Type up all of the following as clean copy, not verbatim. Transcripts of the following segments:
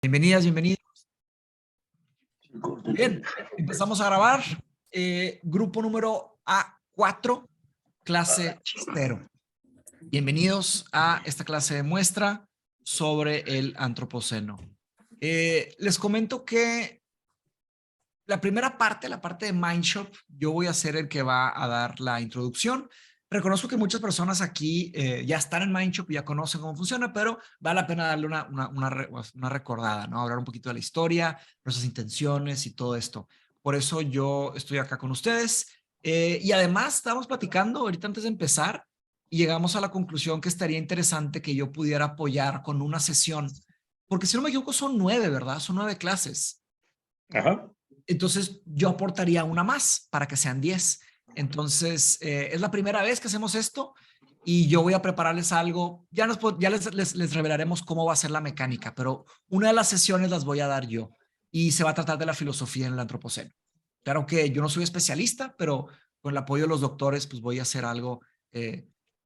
Bienvenidas, bienvenidos. Bien, empezamos a grabar. Grupo número A4, clase 0. Bienvenidos a esta clase de muestra sobre el antropoceno. Les comento que la primera parte, la parte de Mindshop, yo voy a ser el que va a dar la introducción. Reconozco que muchas personas aquí ya están en Mindshop y ya conocen cómo funciona, pero vale la pena darle una recordada, ¿no? Hablar un poquito de la historia, nuestras intenciones y todo esto. Por eso yo estoy acá con ustedes. Y además estábamos platicando ahorita antes de empezar y llegamos a la conclusión que estaría interesante que yo pudiera apoyar con una sesión, porque si no me equivoco son 9, ¿verdad? Son 9 clases. Ajá. Entonces yo aportaría una más para que sean 10. Entonces es la primera vez que hacemos esto y yo voy a prepararles algo. Ya les revelaremos cómo va a ser la mecánica, pero una de las sesiones las voy a dar yo y se va a tratar de la filosofía en el antropoceno. Claro que yo no soy especialista, pero con el apoyo de los doctores pues voy a hacer algo,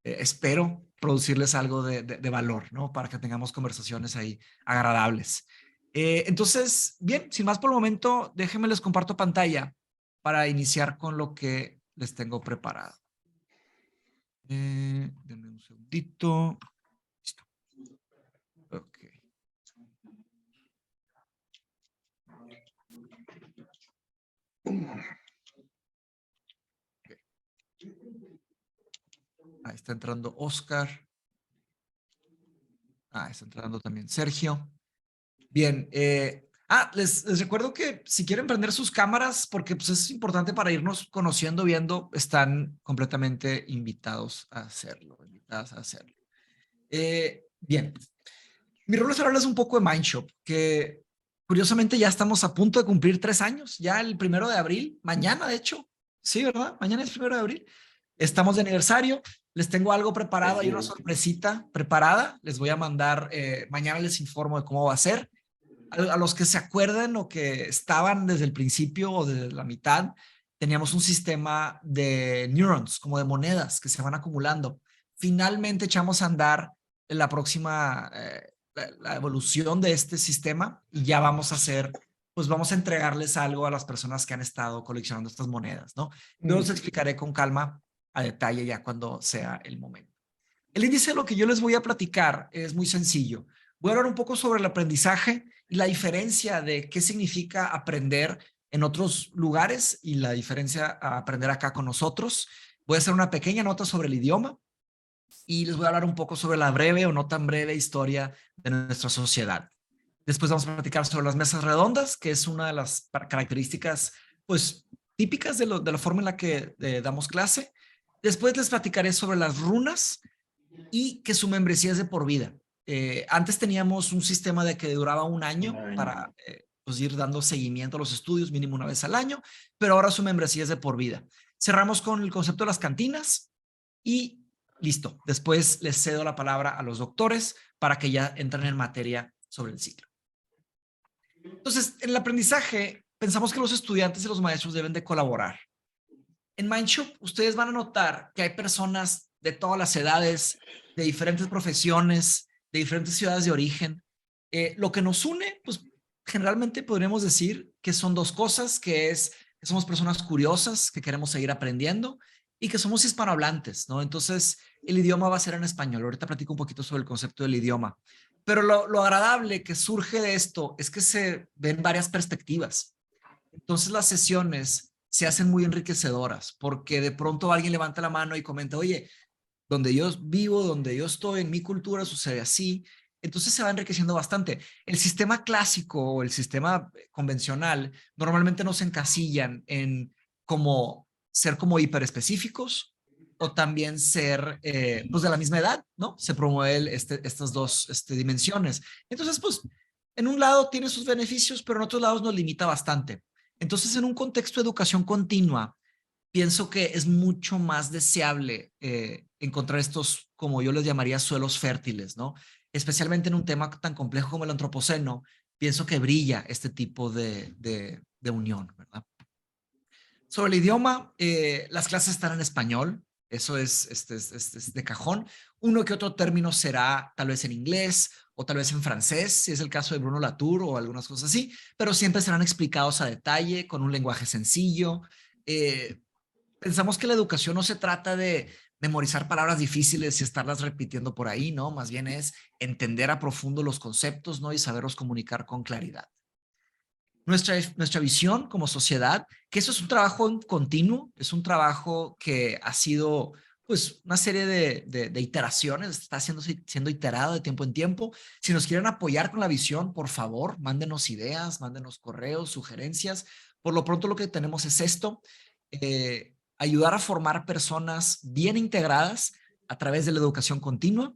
espero producirles algo de valor, ¿no? Para que tengamos conversaciones ahí agradables. Entonces, bien, sin más por el momento, déjenme les comparto pantalla para iniciar con lo que les tengo preparado. Denme un segundito. Listo. Ok. Ahí está entrando Oscar. Está entrando también Sergio. Bien, les recuerdo que si quieren prender sus cámaras, porque pues, es importante para irnos conociendo, viendo, están completamente invitados a hacerlo, invitadas a hacerlo. Bien, mi rol es hablarles un poco de Mindshop, que curiosamente ya estamos a punto de cumplir 3 años, ya el 1 de abril, mañana de hecho, sí, ¿verdad? Mañana es 1 de abril. Estamos de aniversario, les tengo algo preparado, hay una sorpresita preparada, les voy a mandar, mañana les informo de cómo va a ser. A los que se acuerdan o que estaban desde el principio o desde la mitad, teníamos un sistema de neurons, como de monedas que se van acumulando. Finalmente echamos a andar la próxima, la evolución de este sistema y ya vamos a hacer, pues vamos a entregarles algo a las personas que han estado coleccionando estas monedas, ¿no? Yo les explicaré con calma a detalle ya cuando sea el momento. El índice de lo que yo les voy a platicar es muy sencillo. Voy a hablar un poco sobre el aprendizaje y la diferencia de qué significa aprender en otros lugares y la diferencia a aprender acá con nosotros. Voy a hacer una pequeña nota sobre el idioma y les voy a hablar un poco sobre la breve o no tan breve historia de nuestra sociedad. Después vamos a platicar sobre las mesas redondas, que es una de las características pues típicas de la forma en la que damos clase. Después les platicaré sobre las runas y que su membresía es de por vida. Antes teníamos un sistema de que duraba un año para pues ir dando seguimiento a los estudios mínimo una vez al año, pero ahora su membresía es de por vida. Cerramos con el concepto de las cantinas y listo. Después les cedo la palabra a los doctores para que ya entren en materia sobre el ciclo. Entonces, en el aprendizaje, pensamos que los estudiantes y los maestros deben de colaborar. En Mindshop, ustedes van a notar que hay personas de todas las edades, de diferentes profesiones, de diferentes ciudades de origen. Lo que nos une, pues generalmente podríamos decir que son dos cosas, que es que somos personas curiosas, que queremos seguir aprendiendo y que somos hispanohablantes, ¿no? Entonces, el idioma va a ser en español. Ahorita platico un poquito sobre el concepto del idioma. Pero lo agradable que surge de esto es que se ven varias perspectivas. Entonces las sesiones se hacen muy enriquecedoras porque de pronto alguien levanta la mano y comenta, oye, donde yo vivo, donde yo estoy, en mi cultura sucede así. Entonces se va enriqueciendo bastante. El sistema clásico o el sistema convencional normalmente nos encasillan en como ser como hiperespecíficos o también ser pues de la misma edad, ¿no? Se promueven estas dos dimensiones. Entonces, pues, en un lado tiene sus beneficios, pero en otros lados nos limita bastante. Entonces, en un contexto de educación continua, pienso que es mucho más deseable encontrar estos, como yo les llamaría, suelos fértiles, ¿no? Especialmente en un tema tan complejo como el antropoceno, pienso que brilla este tipo de unión, ¿verdad? Sobre el idioma, las clases están en español. Eso es de cajón. Uno que otro término será tal vez en inglés o tal vez en francés, si es el caso de Bruno Latour o algunas cosas así, pero siempre serán explicados a detalle, con un lenguaje sencillo. Eh, Pensamos que la educación no se trata de memorizar palabras difíciles y estarlas repitiendo por ahí, ¿no? Más bien es entender a profundo los conceptos, ¿no? Y saberlos comunicar con claridad. Nuestra visión como sociedad, que eso es un trabajo continuo, es un trabajo que ha sido pues una serie de iteraciones, está siendo iterado de tiempo en tiempo. Si nos quieren apoyar con la visión, por favor, mándenos ideas, mándenos correos, sugerencias. Por lo pronto lo que tenemos es esto, ayudar a formar personas bien integradas a través de la educación continua,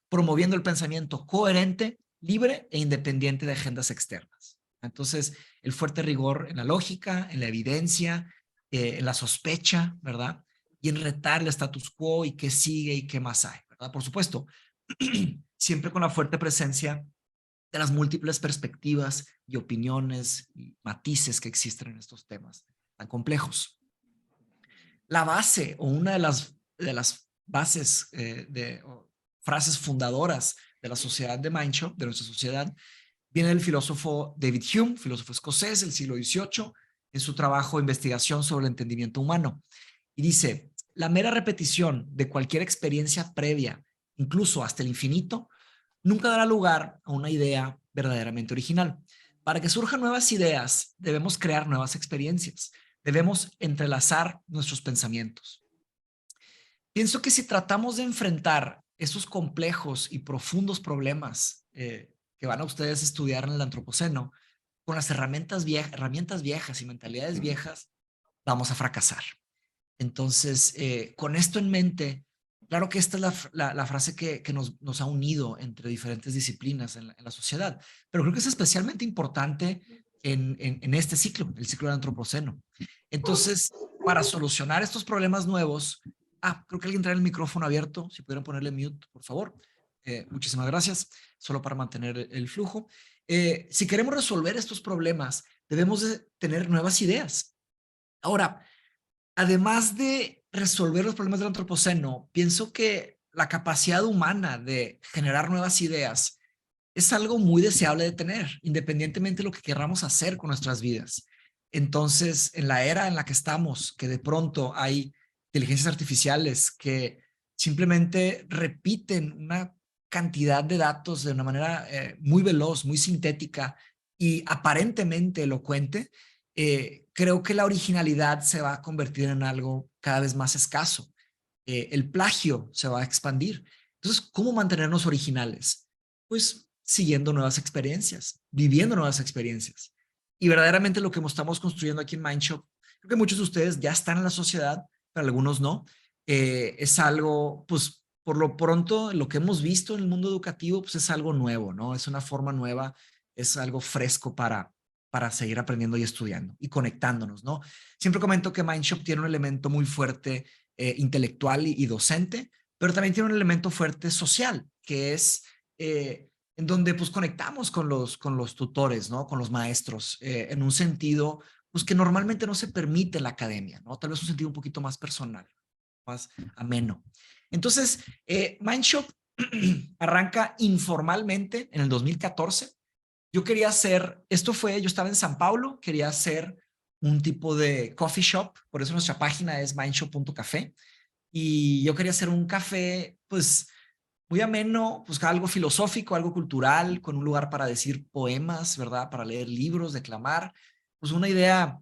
promoviendo el pensamiento coherente, libre e independiente de agendas externas. Entonces, el fuerte rigor en la lógica, en la evidencia, en la sospecha, ¿verdad? Y en retar el status quo y qué sigue y qué más hay, ¿verdad? Por supuesto, siempre con la fuerte presencia de las múltiples perspectivas y opiniones y matices que existen en estos temas tan complejos. La base o una de las bases frases fundadoras de la sociedad de Mindshop, de nuestra sociedad, viene del filósofo David Hume, filósofo escocés del siglo XVIII, en su trabajo Investigación sobre el entendimiento humano. Y dice, la mera repetición de cualquier experiencia previa, incluso hasta el infinito, nunca dará lugar a una idea verdaderamente original. Para que surjan nuevas ideas, debemos crear nuevas experiencias. Debemos entrelazar nuestros pensamientos. Pienso que si tratamos de enfrentar esos complejos y profundos problemas que van a ustedes a estudiar en el antropoceno con las herramientas viejas y mentalidades viejas, vamos a fracasar. Entonces, con esto en mente, claro que esta es la frase que nos ha unido entre diferentes disciplinas en la sociedad, pero creo que es especialmente importante en este ciclo, el ciclo del antropoceno. Entonces, para solucionar estos problemas nuevos, creo que alguien trae el micrófono abierto, si pudieran ponerle mute, por favor. Muchísimas gracias, solo para mantener el flujo. Si queremos resolver estos problemas, debemos de tener nuevas ideas. Ahora, además de resolver los problemas del antropoceno, pienso que la capacidad humana de generar nuevas ideas es algo muy deseable de tener, independientemente de lo que queramos hacer con nuestras vidas. Entonces, en la era en la que estamos, que de pronto hay inteligencias artificiales que simplemente repiten una cantidad de datos de una manera muy veloz, muy sintética y aparentemente elocuente, creo que la originalidad se va a convertir en algo cada vez más escaso. El plagio se va a expandir. Entonces, ¿cómo mantenernos originales? Pues siguiendo nuevas experiencias, viviendo nuevas experiencias. Y verdaderamente lo que estamos construyendo aquí en Mindshop, creo que muchos de ustedes ya están en la sociedad, pero algunos no. Es algo, pues, por lo pronto, lo que hemos visto en el mundo educativo, pues es algo nuevo, ¿no? Es una forma nueva, es algo fresco para seguir aprendiendo y estudiando y conectándonos, ¿no? Siempre comento que Mindshop tiene un elemento muy fuerte intelectual y docente, pero también tiene un elemento fuerte social, que es en donde pues conectamos con los tutores, ¿no? Con los maestros, en un sentido pues que normalmente no se permite en la academia, ¿no? Tal vez un sentido un poquito más personal, más ameno. Entonces, Mindshop arranca informalmente en el 2014. Yo quería hacer, yo estaba en San Paulo, quería hacer un tipo de coffee shop, por eso nuestra página es mindshop.café, y yo quería hacer un café, pues, muy ameno, pues algo filosófico, algo cultural, con un lugar para decir poemas, ¿verdad? Para leer libros, declamar, pues una idea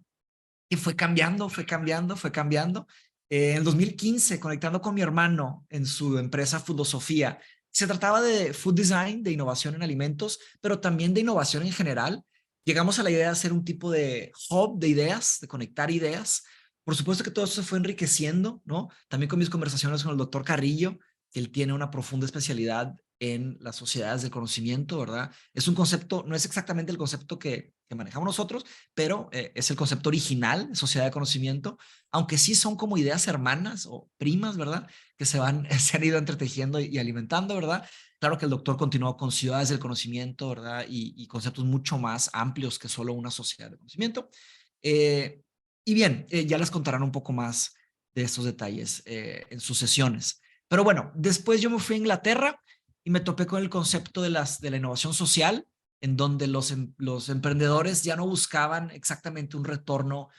que fue cambiando, fue cambiando, fue cambiando. En el 2015, conectando con mi hermano en su empresa Foodosofía, se trataba de food design, de innovación en alimentos, pero también de innovación en general. Llegamos a la idea de hacer un tipo de hub de ideas, de conectar ideas. Por supuesto que todo eso se fue enriqueciendo, ¿no? También con mis conversaciones con el doctor Carrillo, que él tiene una profunda especialidad en las sociedades del conocimiento, ¿verdad? Es un concepto, no es exactamente el concepto que manejamos nosotros, pero es el concepto original de sociedad de conocimiento, aunque sí son como ideas hermanas o primas, ¿verdad? Que se han ido entretejiendo y alimentando, ¿verdad? Claro que el doctor continuó con ciudades del conocimiento, ¿verdad? Y conceptos mucho más amplios que solo una sociedad de conocimiento. Y bien, ya les contarán un poco más de estos detalles en sus sesiones. Pero bueno, después yo me fui a Inglaterra y me topé con el concepto de la innovación social, en donde los emprendedores ya no buscaban exactamente un retorno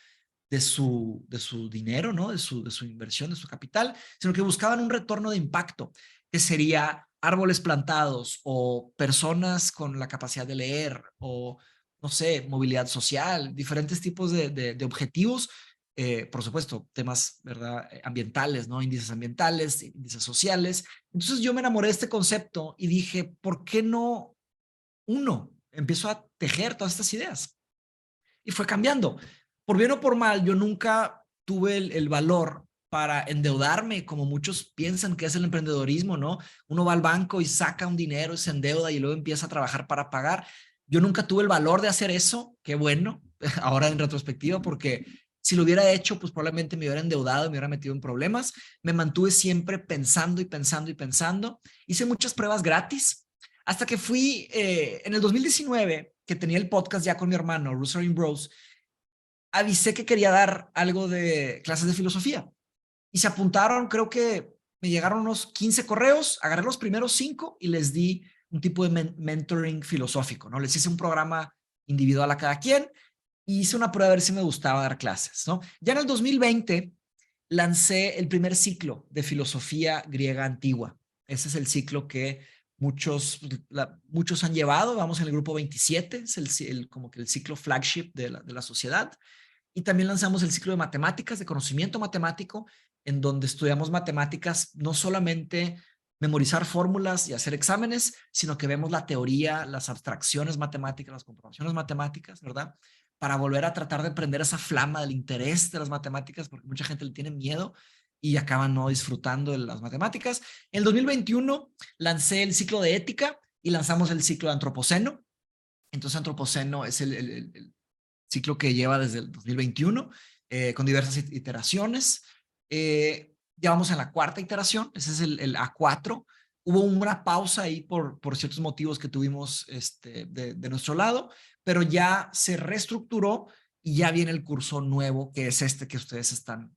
de su dinero, ¿no? De su inversión, de su capital, sino que buscaban un retorno de impacto, que sería árboles plantados o personas con la capacidad de leer o, no sé, movilidad social, diferentes tipos de objetivos. Por supuesto, temas, ¿verdad? Ambientales, ¿no? Índices ambientales, índices sociales. Entonces yo me enamoré de este concepto y dije, ¿por qué no uno? Empiezo a tejer todas estas ideas y fue cambiando. Por bien o por mal, yo nunca tuve el valor para endeudarme, como muchos piensan que es el emprendedorismo, ¿no? Uno va al banco y saca un dinero y se endeuda y luego empieza a trabajar para pagar. Yo nunca tuve el valor de hacer eso, qué bueno, ahora en retrospectiva, porque si lo hubiera hecho, pues probablemente me hubiera endeudado y me hubiera metido en problemas. Me mantuve siempre pensando y pensando y pensando. Hice muchas pruebas gratis hasta que fui en el 2019, que tenía el podcast ya con mi hermano, Rosarian Bros, avisé que quería dar algo de clases de filosofía. Y se apuntaron, creo que me llegaron unos 15 correos, agarré los primeros 5 y les di un tipo de mentoring filosófico, ¿no? Les hice un programa individual a cada quien y hice una prueba a ver si me gustaba dar clases, ¿no? Ya en el 2020 lancé el primer ciclo de filosofía griega antigua. Ese es el ciclo que muchos han llevado, vamos en el grupo 27, es como que el ciclo flagship de la sociedad. Y también lanzamos el ciclo de matemáticas, de conocimiento matemático, en donde estudiamos matemáticas, no solamente memorizar fórmulas y hacer exámenes, sino que vemos la teoría, las abstracciones matemáticas, las comprobaciones matemáticas, ¿verdad? Para volver a tratar de prender esa flama del interés de las matemáticas, porque mucha gente le tiene miedo y acaban no disfrutando de las matemáticas. En el 2021 lancé el ciclo de ética y lanzamos el ciclo de antropoceno. Entonces, antropoceno es el ciclo que lleva desde el 2021, con diversas iteraciones. Ya vamos en la cuarta iteración, ese es el A4. Hubo una pausa ahí por ciertos motivos que tuvimos de nuestro lado, pero ya se reestructuró y ya viene el curso nuevo, que es este que ustedes están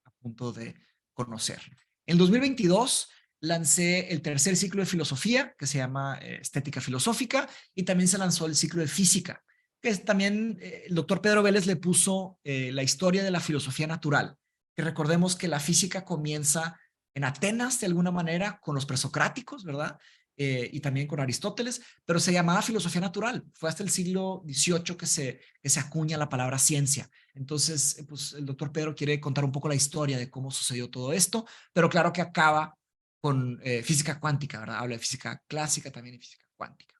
a punto de conocer. En 2022 lancé el tercer ciclo de filosofía, que se llama Estética Filosófica, y también se lanzó el ciclo de física, que también el doctor Pedro Vélez le puso la historia de la filosofía natural, que recordemos que la física comienza en Atenas de alguna manera con los presocráticos, ¿verdad? Y también con Aristóteles, pero se llamaba filosofía natural. Fue hasta el siglo XVIII que se acuña la palabra ciencia. Entonces, pues el doctor Pedro quiere contar un poco la historia de cómo sucedió todo esto, pero claro que acaba con física cuántica, ¿verdad? Habla de física clásica también y física cuántica.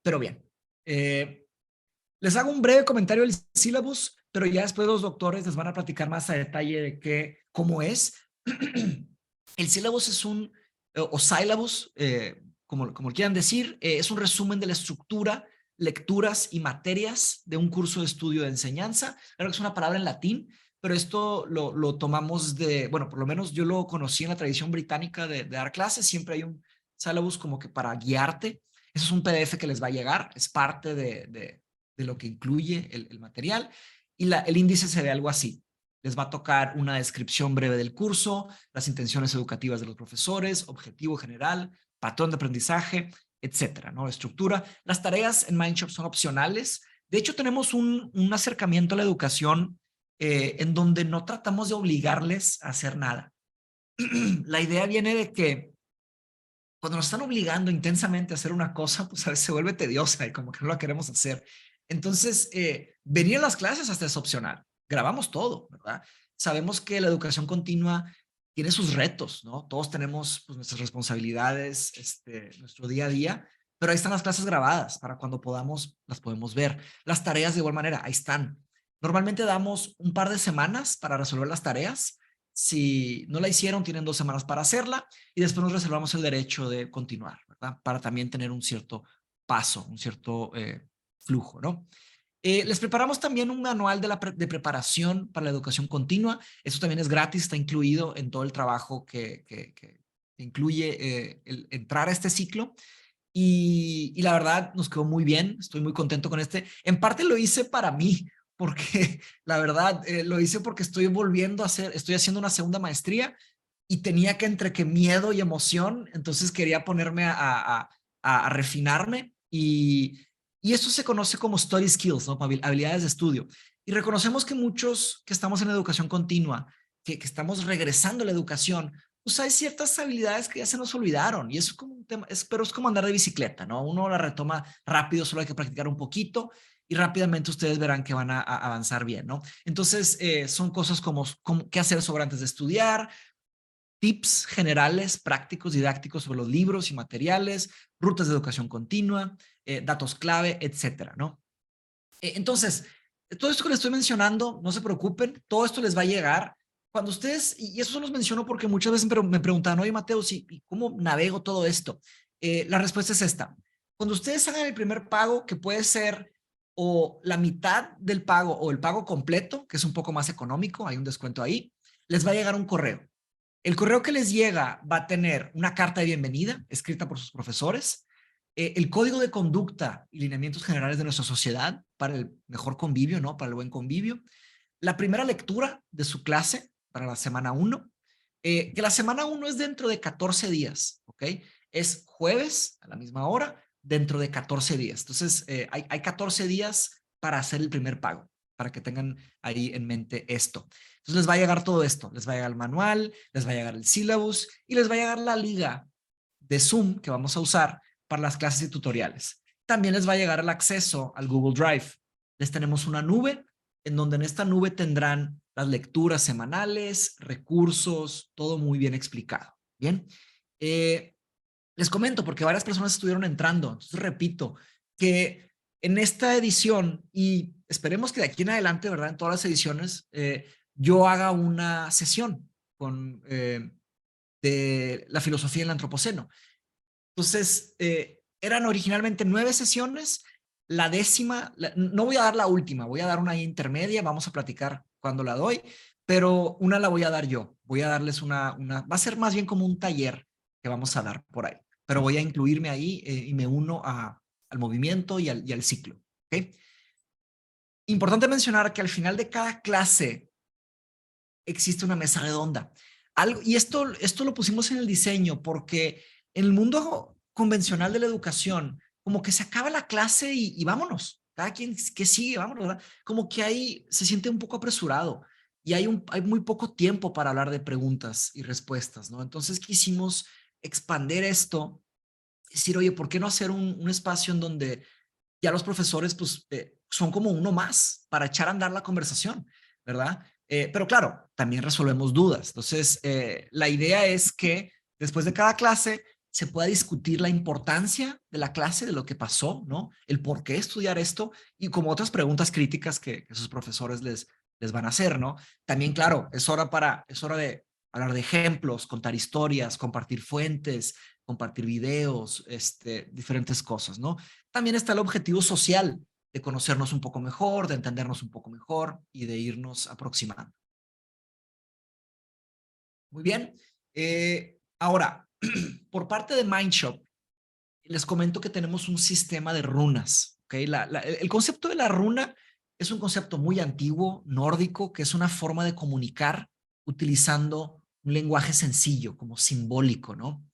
Pero bien, les hago un breve comentario del sílabus, pero ya después los doctores les van a platicar más a detalle de cómo es. El sílabus es o sílabus, como quieran decir, es un resumen de la estructura, lecturas y materias de un curso de estudio de enseñanza. Claro que es una palabra en latín, pero esto lo tomamos bueno, por lo menos yo lo conocí en la tradición británica de dar clases. Siempre hay un sílabus como que para guiarte. Eso es un PDF que les va a llegar, es parte de lo que incluye el material, y el índice se ve algo así. Les va a tocar una descripción breve del curso, las intenciones educativas de los profesores, objetivo general, patrón de aprendizaje, etcétera, ¿no? Estructura. Las tareas en Mindshop son opcionales. De hecho, tenemos un acercamiento a la educación en donde no tratamos de obligarles a hacer nada. La idea viene de que cuando nos están obligando intensamente a hacer una cosa, pues a veces se vuelve tediosa y como que no la queremos hacer. Entonces, venir a las clases hasta es opcional. Grabamos todo, ¿verdad? Sabemos que la educación continua tiene sus retos, ¿no? Todos tenemos pues, nuestras responsabilidades, nuestro día a día, pero ahí están las clases grabadas para cuando podamos, las podemos ver. Las tareas de igual manera, ahí están. Normalmente damos un par de semanas para resolver las tareas. Si no la hicieron, tienen 2 semanas para hacerla y después nos reservamos el derecho de continuar, ¿verdad? Para también tener un cierto paso, un cierto flujo, ¿no? Les preparamos también un manual de preparación para la educación continua. Eso también es gratis, está incluido en todo el trabajo que incluye el entrar a este ciclo. Y la verdad nos quedó muy bien, estoy muy contento con este. En parte lo hice para mí, porque la verdad lo hice porque estoy estoy haciendo una segunda maestría y tenía que entre que miedo y emoción, entonces quería ponerme a refinarme y eso se conoce como study skills, ¿no? Habilidades de estudio. Y reconocemos que muchos que estamos en educación continua, que estamos regresando a la educación, pues hay ciertas habilidades que ya se nos olvidaron y eso es como un tema, pero es como andar de bicicleta, ¿no? Uno la retoma rápido, solo hay que practicar un poquito y rápidamente ustedes verán que van a avanzar bien, ¿no? Entonces, son cosas como qué hacer sobre antes de estudiar, tips generales, prácticos, didácticos sobre los libros y materiales, rutas de educación continua, datos clave, etcétera, ¿no? Entonces, todo esto que les estoy mencionando, no se preocupen, todo esto les va a llegar. Cuando ustedes, y eso se los menciono porque muchas veces me preguntan, oye, Mateo, ¿y cómo navego todo esto? La respuesta es esta. Cuando ustedes hagan el primer pago, que puede ser o la mitad del pago o el pago completo, que es un poco más económico, hay un descuento ahí, les va a llegar un correo. El correo que les llega va a tener una carta de bienvenida escrita por sus profesores, el código de conducta y lineamientos generales de nuestra sociedad para el mejor convivio, ¿no? Para el buen convivio. La primera lectura de su clase para la semana 1, que la semana 1 es dentro de 14 días, ¿ok? Es jueves a la misma hora, dentro de 14 días. Entonces, hay 14 días para hacer el primer pago, para que tengan ahí en mente esto. Entonces, les va a llegar todo esto. Les va a llegar el manual, les va a llegar el syllabus y les va a llegar la liga de Zoom que vamos a usar para las clases y tutoriales. También les va a llegar el acceso al Google Drive. Les tenemos una nube en donde en esta nube tendrán las lecturas semanales, recursos, todo muy bien explicado. Bien, les comento porque varias personas estuvieron entrando. Entonces repito que en esta edición y esperemos que de aquí en adelante, ¿verdad? En todas las ediciones, yo haga una sesión con de la filosofía en el antropoceno. Entonces, eran originalmente 9 sesiones, la décima, no voy a dar la última, voy a dar una intermedia, vamos a platicar cuando la doy, pero una la voy a dar yo, voy a darles va a ser más bien como un taller que vamos a dar por ahí, pero voy a incluirme ahí y me uno al movimiento y al ciclo. ¿Okay? Importante mencionar que al final de cada clase existe una mesa redonda. Y esto lo pusimos en el diseño porque en el mundo convencional de la educación, como que se acaba la clase y vámonos. Cada quien que sigue, vámonos, ¿verdad? Como que ahí se siente un poco apresurado y hay muy poco tiempo para hablar de preguntas y respuestas, ¿no? Entonces quisimos expandir esto, decir, oye, ¿por qué no hacer un espacio en donde ya los profesores pues son como uno más para echar a andar la conversación, ¿verdad? Pero claro, también resolvemos dudas. Entonces, la idea es que después de cada clase se pueda discutir la importancia de la clase, de lo que pasó, ¿no? El por qué estudiar esto y como otras preguntas críticas que sus profesores les van a hacer, ¿no? También, claro, es hora de hablar de ejemplos, contar historias, compartir fuentes, compartir videos, diferentes cosas, ¿no? También está el objetivo social de conocernos un poco mejor, de entendernos un poco mejor y de irnos aproximando. Muy bien. Ahora, por parte de Mindshop, les comento que tenemos un sistema de runas. ¿Okay? El concepto de la runa es un concepto muy antiguo, nórdico, que es una forma de comunicar utilizando un lenguaje sencillo, como simbólico, ¿no?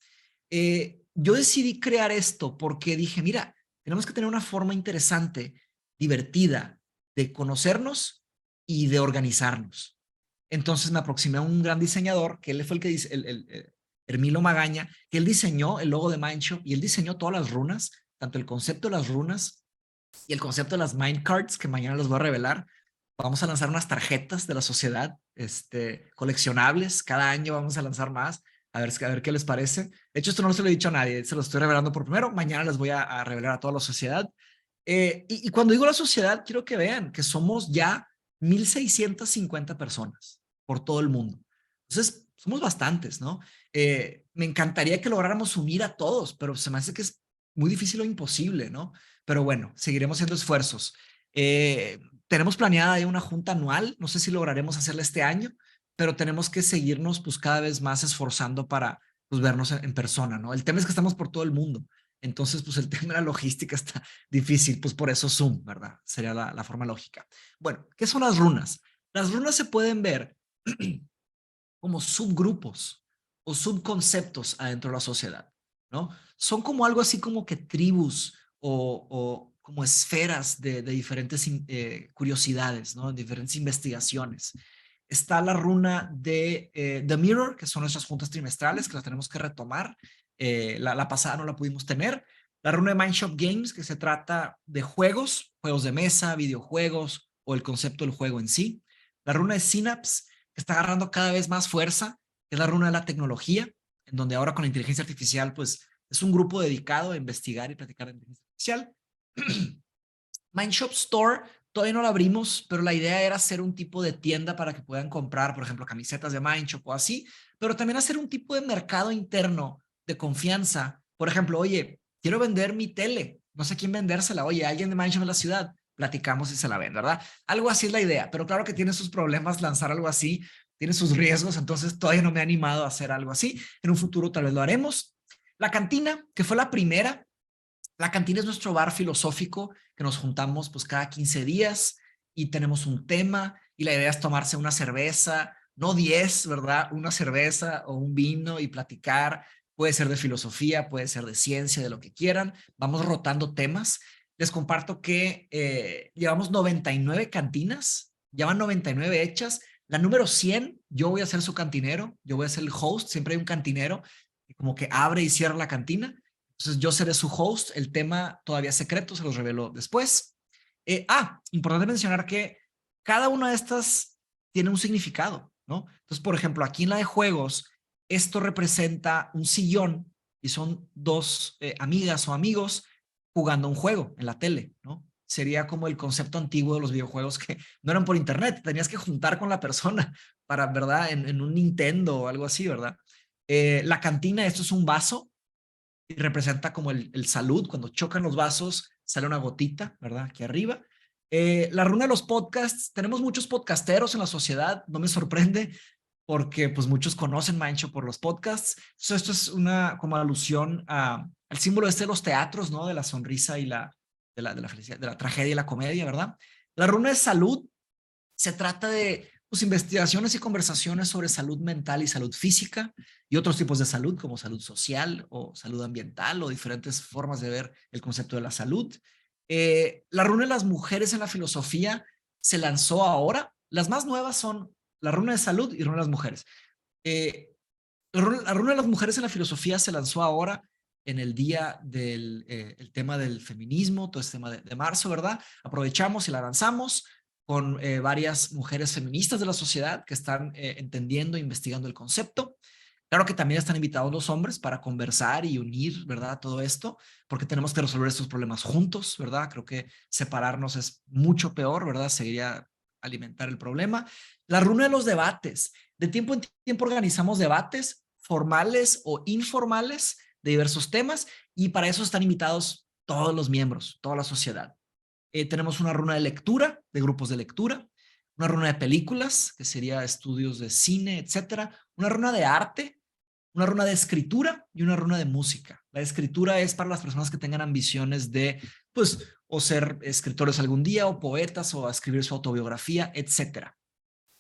Yo decidí crear esto porque dije, mira, tenemos que tener una forma interesante, divertida, de conocernos y de organizarnos. Entonces me aproximé a un gran diseñador, que él fue el que dice, Hermilo Magaña, que él diseñó el logo de Mindshop y él diseñó todas las runas, tanto el concepto de las runas y el concepto de las Mind Cards, que mañana les voy a revelar. Vamos a lanzar unas tarjetas de la sociedad, coleccionables. Cada año vamos a lanzar más. A ver qué les parece. De hecho, esto no se lo he dicho a nadie, se lo estoy revelando por primero. Mañana les voy a revelar a toda la sociedad. Y cuando digo la sociedad, quiero que vean que somos ya 1,650 personas por todo el mundo. Entonces, somos bastantes, ¿no? Me encantaría que lográramos unir a todos, pero se me hace que es muy difícil o imposible, ¿no? Pero bueno, seguiremos haciendo esfuerzos. Tenemos planeada ahí una junta anual, no sé si lograremos hacerla este año, pero tenemos que seguirnos pues cada vez más esforzando para pues vernos en persona, ¿no? El tema es que estamos por todo el mundo. Entonces, pues el tema de la logística está difícil, pues por eso Zoom, ¿verdad? Sería la forma lógica. Bueno, ¿qué son las runas? Las runas se pueden ver como subgrupos o subconceptos adentro de la sociedad, ¿no? Son como algo así como que tribus o como esferas de diferentes curiosidades, ¿no? Diferentes investigaciones. Está la runa de The Mirror, que son nuestras juntas trimestrales, que las tenemos que retomar. La pasada no la pudimos tener. La runa de Mindshop Games, que se trata de juegos, juegos de mesa, videojuegos o el concepto del juego en sí. La runa de Synapse, que está agarrando cada vez más fuerza, que es la runa de la tecnología, en donde ahora con la inteligencia artificial, pues es un grupo dedicado a investigar y platicar de inteligencia artificial. Mindshop Store todavía no la abrimos, pero la idea era hacer un tipo de tienda para que puedan comprar, por ejemplo, camisetas de Mindshop o así, pero también hacer un tipo de mercado interno de confianza. Por ejemplo, oye, quiero vender mi tele, no sé quién vendérsela, oye, alguien de Mindshop en la ciudad, platicamos y se la ven, ¿verdad? Algo así es la idea, pero claro que tiene sus problemas lanzar algo así, tiene sus riesgos, entonces todavía no me he animado a hacer algo así. En un futuro tal vez lo haremos. La cantina, que fue la cantina es nuestro bar filosófico que nos juntamos pues cada 15 días y tenemos un tema y la idea es tomarse una cerveza, no 10, ¿verdad? Una cerveza o un vino y platicar. Puede ser de filosofía, puede ser de ciencia, de lo que quieran. Vamos rotando temas. Les comparto que llevamos 99 cantinas, ya van 99 hechas. La número 100, yo voy a ser su cantinero, yo voy a ser el host, siempre hay un cantinero que como que abre y cierra la cantina. Entonces yo seré su host, el tema todavía es secreto, se los revelo después. Importante mencionar que cada una de estas tiene un significado, ¿no? Entonces, por ejemplo, aquí en la de juegos, esto representa un sillón y son dos amigas o amigos jugando un juego en la tele, ¿no? Sería como el concepto antiguo de los videojuegos que no eran por internet, tenías que juntar con la persona para, ¿verdad? En un Nintendo o algo así, ¿verdad? La cantina, esto es un vaso y representa como el salud, cuando chocan los vasos, sale una gotita, ¿verdad? Aquí arriba. La runa de los podcasts, tenemos muchos podcasteros en la sociedad, no me sorprende, porque pues muchos conocen Mindshop por los podcasts. Entonces, esto es una como alusión al símbolo este de los teatros, ¿no? De la sonrisa y de la felicidad, de la tragedia y la comedia, ¿verdad? La runa de salud se trata de pues, investigaciones y conversaciones sobre salud mental y salud física y otros tipos de salud como salud social o salud ambiental o diferentes formas de ver el concepto de la salud. La runa de las mujeres en la filosofía se lanzó ahora. Las más nuevas son la runa de salud y runa de las mujeres. Eh, la runa de las mujeres en la filosofía se lanzó ahora en el día del el tema del feminismo, todo este tema de marzo, ¿verdad? Aprovechamos y la lanzamos con varias mujeres feministas de la sociedad que están entendiendo e investigando el concepto. Claro que también están invitados los hombres para conversar y unir, ¿verdad? Todo esto, porque tenemos que resolver estos problemas juntos, ¿verdad? Creo que separarnos es mucho peor, ¿verdad? Seguiría alimentar el problema. La runa de los debates. De tiempo en tiempo organizamos debates formales o informales de diversos temas y para eso están invitados todos los miembros, toda la sociedad. Tenemos una runa de lectura, de grupos de lectura, una runa de películas, que sería estudios de cine, etcétera, una runa de arte, una runa de escritura y una runa de música. La escritura es para las personas que tengan ambiciones de, pues, o ser escritores algún día, o poetas, o a escribir su autobiografía, etcétera.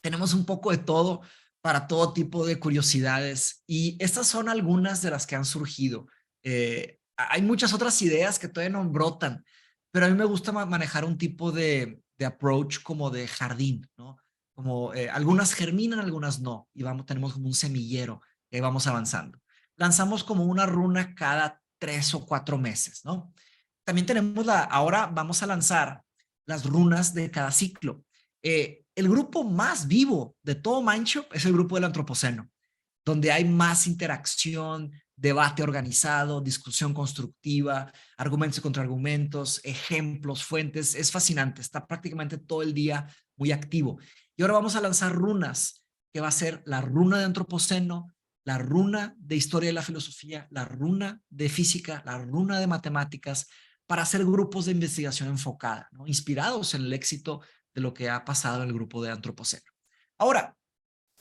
Tenemos un poco de todo para todo tipo de curiosidades y estas son algunas de las que han surgido. Hay muchas otras ideas que todavía no brotan, pero a mí me gusta manejar un tipo de approach como de jardín, ¿no? Como algunas germinan, algunas no, y tenemos como un semillero que vamos avanzando. Lanzamos como una runa cada 3 o 4 meses, ¿no? También tenemos ahora vamos a lanzar las runas de cada ciclo. El grupo más vivo de todo Mindshop es el grupo del Antropoceno, donde hay más interacción, debate organizado, discusión constructiva, argumentos y contraargumentos, ejemplos, fuentes. Es fascinante, está prácticamente todo el día muy activo. Y ahora vamos a lanzar runas, que va a ser la runa de Antropoceno, la runa de historia de la filosofía, la runa de física, la runa de matemáticas, para hacer grupos de investigación enfocada, ¿no? Inspirados en el éxito de lo que ha pasado en el grupo de Antropoceno. Ahora,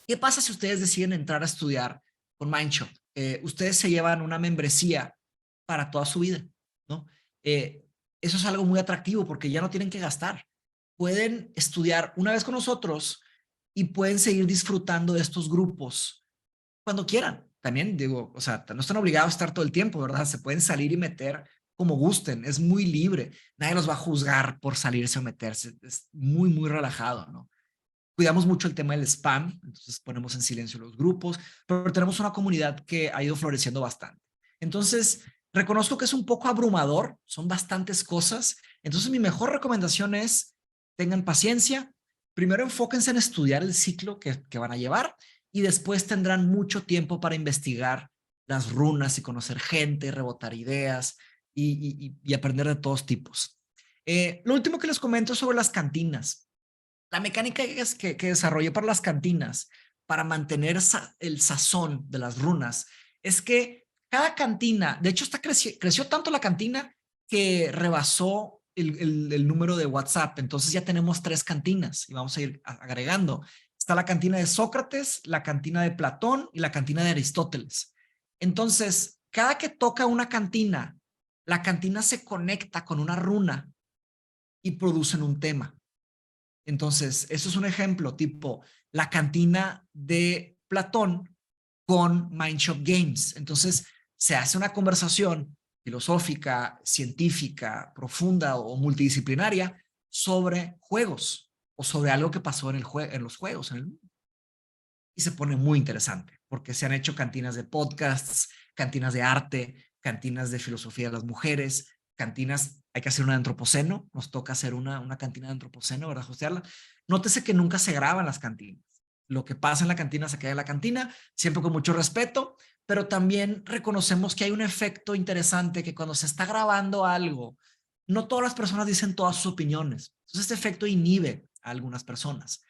¿qué pasa si ustedes deciden entrar a estudiar con Mindshop? Ustedes se llevan una membresía para toda su vida, ¿no? Eso es algo muy atractivo porque ya no tienen que gastar. Pueden estudiar una vez con nosotros y pueden seguir disfrutando de estos grupos cuando quieran. También digo, o sea, no están obligados a estar todo el tiempo, ¿verdad? Se pueden salir y meter como gusten, es muy libre. Nadie los va a juzgar por salirse o meterse, es muy, muy relajado, ¿no? Cuidamos mucho el tema del spam, entonces ponemos en silencio los grupos, pero tenemos una comunidad que ha ido floreciendo bastante. Entonces, reconozco que es un poco abrumador, son bastantes cosas, entonces mi mejor recomendación es tengan paciencia, primero enfóquense en estudiar el ciclo que van a llevar y después tendrán mucho tiempo para investigar las runas y conocer gente, rebotar ideas y aprender de todos tipos. Lo último que les comento es sobre las cantinas. La mecánica que desarrollé para las cantinas, para mantener el sazón de las runas, es que cada cantina, de hecho, creció tanto la cantina que rebasó el número de WhatsApp. Entonces ya tenemos 3 cantinas y vamos a ir agregando. Está la cantina de Sócrates, la cantina de Platón y la cantina de Aristóteles. Entonces, cada que toca una cantina, la cantina se conecta con una runa y producen un tema. Entonces, eso es un ejemplo, tipo la cantina de Platón con Mindshop Games. Entonces, se hace una conversación filosófica, científica, profunda o multidisciplinaria sobre juegos o sobre algo que pasó en los juegos, en el mundo. Y se pone muy interesante porque se han hecho cantinas de podcasts, cantinas de arte, cantinas de filosofía de las mujeres, cantinas, hay que hacer una de antropoceno, nos toca hacer una cantina de antropoceno, ¿verdad? Hostearla. Nótese que nunca se graban las cantinas. Lo que pasa en la cantina se queda en la cantina, siempre con mucho respeto, pero también reconocemos que hay un efecto interesante que cuando se está grabando algo, no todas las personas dicen todas sus opiniones. Entonces, este efecto inhibe a algunas personas.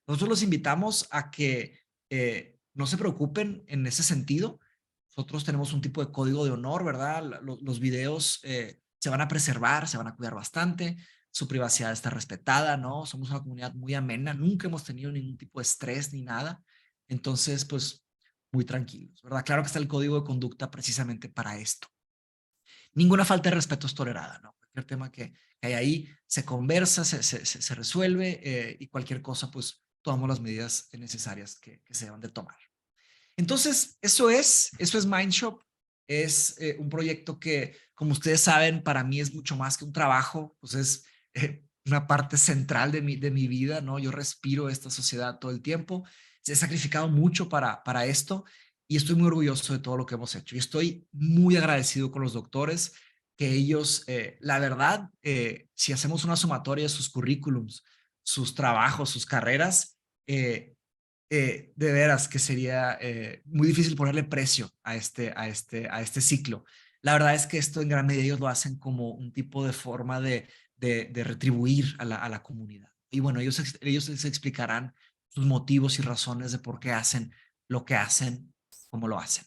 Nosotros los invitamos a que no se preocupen en ese sentido. Nosotros tenemos un tipo de código de honor, ¿verdad? Los videos se van a preservar, se van a cuidar bastante, su privacidad está respetada, ¿no? Somos una comunidad muy amena, nunca hemos tenido ningún tipo de estrés ni nada. Entonces, pues, muy tranquilos, ¿verdad? Claro que está el código de conducta precisamente para esto. Ninguna falta de respeto es tolerada, ¿no? Cualquier tema que hay ahí se conversa, se resuelve y cualquier cosa, pues, tomamos las medidas necesarias que se deben de tomar. Entonces, eso es Mindshop. Es un proyecto que, como ustedes saben, para mí es mucho más que un trabajo, pues es una parte central de mi vida, ¿no? Yo respiro esta sociedad todo el tiempo. He sacrificado mucho para esto y estoy muy orgulloso de todo lo que hemos hecho. Y estoy muy agradecido con los doctores, que ellos, la verdad, si hacemos una sumatoria de sus currículums, sus trabajos, sus carreras, de veras que sería muy difícil ponerle precio a este ciclo. La verdad es que esto en gran medida ellos lo hacen como un tipo de forma de retribuir a la comunidad. Y bueno, ellos les explicarán sus motivos y razones de por qué hacen lo que hacen, como lo hacen.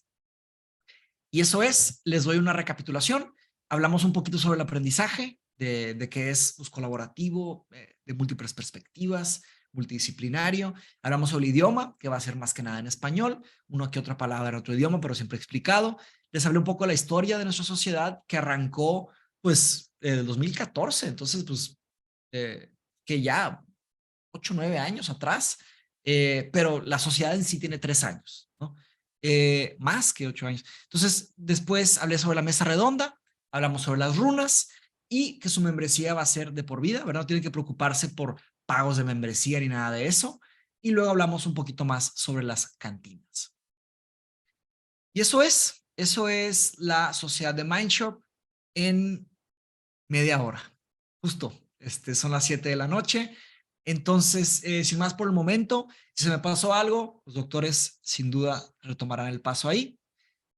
Y eso es, les doy una recapitulación. Hablamos un poquito sobre el aprendizaje, de qué es pues, colaborativo, de múltiples perspectivas, multidisciplinario. Hablamos sobre el idioma, que va a ser más que nada en español, una que otra palabra en otro idioma, pero siempre explicado. Les hablé un poco de la historia de nuestra sociedad, que arrancó pues en el 2014, entonces pues que ya 8 9 años atrás, pero la sociedad en sí tiene 3 años, ¿no? Más que 8 años. Entonces, después hablé sobre la mesa redonda, hablamos sobre las runas y que su membresía va a ser de por vida, ¿verdad? No tienen que preocuparse por pagos de membresía ni nada de eso. Y luego hablamos un poquito más sobre las cantinas. Y eso es la sociedad de Mindshop en media hora. Justo, son las 7 de la noche. Entonces, sin más por el momento, si se me pasó algo, los doctores sin duda retomarán el paso ahí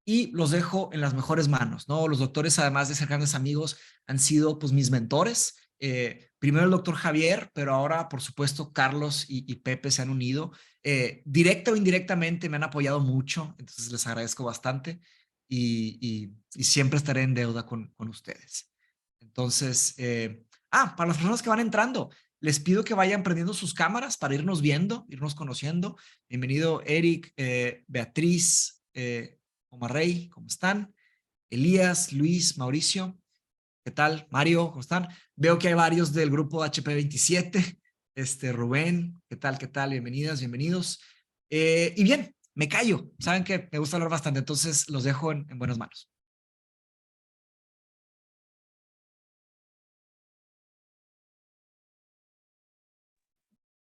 y los dejo en las mejores manos, ¿no? Los doctores, además de ser grandes amigos, han sido pues mis mentores. Primero el doctor Javier, pero ahora, por supuesto, Carlos y Pepe se han unido. Directa o indirectamente me han apoyado mucho, entonces les agradezco bastante y siempre estaré en deuda con ustedes. Entonces, para las personas que van entrando, les pido que vayan prendiendo sus cámaras para irnos viendo, irnos conociendo. Bienvenido Eric, Beatriz, Omar Rey, ¿cómo están? Elías, Luis, Mauricio. ¿Qué tal? Mario, ¿cómo están? Veo que hay varios del grupo HP27. Rubén, ¿qué tal? ¿Qué tal? Bienvenidas, bienvenidos. Y bien, me callo. Saben que me gusta hablar bastante, entonces los dejo en buenas manos.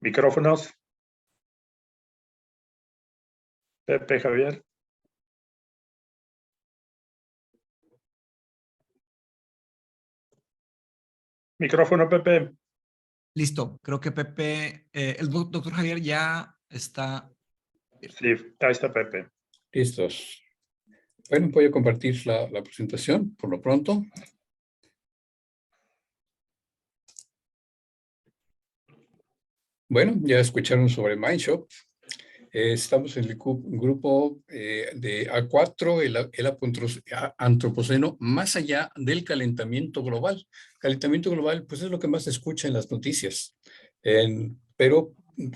Micrófonos. Pepe, Javier. Micrófono, Pepe. Listo, creo que Pepe, el doctor Javier ya está. Sí, ahí está Pepe. Listos. Bueno, voy a compartir la presentación por lo pronto. Bueno, ya escucharon sobre Mindshop. Estamos en el grupo de A4, el antropoceno, más allá del calentamiento global. Calentamiento global, pues es lo que más se escucha en las noticias. Pero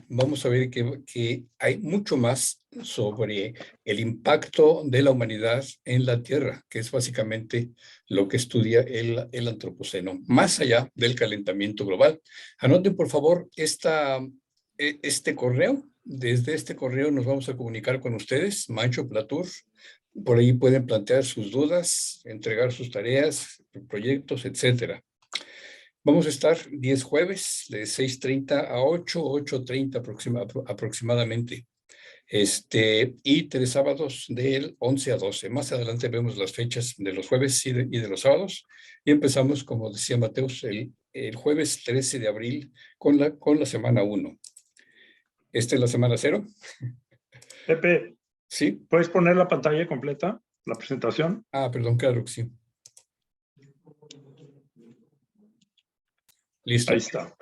vamos a ver que hay mucho más sobre el impacto de la humanidad en la Tierra, que es básicamente lo que estudia el antropoceno, más allá del calentamiento global. Anoten, por favor, este correo. Desde este correo nos vamos a comunicar con ustedes, Mindshop Latour. Por ahí pueden plantear sus dudas, entregar sus tareas, proyectos, etcétera. Vamos a estar 10 jueves de 6:30 a 8:30 aproximadamente. Y 3 sábados del 11 a 12. Más adelante vemos las fechas de los jueves y de los sábados. Y empezamos, como decía Mateus, el jueves 13 de abril con la semana 1. Esta es la semana 0. Pepe, ¿Sí? ¿puedes poner la pantalla completa, la presentación? Perdón, claro que sí. Listo. Ahí está.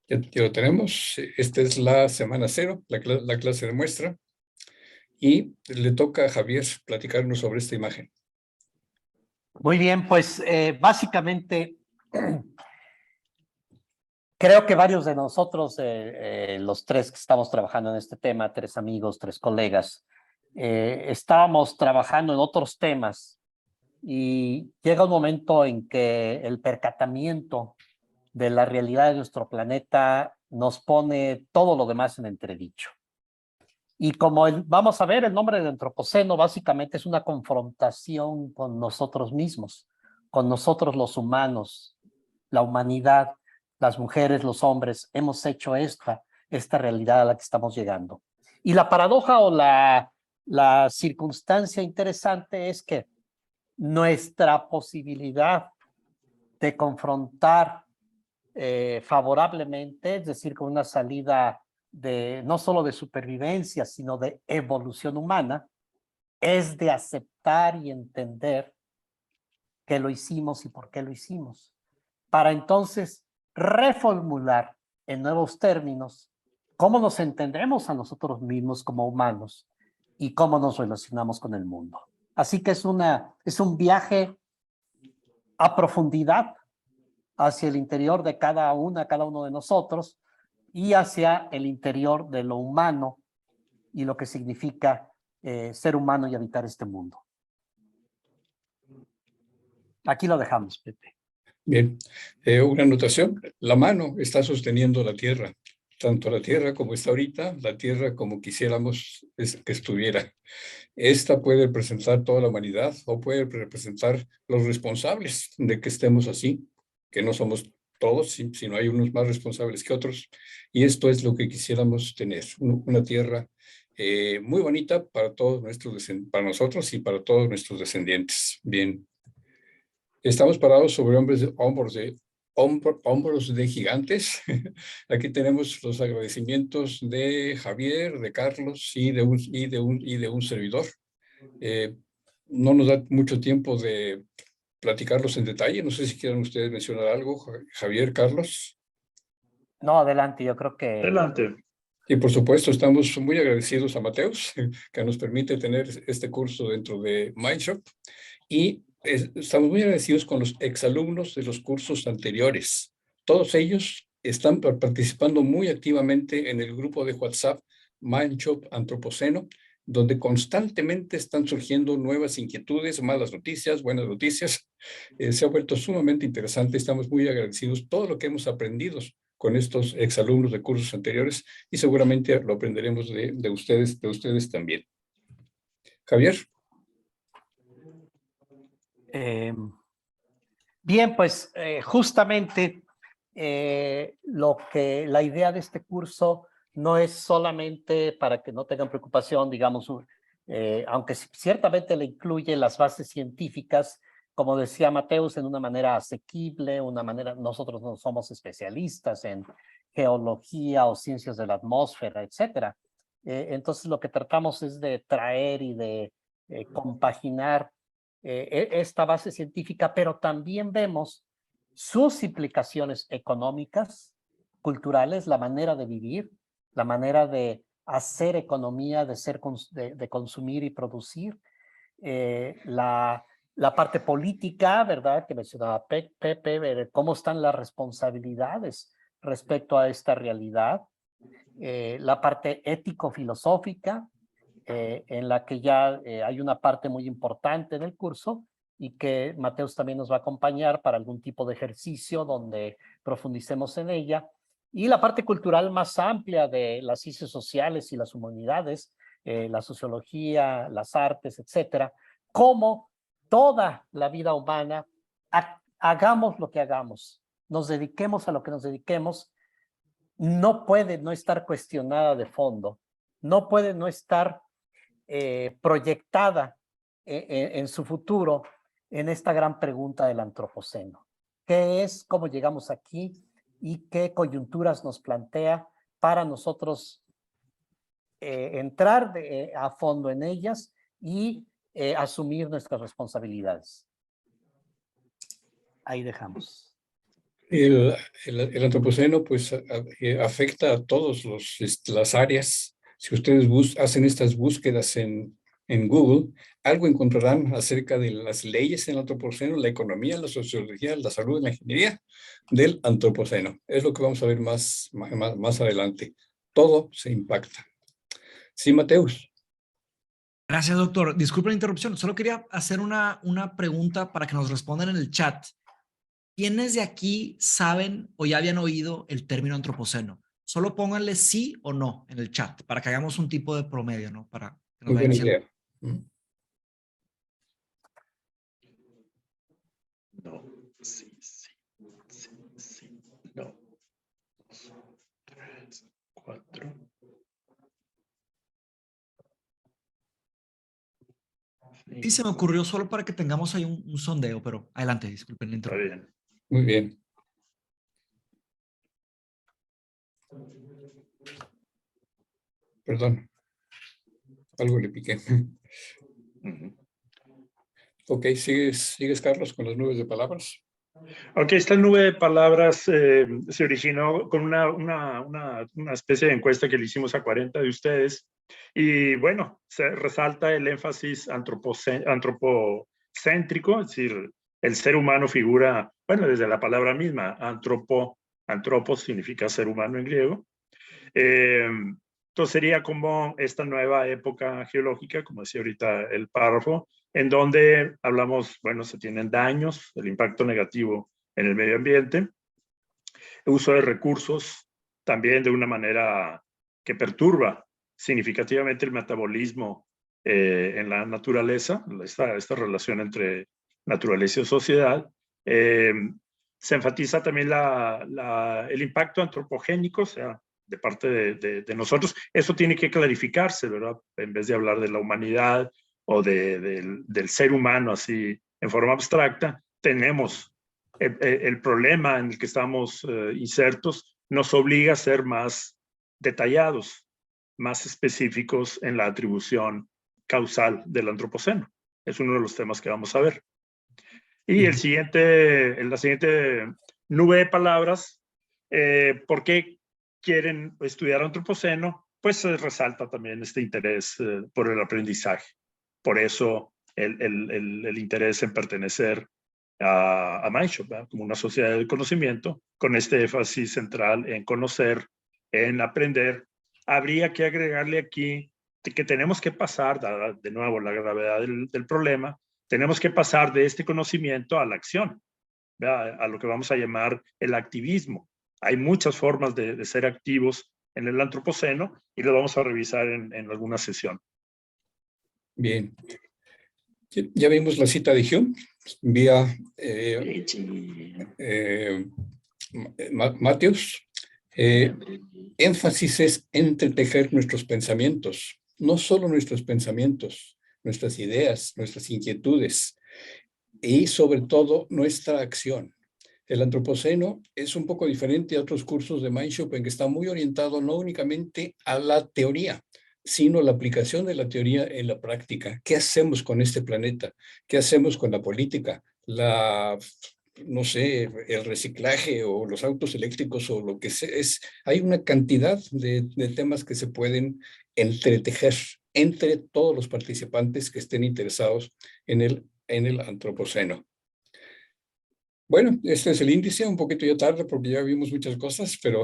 Ya lo tenemos. Esta es la semana 0, la clase de muestra. Y le toca a Javier platicarnos sobre esta imagen. Muy bien, pues básicamente creo que varios de nosotros, los tres que estamos trabajando en este tema, 3 amigos, 3 colegas, estábamos trabajando en otros temas y llega un momento en que el percatamiento de la realidad de nuestro planeta nos pone todo lo demás en entredicho. Y como vamos a ver, el nombre del antropoceno básicamente es una confrontación con nosotros mismos, con nosotros los humanos, la humanidad, las mujeres, los hombres, hemos hecho esta realidad a la que estamos llegando. Y la paradoja o la circunstancia interesante es que nuestra posibilidad de confrontar favorablemente, es decir, con una salida no solo de supervivencia, sino de evolución humana, es de aceptar y entender que lo hicimos y por qué lo hicimos, para entonces reformular en nuevos términos cómo nos entendemos a nosotros mismos como humanos y cómo nos relacionamos con el mundo. Así que es un viaje a profundidad hacia el interior de cada uno de nosotros y hacia el interior de lo humano y lo que significa ser humano y habitar este mundo. Aquí lo dejamos, Pepe. Bien, una anotación. La mano está sosteniendo la tierra, tanto la tierra como está ahorita, la tierra como quisiéramos que estuviera. Esta puede representar toda la humanidad o puede representar los responsables de que estemos así, que no somos todos, sino hay unos más responsables que otros. Y esto es lo que quisiéramos tener, una tierra muy bonita para para nosotros y para todos nuestros descendientes. Bien. Estamos parados sobre hombros de gigantes. Aquí tenemos los agradecimientos de Javier, de Carlos y de un servidor. No nos da mucho tiempo de platicarlos en detalle. No sé si quieran ustedes mencionar algo, Javier, Carlos. No, adelante, yo creo que... Adelante. Y por supuesto, estamos muy agradecidos a Mateus, que nos permite tener este curso dentro de Mindshop. Y estamos muy agradecidos con los exalumnos de los cursos anteriores. Todos ellos están participando muy activamente en el grupo de WhatsApp Mindshop Antropoceno, donde constantemente están surgiendo nuevas inquietudes, malas noticias, buenas noticias. Se ha vuelto sumamente interesante. Estamos muy agradecidos todo lo que hemos aprendido con estos exalumnos de cursos anteriores y seguramente lo aprenderemos de ustedes también. Javier. Bien, pues justamente la idea de este curso no es solamente para que no tengan preocupación, digamos, aunque ciertamente le incluye las bases científicas, como decía Mateus, en una manera asequible, nosotros no somos especialistas en geología o ciencias de la atmósfera, etcétera. Entonces lo que tratamos es de traer y de compaginar esta base científica, pero también vemos sus implicaciones económicas, culturales, la manera de vivir, la manera de hacer economía, de consumir y producir, la parte política, ¿verdad? Que mencionaba Pepe, cómo están las responsabilidades respecto a esta realidad, la parte ético-filosófica, en la que ya hay una parte muy importante del curso y que Mateus también nos va a acompañar para algún tipo de ejercicio donde profundicemos en ella. Y la parte cultural más amplia de las ciencias sociales y las humanidades, la sociología, las artes, etcétera, cómo toda la vida humana, hagamos lo que hagamos, nos dediquemos a lo que nos dediquemos, no puede no estar cuestionada de fondo, no puede no estar proyectada en su futuro en esta gran pregunta del antropoceno. ¿Qué es, cómo llegamos aquí y qué coyunturas nos plantea para nosotros entrar a fondo en ellas y asumir nuestras responsabilidades? Ahí dejamos. El antropoceno pues afecta a todas las áreas. Si ustedes hacen estas búsquedas en Google, algo encontrarán acerca de las leyes en el antropoceno, la economía, la sociología, la salud y la ingeniería del antropoceno. Es lo que vamos a ver más adelante. Todo se impacta. Sí, Mateus. Gracias, doctor. Disculpe la interrupción. Solo quería hacer una pregunta para que nos respondan en el chat. ¿Quiénes de aquí saben o ya habían oído el término antropoceno? Solo pónganle sí o no en el chat para que hagamos un tipo de promedio, ¿no? Para que nos Muy buena vayan diciendo. idea. No, sí, no. 2, 3, 4. Sí, se me ocurrió solo para que tengamos ahí un sondeo, pero adelante, disculpen la Está interrupción. bien. Muy bien. Perdón. Algo le piqué. Ok, ¿sigues, Carlos, con las nubes de palabras? Ok, esta nube de palabras se originó con una especie de encuesta que le hicimos a 40 de ustedes. Y bueno, se resalta el énfasis antropocéntrico, es decir, el ser humano figura, bueno, desde la palabra misma, antropos significa ser humano en griego. Entonces sería como esta nueva época geológica, como decía ahorita el párrafo, en donde hablamos, bueno, se tienen daños, el impacto negativo en el medio ambiente, el uso de recursos también de una manera que perturba significativamente el metabolismo en la naturaleza, esta relación entre naturaleza y sociedad. Se enfatiza también el impacto antropogénico, o sea, de parte de nosotros. Eso tiene que clarificarse, ¿verdad? En vez de hablar de la humanidad o del ser humano así en forma abstracta, tenemos el problema en el que estamos insertos, nos obliga a ser más detallados, más específicos en la atribución causal del antropoceno. Es uno de los temas que vamos a ver. Y en la siguiente nube de palabras, ¿por qué quieren estudiar antropoceno? Pues resalta también este interés por el aprendizaje. Por eso el interés en pertenecer a Mindshop, como una sociedad de conocimiento, con este énfasis central en conocer, en aprender. Habría que agregarle aquí que tenemos que pasar, de nuevo, la gravedad del problema, tenemos que pasar de este conocimiento a la acción, ¿verdad? A lo que vamos a llamar el activismo. Hay muchas formas de ser activos en el antropoceno y lo vamos a revisar en alguna sesión. Bien. Ya vimos la cita de Hume vía Matthews. Énfasis es entretejer nuestros pensamientos, no solo nuestros pensamientos, nuestras ideas, nuestras inquietudes y sobre todo nuestra acción. El antropoceno es un poco diferente a otros cursos de Mindshop en que está muy orientado no únicamente a la teoría, sino la aplicación de la teoría en la práctica. ¿Qué hacemos con este planeta? ¿Qué hacemos con la política? No sé, el reciclaje o los autos eléctricos o lo que sea. Hay una cantidad de temas que se pueden entretejer entre todos los participantes que estén interesados en el antropoceno. Bueno, este es el índice, un poquito ya tarde porque ya vimos muchas cosas, pero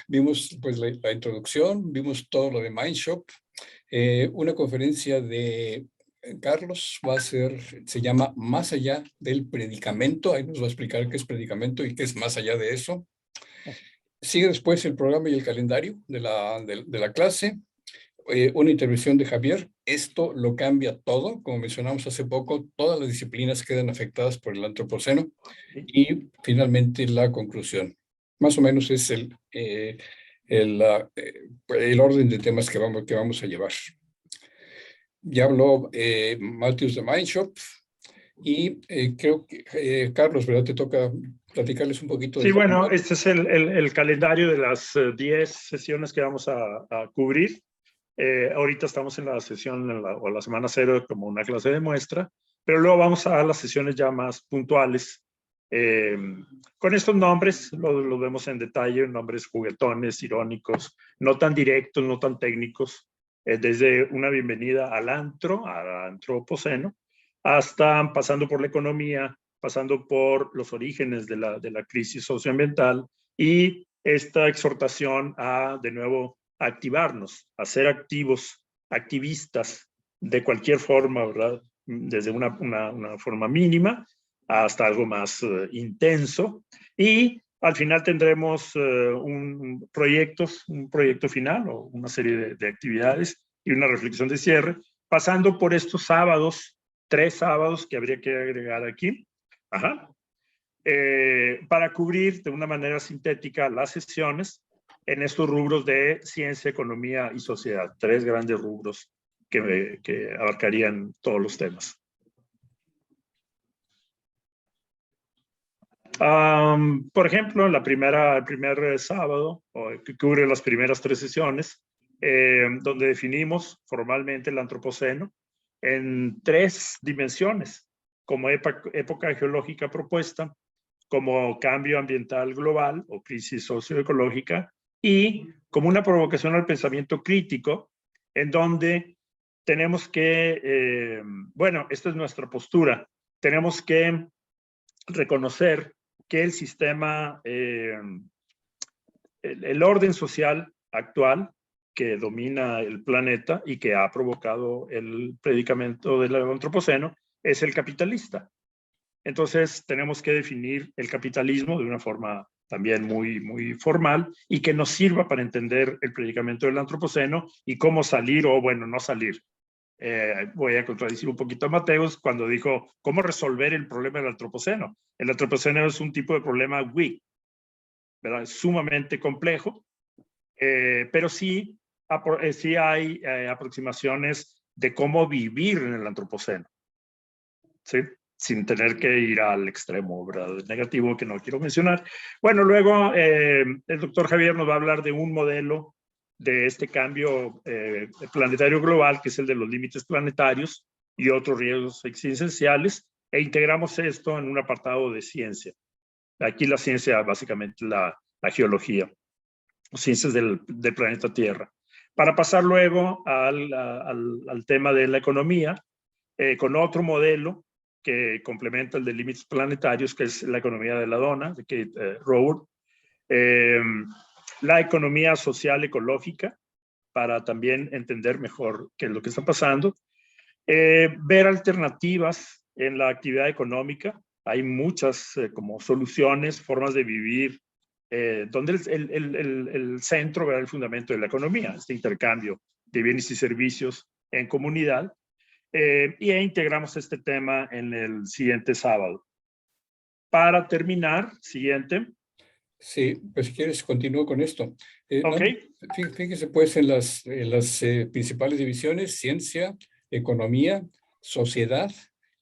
vimos pues la introducción, vimos todo lo de Mindshop. Una conferencia de Carlos se llama Más allá del predicamento. Ahí nos va a explicar qué es predicamento y qué es más allá de eso. Sigue después el programa y el calendario de la clase. Una intervención de Javier. Esto lo cambia todo. Como mencionamos hace poco, todas las disciplinas quedan afectadas por el antropoceno. Y finalmente la conclusión. Más o menos es el orden de temas que vamos a llevar. Ya habló Matthews de Mindshop y creo que, Carlos, ¿verdad? Te toca platicarles un poquito. Sí, bueno, este es el calendario de las 10 sesiones que vamos a cubrir. Ahorita estamos en la sesión o la semana 0 como una clase de muestra, pero luego vamos a las sesiones ya más puntuales. Con estos nombres los vemos en detalle, nombres juguetones, irónicos, no tan directos, no tan técnicos, desde una bienvenida al antropoceno, hasta pasando por la economía, pasando por los orígenes de la crisis socioambiental y esta exhortación a, de nuevo, activarnos, a ser activos, activistas de cualquier forma, ¿verdad? Desde una forma mínima hasta algo más intenso. Y al final tendremos un proyecto final o una serie de actividades y una reflexión de cierre, pasando por estos sábados, 3 sábados que habría que agregar aquí. Para cubrir de una manera sintética las sesiones en estos rubros de ciencia, economía y sociedad. 3 grandes rubros que abarcarían todos los temas. Por ejemplo, el primer sábado, que cubre las primeras 3 sesiones, donde definimos formalmente el antropoceno en 3 dimensiones, como época geológica propuesta, como cambio ambiental global o crisis socioecológica, y como una provocación al pensamiento crítico, en donde tenemos que, bueno, esta es nuestra postura, tenemos que reconocer que el sistema, el orden social actual que domina el planeta y que ha provocado el predicamento del antropoceno es el capitalista. Entonces tenemos que definir el capitalismo de una forma también muy formal y que nos sirva para entender el predicamento del antropoceno y cómo salir o, bueno, no salir. Voy a contradecir un poquito a Mateus cuando dijo cómo resolver el problema del antropoceno. El antropoceno es un tipo de problema weak, ¿verdad? Es sumamente complejo, pero sí hay aproximaciones de cómo vivir en el antropoceno, ¿sí? Sin tener que ir al extremo, ¿verdad? Negativo que no quiero mencionar. Bueno, luego el doctor Javier nos va a hablar de un modelo de este cambio planetario global, que es el de los límites planetarios y otros riesgos existenciales, e integramos esto en un apartado de ciencia. Aquí la ciencia, básicamente la geología, ciencias del planeta Tierra. Para pasar luego al tema de la economía, con otro modelo que complementa el de límites planetarios, que es la economía de la dona, de Kate Raworth. La economía social ecológica, para también entender mejor qué es lo que está pasando. Ver alternativas en la actividad económica. Hay muchas como soluciones, formas de vivir, donde el centro, ¿verdad?, el fundamento de la economía, este intercambio de bienes y servicios en comunidad. Y integramos este tema en el siguiente sábado. Para terminar, siguiente. Sí, pues si quieres continúo con esto. Ok. Fíjese pues en las principales divisiones: ciencia, economía, sociedad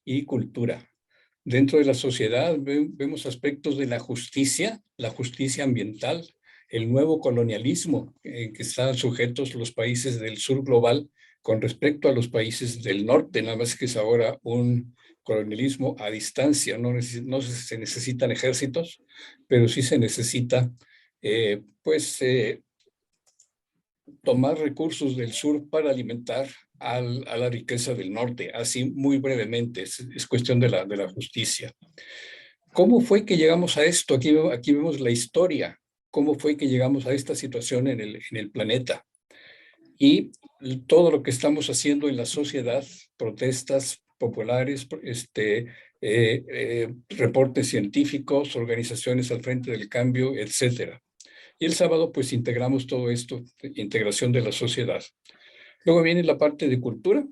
y cultura. Dentro de la sociedad vemos aspectos de la justicia ambiental, el nuevo colonialismo en que están sujetos los países del sur global con respecto a los países del norte, nada más que es ahora un colonialismo a distancia. No se necesitan ejércitos, pero sí se necesita tomar recursos del sur para alimentar a la riqueza del norte. Así muy brevemente, es cuestión de la justicia. ¿Cómo fue que llegamos a esto? Aquí vemos la historia. ¿Cómo fue que llegamos a esta situación en el planeta? Y todo lo que estamos haciendo en la sociedad, protestas populares, reportes científicos, organizaciones al frente del cambio, etcétera. Y el sábado, pues, integramos todo esto, integración de la sociedad. Luego viene la parte de cultura,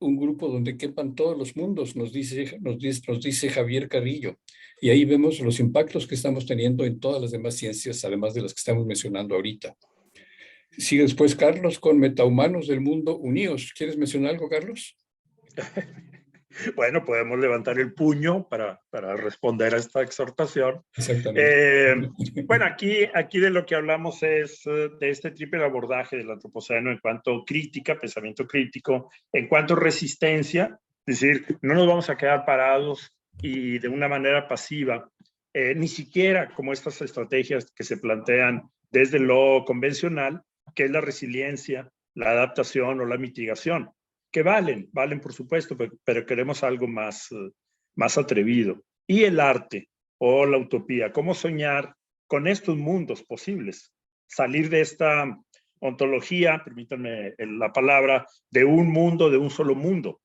un grupo donde quepan todos los mundos, nos dice Javier Carrillo. Y ahí vemos los impactos que estamos teniendo en todas las demás ciencias, además de las que estamos mencionando ahorita. Sigue después Carlos con Metahumanos del Mundo Unidos. ¿Quieres mencionar algo, Carlos? Bueno, podemos levantar el puño para responder a esta exhortación. Exactamente. Bueno, aquí de lo que hablamos es de este triple abordaje del antropoceno en cuanto a crítica, pensamiento crítico, en cuanto a resistencia, es decir, no nos vamos a quedar parados y de una manera pasiva, ni siquiera como estas estrategias que se plantean desde lo convencional, que es la resiliencia, la adaptación o la mitigación, que valen por supuesto, pero queremos algo más atrevido. Y el arte o la utopía, cómo soñar con estos mundos posibles, salir de esta ontología, permítanme la palabra, de un mundo, de un solo mundo,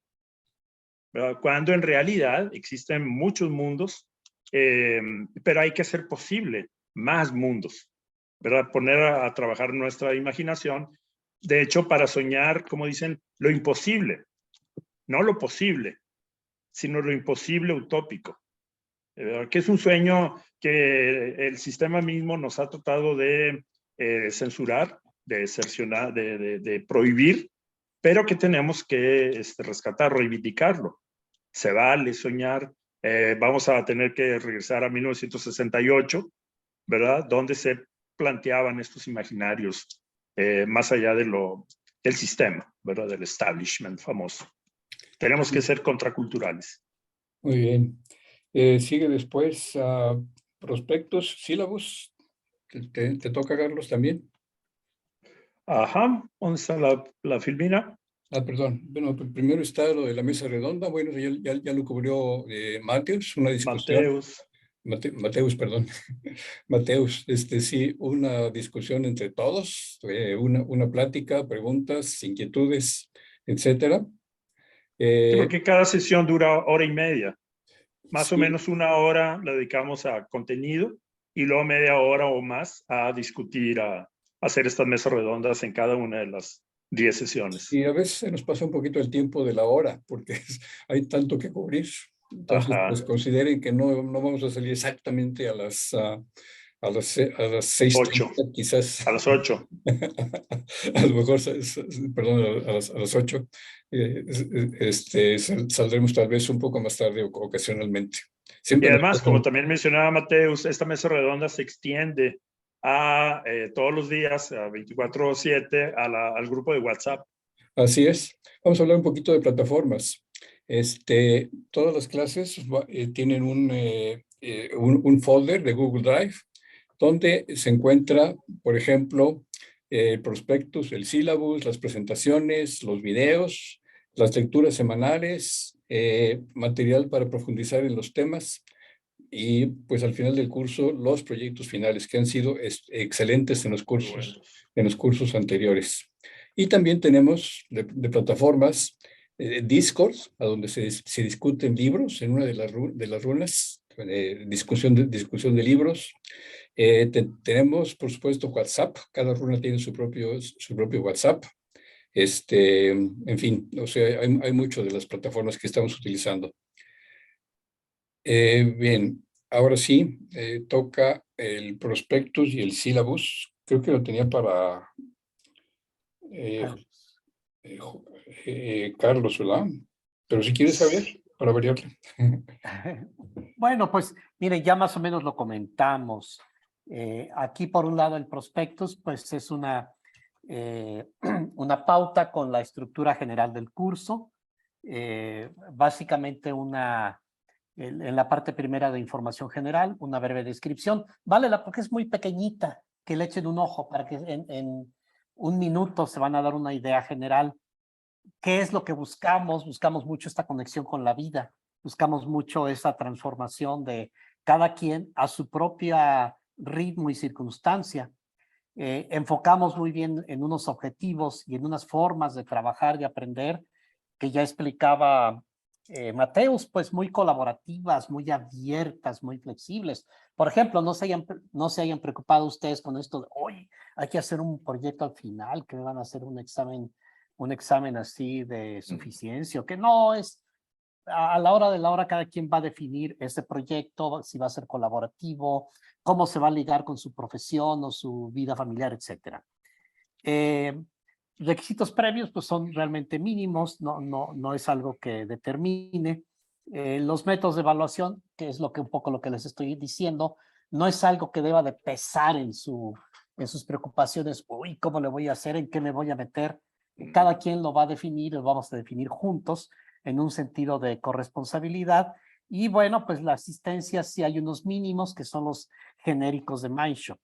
¿verdad? Cuando en realidad existen muchos mundos, pero hay que hacer posible más mundos, ¿verdad? Poner a trabajar nuestra imaginación. De hecho, para soñar, como dicen, lo imposible, no lo posible, sino lo imposible utópico, que es un sueño que el sistema mismo nos ha tratado de censurar, de cercionar, de prohibir, pero que tenemos que rescatar, reivindicarlo. Se vale soñar. Vamos a tener que regresar a 1968, ¿verdad? Donde se planteaban estos imaginarios más allá del sistema, ¿verdad? Del establishment famoso. Tenemos que ser contraculturales. Muy bien. Sigue después prospectos, sílabos. ¿Te toca, Carlos, también? Ajá, ¿dónde está la filmina? Perdón. Bueno, primero está lo de la mesa redonda. Bueno, ya lo cubrió Mateus, una discusión. Mateus, perdón. Mateus, sí, una discusión entre todos, una plática, preguntas, inquietudes, etcétera. Sí, porque cada sesión dura hora y media. Más o Sí. menos una hora la dedicamos a contenido y luego media hora o más a discutir, a hacer estas mesas redondas en cada una de las 10 sesiones. Y a veces se nos pasa un poquito el tiempo de la hora porque hay tanto que cubrir. Entonces, pues consideren que no vamos a salir exactamente a las 6:30, quizás. A las 8. A lo mejor, perdón, a las 8. Saldremos tal vez un poco más tarde ocasionalmente. Siempre y además, como también mencionaba Mateus, esta mesa redonda se extiende a todos los días, a 24/7, al grupo de WhatsApp. Así es. Vamos a hablar un poquito de plataformas. Todas las clases tienen un folder de Google Drive donde se encuentra, por ejemplo, el prospectus, el sílabus, las presentaciones, los videos, las lecturas semanales, material para profundizar en los temas, y pues al final del curso los proyectos finales que han sido excelentes Muy buenos. en los cursos anteriores. Y también tenemos de plataformas Discord, a donde se discuten libros en una de las runas, discusión de libros. Tenemos, por supuesto, WhatsApp. Cada runa tiene su propio WhatsApp. En fin, o sea, hay mucho de las plataformas que estamos utilizando. Bien, ahora sí, toca el prospectus y el sílabus. Creo que lo tenía para Carlos, ¿verdad? Pero si quieres saber, para variarle. Bueno, pues mire, ya más o menos lo comentamos. Aquí por un lado el prospectus, pues es una pauta con la estructura general del curso. Básicamente en la parte primera de información general, una breve descripción. Porque es muy pequeñita, que le echen un ojo para que en un minuto se van a dar una idea general. ¿Qué es lo que buscamos? Buscamos mucho esta conexión con la vida. Buscamos mucho esa transformación de cada quien a su propia ritmo y circunstancia. Enfocamos muy bien en unos objetivos y en unas formas de trabajar y aprender que ya explicaba Mateus, pues muy colaborativas, muy abiertas, muy flexibles. Por ejemplo, no se hayan preocupado ustedes con esto de, hoy hay que hacer un proyecto al final, que me van a hacer un examen así de suficiencia, que no es, a la hora de la hora cada quien va a definir ese proyecto, si va a ser colaborativo, cómo se va a ligar con su profesión o su vida familiar, etcétera. Requisitos previos pues son realmente mínimos, no es algo que determine. Los métodos de evaluación, que es un poco lo que les estoy diciendo, no es algo que deba de pesar en sus preocupaciones. Uy, ¿cómo le voy a hacer? ¿En qué me voy a meter? Cada quien lo va a definir, lo vamos a definir juntos en un sentido de corresponsabilidad. Y bueno, pues la asistencia sí hay unos mínimos que son los genéricos de Mindshop.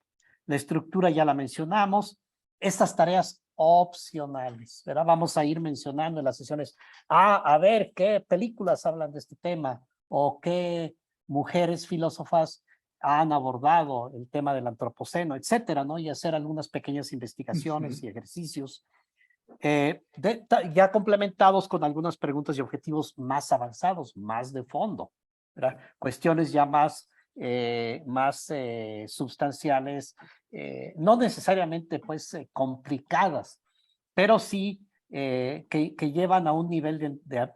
La estructura ya la mencionamos. Estas tareas opcionales, ¿verdad? Vamos a ir mencionando en las sesiones, a ver qué películas hablan de este tema o qué mujeres filósofas han abordado el tema del antropoceno, etcétera, ¿no? Y hacer algunas pequeñas investigaciones y ejercicios ya complementados con algunas preguntas y objetivos más avanzados, más de fondo, ¿verdad? Cuestiones ya más sustanciales, no necesariamente pues complicadas, pero sí que llevan a un nivel de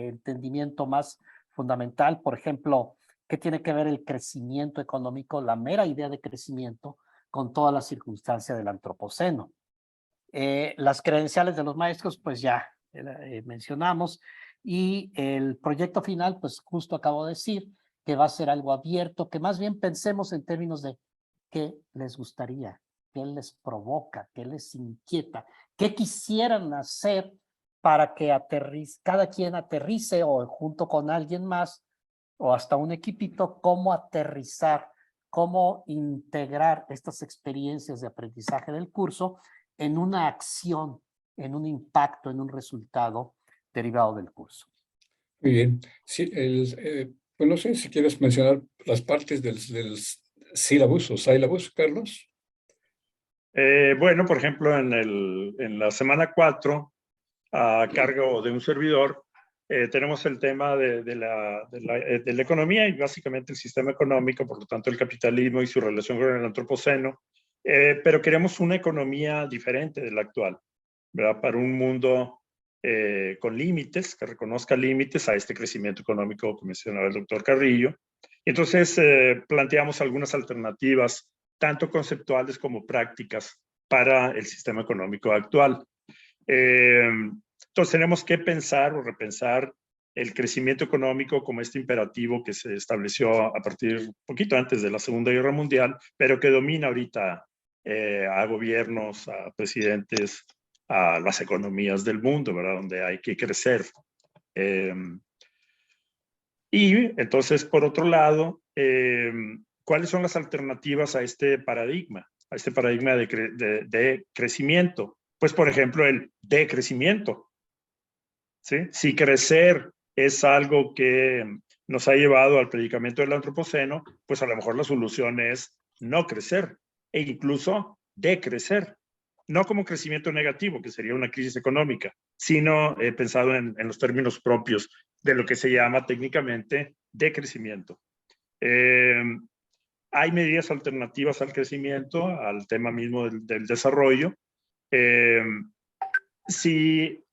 entendimiento más fundamental. Por ejemplo, ¿qué tiene que ver el crecimiento económico, la mera idea de crecimiento, con toda la circunstancia del antropoceno? Las credenciales de los maestros, pues ya mencionamos, y el proyecto final, pues justo acabo de decir, que va a ser algo abierto, que más bien pensemos en términos de qué les gustaría, qué les provoca, qué les inquieta, qué quisieran hacer para que cada quien aterrice o junto con alguien más o hasta un equipito, cómo aterrizar, cómo integrar estas experiencias de aprendizaje del curso en una acción, en un impacto, en un resultado derivado del curso. Muy bien. Sí, pues no sé si quieres mencionar las partes del sílabus o sílabus, Carlos. Bueno, por ejemplo, en la semana 4, a cargo de un servidor, tenemos el tema de la economía y básicamente el sistema económico, por lo tanto el capitalismo y su relación con el antropoceno, pero queremos una economía diferente de la actual, ¿verdad? Para un mundo con límites, que reconozca límites a este crecimiento económico que mencionaba el doctor Carrillo. Entonces, planteamos algunas alternativas, tanto conceptuales como prácticas, para el sistema económico actual. Entonces tenemos que pensar o repensar el crecimiento económico como este imperativo que se estableció a partir poquito antes de la Segunda Guerra Mundial, pero que domina ahorita a gobiernos, a presidentes, a las economías del mundo, ¿verdad? Donde hay que crecer. Y entonces, por otro lado, ¿cuáles son las alternativas a este paradigma? A este paradigma de crecimiento. Pues, por ejemplo, el decrecimiento. ¿Sí? Si crecer es algo que nos ha llevado al predicamento del antropoceno, pues a lo mejor la solución es no crecer e incluso decrecer. No como crecimiento negativo, que sería una crisis económica, sino pensado en los términos propios de lo que se llama técnicamente decrecimiento. Hay medidas alternativas al crecimiento, al tema mismo del desarrollo. Si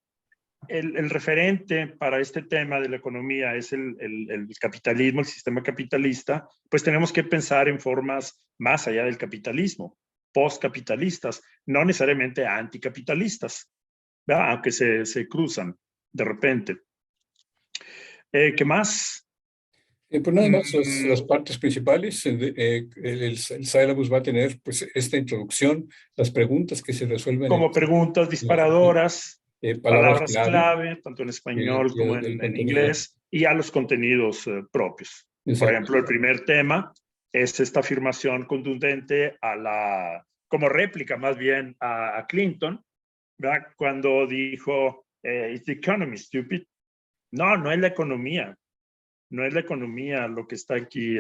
el referente para este tema de la economía es el capitalismo, el sistema capitalista, pues tenemos que pensar en formas más allá del capitalismo, postcapitalistas, no necesariamente anticapitalistas, ¿verdad? Aunque se cruzan de repente. ¿Qué más? Pues nada más las partes principales. El syllabus va a tener pues esta introducción, las preguntas que se resuelven Como preguntas disparadoras, palabras clave, tanto en español como en inglés, y a los contenidos propios. Exacto. Por ejemplo, el primer tema es esta afirmación contundente como réplica más bien a Clinton, ¿verdad? Cuando dijo, "Is the economy stupid?" No, no es la economía. No es la economía lo que está aquí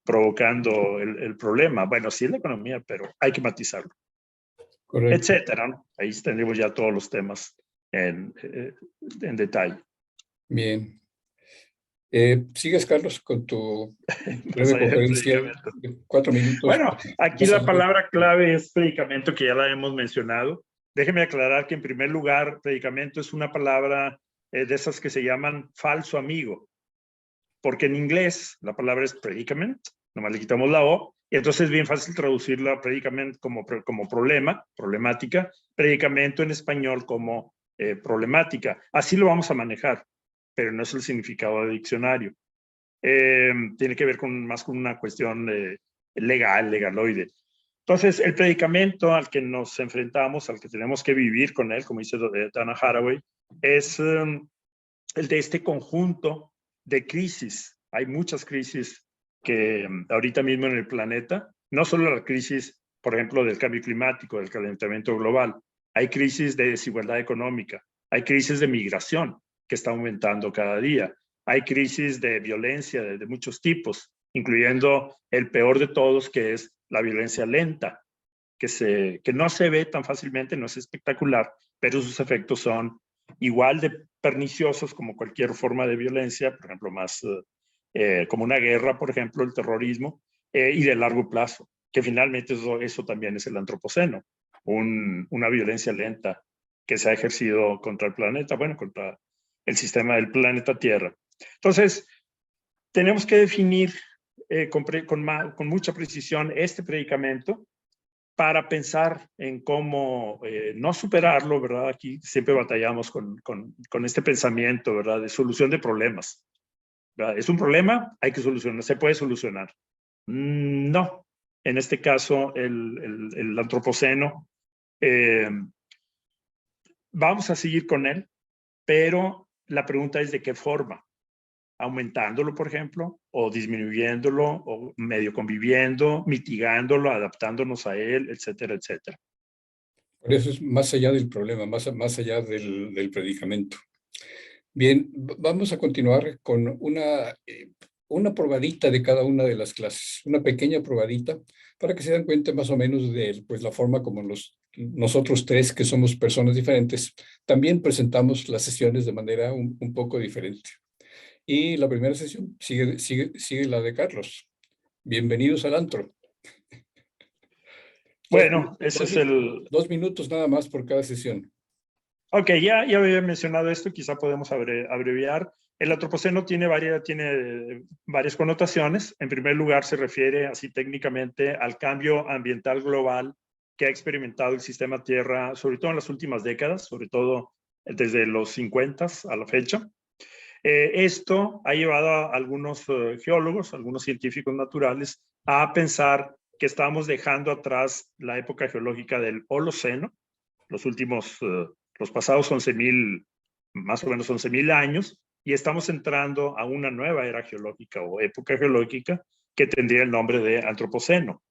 provocando el problema. Bueno, sí es la economía, pero hay que matizarlo. Correcto. Etcétera, ¿no? Ahí tendremos ya todos los temas en detalle. Bien. Sigues, Carlos, con tu breve conferencia de 4 minutos. Bueno, aquí la palabra clave es predicamento, que ya la hemos mencionado. Déjeme aclarar que en primer lugar, predicamento es una palabra de esas que se llaman falso amigo, porque en inglés la palabra es predicament, nomás le quitamos la O, y entonces es bien fácil traducirla predicament como problema, problemática, predicamento en español como problemática. Así lo vamos a manejar, pero no es el significado de diccionario. Tiene que ver más con una cuestión legaloide. Entonces, el predicamento al que nos enfrentamos, al que tenemos que vivir con él, como dice Dana Haraway, es el de este conjunto de crisis. Hay muchas crisis que ahorita mismo en el planeta, no solo la crisis, por ejemplo, del cambio climático, del calentamiento global, hay crisis de desigualdad económica, hay crisis de migración que está aumentando cada día, hay crisis de violencia de muchos tipos, incluyendo el peor de todos, que es la violencia lenta, que no se ve tan fácilmente, no es espectacular, pero sus efectos son igual de perniciosos como cualquier forma de violencia, por ejemplo, más como una guerra, por ejemplo, el terrorismo, y de largo plazo, que finalmente eso también es el antropoceno, una violencia lenta que se ha ejercido contra el planeta, bueno, contra el sistema del planeta Tierra. Entonces, tenemos que definir con mucha precisión este predicamento para pensar en cómo no superarlo, ¿verdad? Aquí siempre batallamos con este pensamiento, ¿verdad? De solución de problemas, ¿verdad? Es un problema, hay que solucionar, se puede solucionar. No, en este caso el antropoceno, vamos a seguir con él, pero la pregunta es de qué forma. Aumentándolo, por ejemplo, o disminuyéndolo, o medio conviviendo, mitigándolo, adaptándonos a él, etcétera, etcétera. Por eso es más allá del problema, más allá del predicamento. Bien, vamos a continuar con una probadita de cada una de las clases, una pequeña probadita, para que se den cuenta más o menos de pues, la forma como nosotros tres, que somos personas diferentes, también presentamos las sesiones de manera un poco diferente. Y la primera sesión sigue la de Carlos. Bienvenidos al antro. Bueno, ese es el... 2 minutos nada más por cada sesión. Ok, ya había mencionado esto, quizá podemos abreviar. El antropoceno tiene varias connotaciones. En primer lugar, se refiere así técnicamente al cambio ambiental global que ha experimentado el sistema Tierra, sobre todo en las últimas décadas, sobre todo desde los 50 a la fecha. Esto ha llevado a algunos geólogos, algunos científicos naturales, a pensar que estamos dejando atrás la época geológica del Holoceno, los pasados 11.000, más o menos 11.000 años, y estamos entrando a una nueva era geológica o época geológica que tendría el nombre de Antropoceno.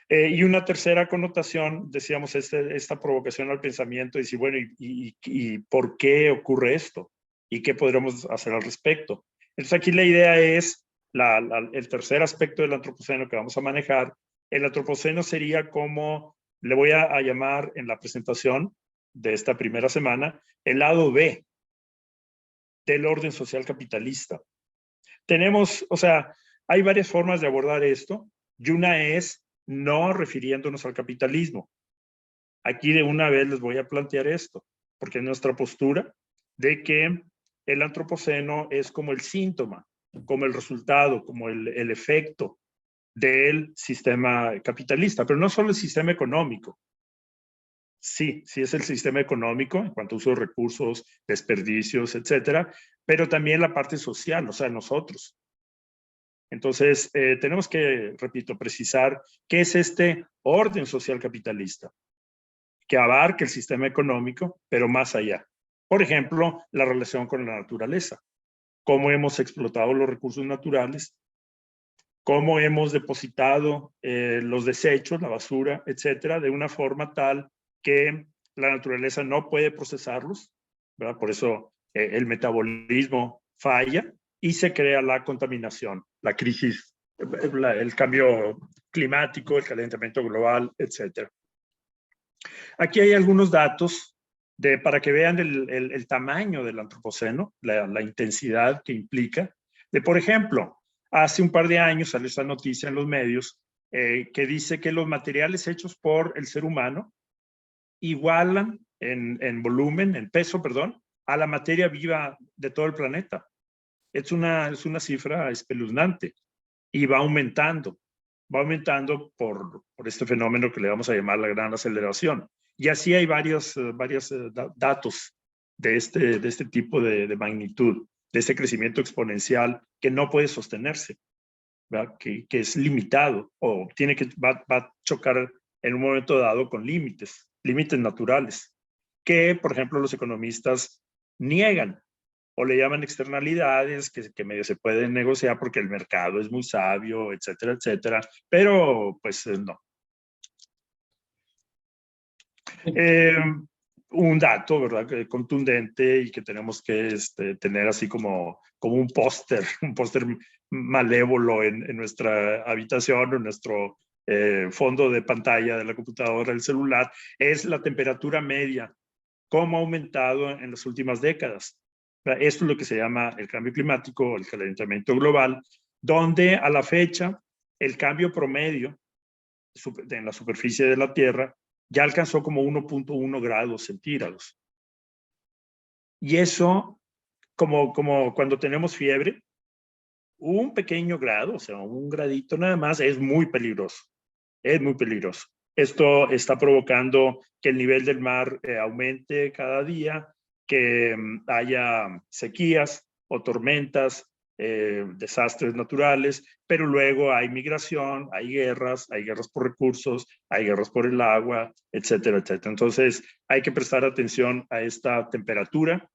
Y una tercera connotación, decíamos, esta provocación al pensamiento, y decir, bueno, ¿y por qué ocurre esto? ¿Y qué podremos hacer al respecto? Entonces aquí la idea es, el tercer aspecto del antropoceno que vamos a manejar. El antropoceno sería como, le voy a llamar en la presentación de esta primera semana, el lado B del orden social capitalista. Tenemos, o sea, hay varias formas de abordar esto, y una es no refiriéndonos al capitalismo. Aquí de una vez les voy a plantear esto, porque es nuestra postura de que el antropoceno es como el síntoma, como el resultado, como el efecto del sistema capitalista, pero no solo el sistema económico. Sí, sí es el sistema económico en cuanto a uso de recursos, desperdicios, etcétera, pero también la parte social, o sea, nosotros. Entonces, tenemos que, repito, precisar qué es este orden social capitalista, que abarca el sistema económico, pero más allá. Por ejemplo, la relación con la naturaleza, cómo hemos explotado los recursos naturales, cómo hemos depositado los desechos, la basura, etcétera, de una forma tal que la naturaleza no puede procesarlos, ¿verdad? Por eso el metabolismo falla y se crea la contaminación, la crisis, el cambio climático, el calentamiento global, etcétera. Aquí hay algunos datos para que vean el tamaño del antropoceno, la intensidad que implica. Por ejemplo, hace un par de años salió esta noticia en los medios que dice que los materiales hechos por el ser humano igualan en volumen, en peso, perdón, a la materia viva de todo el planeta. Es una cifra espeluznante y va aumentando por este fenómeno que le vamos a llamar la gran aceleración. Y así hay varios datos de este tipo de magnitud, de este crecimiento exponencial que no puede sostenerse, que es limitado o va a chocar en un momento dado con límites naturales, que por ejemplo los economistas niegan o le llaman externalidades que medio se pueden negociar porque el mercado es muy sabio, etcétera, etcétera, pero pues no. Un dato, ¿verdad? Contundente y que tenemos que tener así como un póster malévolo en nuestra habitación, en nuestro fondo de pantalla de la computadora, el celular, es la temperatura media, cómo ha aumentado en las últimas décadas. Esto es lo que se llama el cambio climático, el calentamiento global, donde a la fecha el cambio promedio en la superficie de la Tierra ya alcanzó como 1.1 grados centígrados. Y eso, como cuando tenemos fiebre, un pequeño grado, o sea, un gradito nada más, es muy peligroso. Es muy peligroso. Esto está provocando que el nivel del mar aumente cada día, que haya sequías o tormentas, desastres naturales, pero luego hay migración, hay guerras por recursos, hay guerras por el agua, etcétera, etcétera. Entonces hay que prestar atención a esta temperatura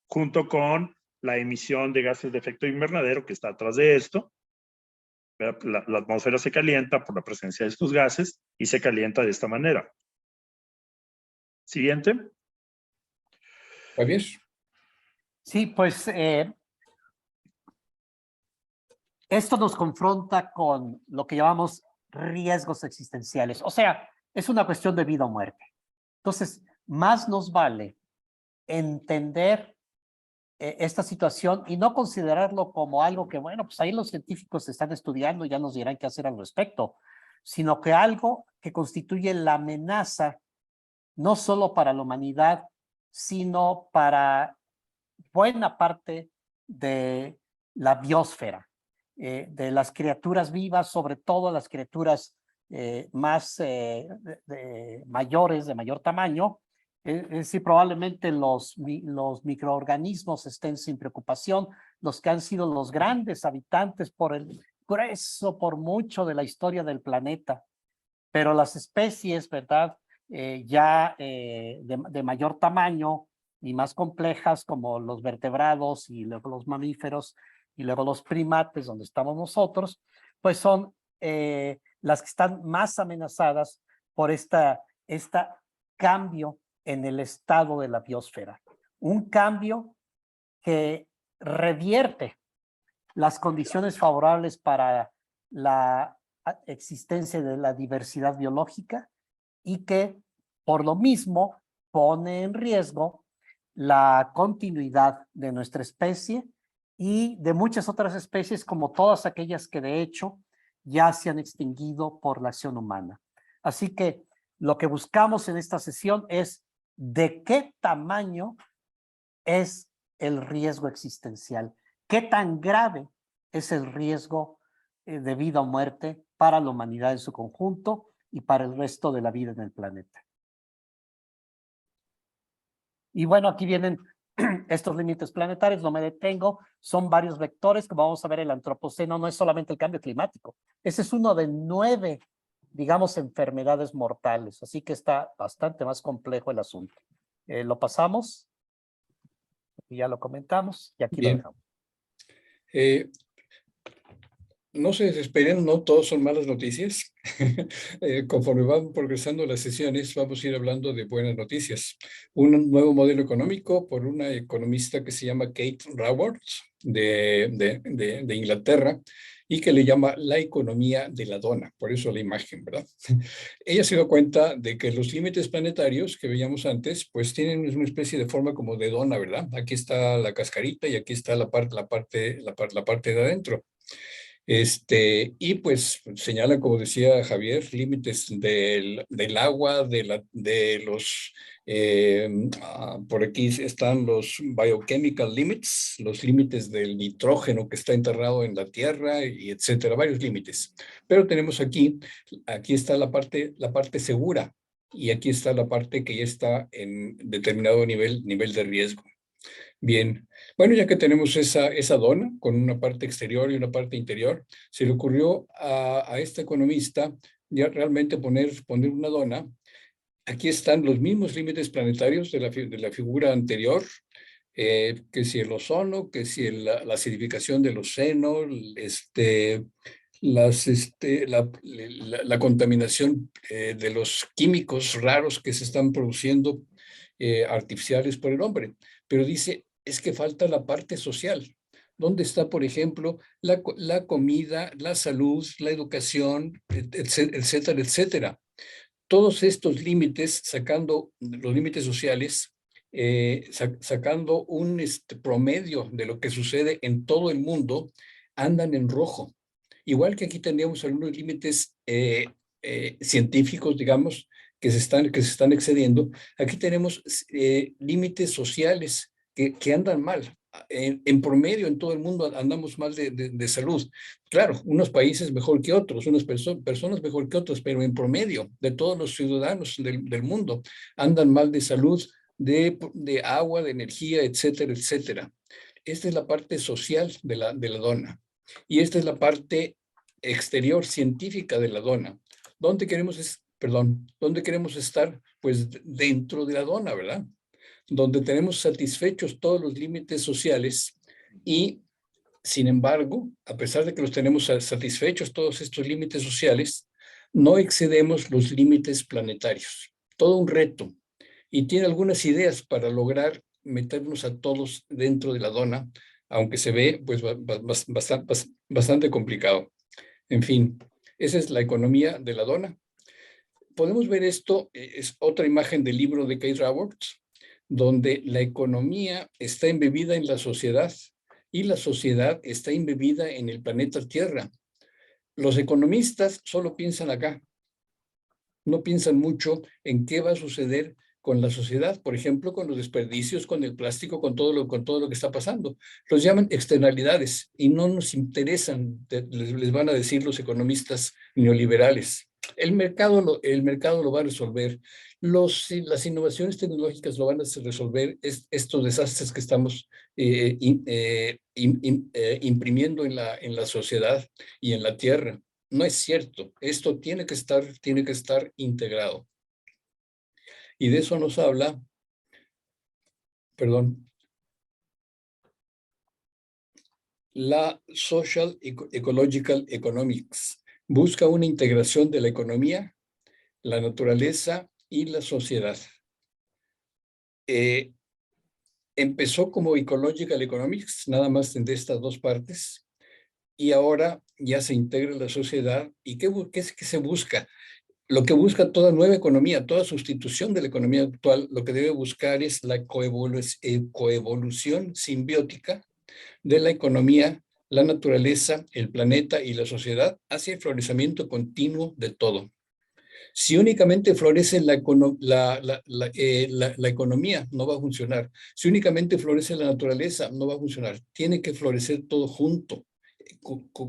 junto con la emisión de gases de efecto invernadero que está atrás de esto. La atmósfera se calienta por la presencia de estos gases y se calienta de esta manera. Siguiente. Javier. Sí, pues esto nos confronta con lo que llamamos riesgos existenciales. O sea, es una cuestión de vida o muerte. Entonces, más nos vale entender esta situación y no considerarlo como algo que, bueno, pues ahí los científicos están estudiando y ya nos dirán qué hacer al respecto, sino que algo que constituye la amenaza no solo para la humanidad, sino para buena parte de la biosfera, de las criaturas vivas, sobre todo las criaturas más mayores, de mayor tamaño. Es decir, probablemente los microorganismos estén sin preocupación, los que han sido los grandes habitantes por el grueso, por mucho de la historia del planeta. Pero las especies, ¿verdad? Ya de mayor tamaño y más complejas, como los vertebrados y luego los mamíferos y luego los primates, donde estamos nosotros, pues son las que están más amenazadas por esta cambio en el estado de la biosfera. Un cambio que revierte las condiciones favorables para la existencia de la diversidad biológica y que por lo mismo pone en riesgo la continuidad de nuestra especie y de muchas otras especies, como todas aquellas que de hecho ya se han extinguido por la acción humana. Así que lo que buscamos en esta sesión es de qué tamaño es el riesgo existencial, qué tan grave es el riesgo de vida o muerte para la humanidad en su conjunto y para el resto de la vida en el planeta. Y bueno, aquí vienen estos límites planetarios, no me detengo, son varios vectores, como vamos a ver, el antropoceno no es solamente el cambio climático, ese es uno de 9, digamos, enfermedades mortales, así que está bastante más complejo el asunto. Lo pasamos, y ya lo comentamos, y aquí lo Bien. dejamos. No se desesperen, no todos son malas noticias. Conforme van progresando las sesiones, vamos a ir hablando de buenas noticias. Un nuevo modelo económico por una economista que se llama Kate Raworth de Inglaterra y que le llama la economía de la dona, por eso la imagen, ¿verdad? Ella se dio cuenta de que los límites planetarios que veíamos antes, pues tienen una especie de forma como de dona, ¿verdad? Aquí está la cascarita y aquí está la parte de adentro. Y pues señala, como decía Javier, límites del agua, por aquí están los biochemical limits, los límites del nitrógeno que está enterrado en la tierra, y etcétera, varios límites. Pero tenemos aquí está la parte segura, y aquí está la parte que ya está en determinado nivel de riesgo. Bien, bueno, ya que tenemos esa dona con una parte exterior y una parte interior, se le ocurrió a este economista ya realmente poner una dona. Aquí están los mismos límites planetarios de la figura anterior, que si el ozono, que si la acidificación del océano, la contaminación de los químicos raros que se están produciendo, artificiales por el hombre. Pero dice, es que falta la parte social. ¿Dónde está, por ejemplo, la comida, la salud, la educación, etcétera, etcétera? Todos estos límites, sacando los límites sociales, sacando un promedio de lo que sucede en todo el mundo, andan en rojo. Igual que aquí tendríamos algunos límites científicos, digamos, que se están excediendo, aquí tenemos límites sociales que andan mal. En promedio en todo el mundo andamos mal de salud. Claro, unos países mejor que otros, unas personas mejor que otras, pero en promedio de todos los ciudadanos del mundo andan mal de salud, de agua, de energía, etcétera, etcétera. Esta es la parte social de la dona. Y esta es la parte exterior científica de la dona. ¿Dónde queremos estar? Pues dentro de la dona, ¿verdad? Donde tenemos satisfechos todos los límites sociales y, sin embargo, a pesar de que los tenemos satisfechos todos estos límites sociales, no excedemos los límites planetarios. Todo un reto. Y tiene algunas ideas para lograr meternos a todos dentro de la dona, aunque se ve pues bastante complicado. En fin, esa es la economía de la dona. Podemos ver esto, es otra imagen del libro de Kate Raworth, donde la economía está embebida en la sociedad y la sociedad está embebida en el planeta Tierra. Los economistas solo piensan acá, no piensan mucho en qué va a suceder con la sociedad, por ejemplo, con los desperdicios, con el plástico, con todo lo que está pasando. Los llaman externalidades y no nos interesan, les van a decir los economistas neoliberales. El mercado lo va a resolver. Las innovaciones tecnológicas lo van a resolver estos desastres que estamos imprimiendo en la sociedad y en la tierra. No es cierto. Esto tiene que estar integrado. Y de eso nos habla, la Social Ecological Economics. Busca una integración de la economía, la naturaleza y la sociedad. Empezó como Ecological Economics, nada más de estas dos partes, y ahora ya se integra en la sociedad. ¿Y qué es que se busca? Lo que busca toda nueva economía, toda sustitución de la economía actual, lo que debe buscar es la coevolución simbiótica de la economía, la naturaleza, el planeta y la sociedad hacia el florecimiento continuo de todo. Si únicamente florece la economía, no va a funcionar. Si únicamente florece la naturaleza, no va a funcionar. Tiene que florecer todo junto,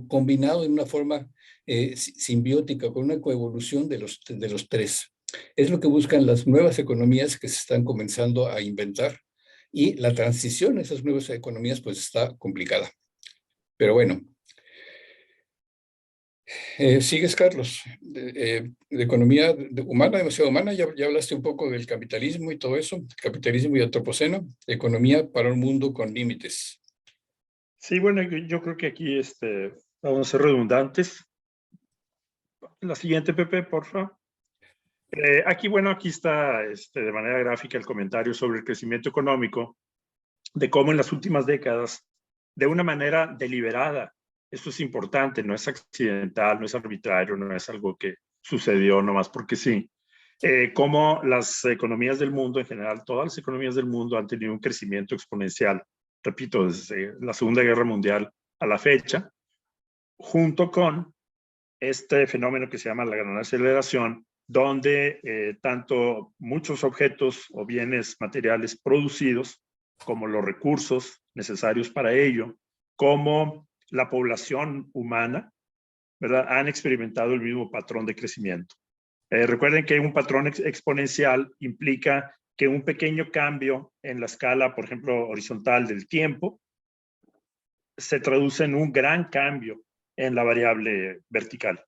combinado en una forma simbiótica, con una coevolución de los tres. Es lo que buscan las nuevas economías que se están comenzando a inventar, y la transición a esas nuevas economías pues está complicada. Pero bueno, sigues, Carlos, de economía humana, demasiado humana. Ya hablaste un poco del capitalismo y todo eso, capitalismo y antropoceno, economía para un mundo con límites. Sí, bueno, yo creo que aquí vamos a ser redundantes. La siguiente, Pepe, por favor. Aquí, bueno, aquí está de manera gráfica el comentario sobre el crecimiento económico, de cómo en las últimas décadas, de una manera deliberada, esto es importante, no es accidental, no es arbitrario, no es algo que sucedió nomás porque sí, cómo las economías del mundo en general, todas las economías del mundo han tenido un crecimiento exponencial, repito, desde la Segunda Guerra Mundial a la fecha, junto con este fenómeno que se llama la gran aceleración, donde tanto muchos objetos o bienes materiales producidos, como los recursos necesarios para ello, como la población humana, ¿verdad?, han experimentado el mismo patrón de crecimiento. Recuerden que un patrón exponencial implica que un pequeño cambio en la escala, por ejemplo, horizontal del tiempo, se traduce en un gran cambio en la variable vertical.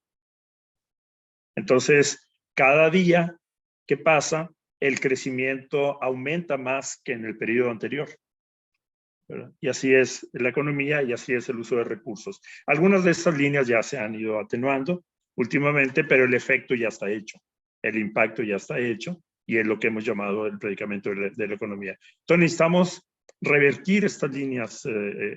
Entonces, cada día que pasa, el crecimiento aumenta más que en el periodo anterior, ¿verdad? Y así es la economía y así es el uso de recursos. Algunas de estas líneas ya se han ido atenuando últimamente, pero el efecto ya está hecho, el impacto ya está hecho, y es lo que hemos llamado el predicamento de la economía. Entonces necesitamos revertir estas líneas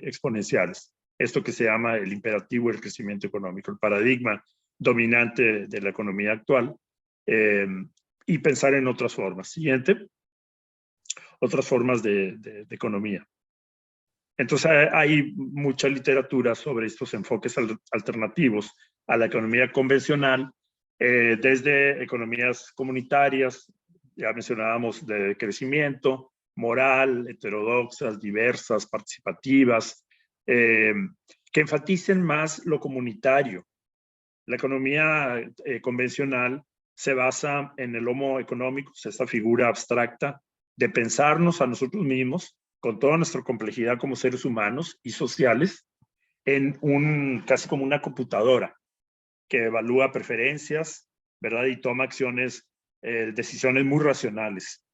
exponenciales, esto que se llama el imperativo del crecimiento económico, el paradigma dominante de la economía actual, y pensar en otras formas. Siguiente, otras formas de economía. Entonces hay mucha literatura sobre estos enfoques alternativos a la economía convencional, desde economías comunitarias, ya mencionábamos, de crecimiento, moral, heterodoxas, diversas, participativas, que enfaticen más lo comunitario. La economía convencional se basa en el homo economicus, esta figura abstracta de pensarnos a nosotros mismos, con toda nuestra complejidad como seres humanos y sociales, en casi como una computadora que evalúa preferencias, ¿verdad? Y toma acciones, decisiones muy racionales,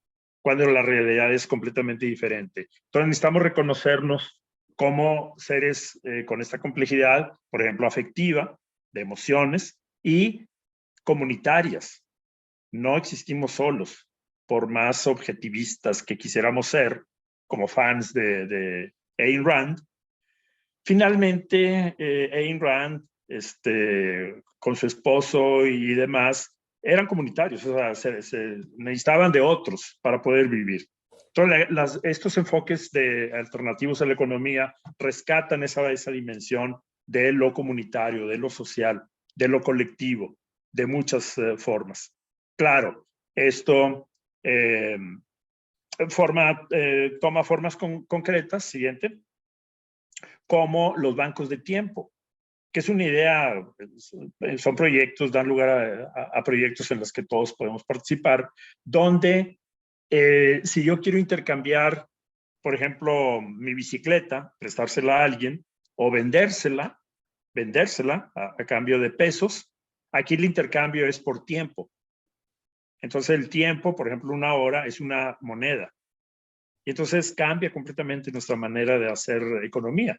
cuando la realidad es completamente diferente. Entonces necesitamos reconocernos como seres con esta complejidad, por ejemplo, afectiva, de emociones, y comunitarias. No existimos solos, por más objetivistas que quisiéramos ser, como fans de Ayn Rand. Finalmente, Ayn Rand, con su esposo y demás, eran comunitarios, o sea, se necesitaban de otros para poder vivir. Entonces, estos enfoques alternativos a la economía rescatan esa dimensión de lo comunitario, de lo social, de lo colectivo, de muchas formas. Claro, esto toma formas concretas, siguiente, como los bancos de tiempo, que es una idea, son proyectos, dan lugar a proyectos en los que todos podemos participar, donde si yo quiero intercambiar, por ejemplo, mi bicicleta, prestársela a alguien o vendérsela a cambio de pesos, aquí el intercambio es por tiempo. Entonces el tiempo, por ejemplo, una hora es una moneda. Y entonces cambia completamente nuestra manera de hacer economía,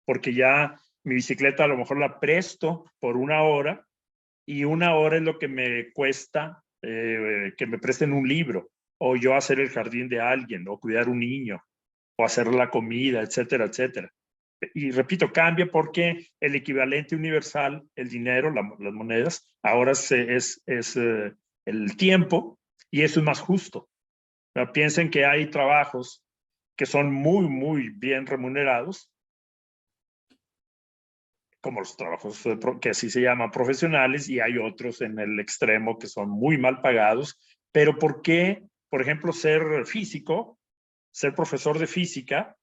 porque ya mi bicicleta a lo mejor la presto por una hora, y una hora es lo que me cuesta que me presten un libro, o yo hacer el jardín de alguien, o cuidar un niño, o hacer la comida, etcétera, etcétera. y repito, cambia porque el equivalente universal, el dinero, las monedas, ahora es el tiempo, y eso es más justo. Piensen que hay trabajos que son muy, muy bien remunerados, como los trabajos que así se llaman profesionales, y hay otros en el extremo que son muy mal pagados. Pero ¿por qué, por ejemplo, ser físico, ser profesor de física,